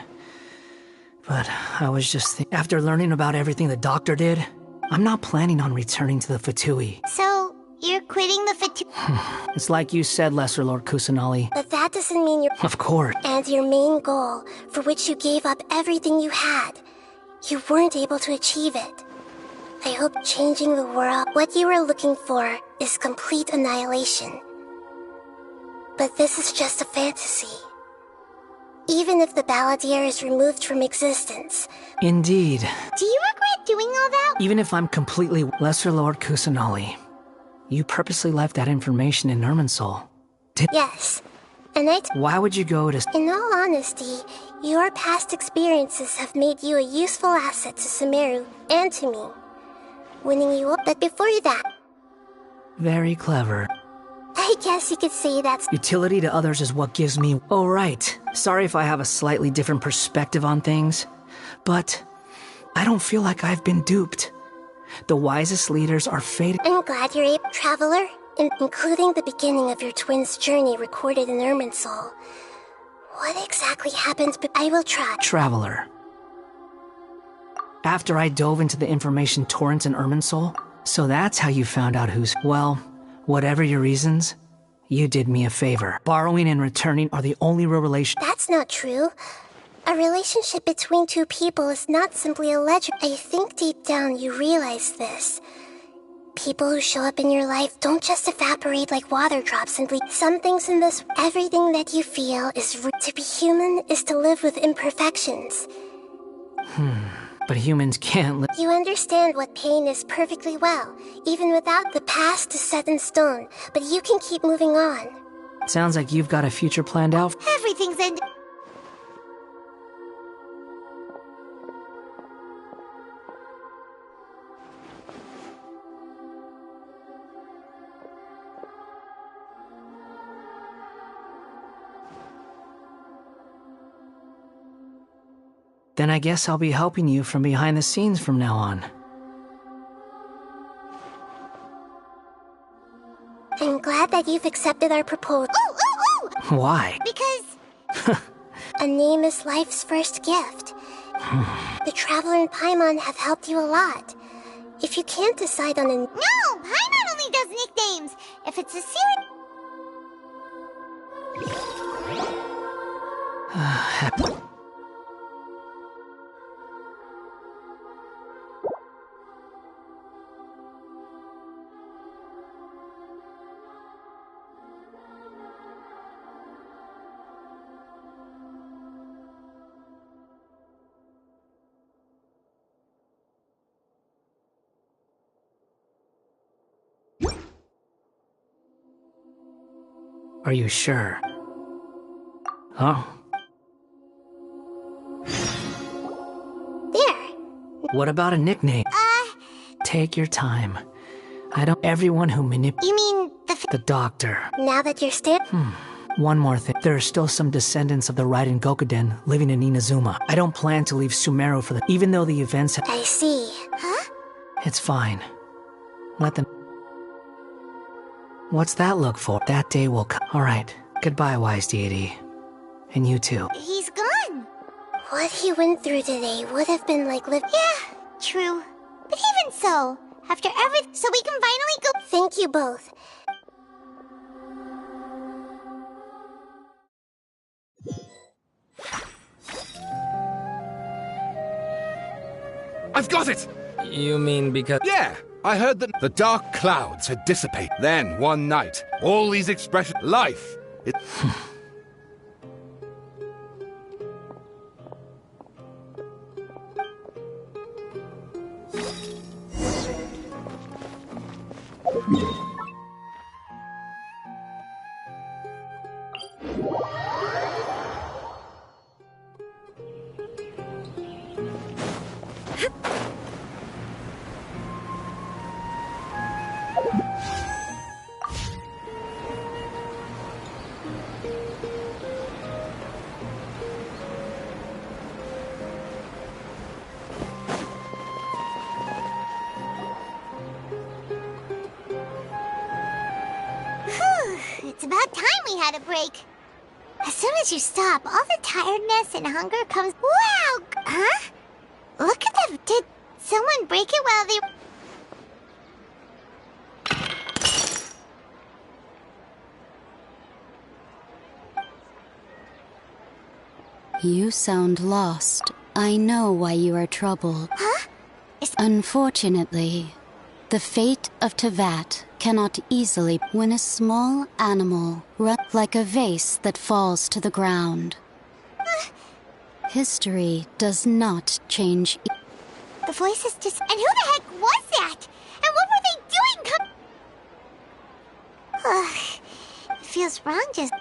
But I was just after learning about everything the doctor did, I'm not planning on returning to the Fatui. So, you're quitting the Fatui? It's like you said, Lesser Lord Kusanali. But that doesn't mean you're... Of course. And your main goal, for which you gave up everything you had, you weren't able to achieve it. I hope changing the world, what you were looking for, is complete annihilation. But this is just a fantasy. Even if the Balladeer is removed from existence. Indeed. Do you regret doing all that? Even if I'm completely Lesser Lord Kusanali, you purposely left that information in Irminsul. Yes. And Why would you go to... In all honesty, your past experiences have made you a useful asset to Sumeru and to me. Winning you up, but before that... Very clever. I guess you could say that's... Utility to others is what gives me... Oh, right. Sorry if I have a slightly different perspective on things, but I don't feel like I've been duped. The wisest leaders are fated... I'm glad you're able... Traveler, including the beginning of your twins' journey recorded in Irminsul. What exactly happened, but I will try. Traveler. After I dove into the information torrents in Irminsul, so that's how you found out who's... Well... Whatever your reasons, you did me a favor. Borrowing and returning are the only real relations. That's not true. A relationship between two people is not simply a legend. I think deep down you realize this. People who show up in your life don't just evaporate like water drops and leave. Some things in this, everything that you feel is to be human is to live with imperfections. But humans can't live. You understand what pain is perfectly well. Even without the past is set in stone, but you can keep moving on. Sounds like you've got a future planned out. Everything's ended. Then I guess I'll be helping you from behind the scenes from now on. I'm glad that you've accepted our proposal. Ooh! Why? Because... A name is life's first gift. The Traveler and Paimon have helped you a lot. If you can't decide on a... No! Paimon only does nicknames! If it's a serious... Are you sure? Oh. There. What about a nickname? Take your time. I don't... Everyone who You mean the doctor. Now that you're One more thing. There are still some descendants of the Raiden Gokuden living in Inazuma. I don't plan to leave Sumeru for even though the events have... I see. Huh? It's fine. Let them... What's that look for? That day will come. Alright. Goodbye, wise deity. And you too. He's gone. What he went through today would have been like Yeah, true. But even so, after everything, so we can finally go. Thank you both. I've got it! You mean because... Yeah! I heard that the dark clouds had dissipated. Then, one night, all these expressions... Life! It... It's about time we had a break. As soon as you stop, all the tiredness and hunger comes... Wow! Huh? Look at them. Did someone break it while they... You sound lost. I know why you are troubled. Huh? Unfortunately, the fate of Tevat cannot easily when a small animal runs like a vase that falls to the ground. History does not change. The voices just... And who the heck was that? And what were they doing? It feels wrong just...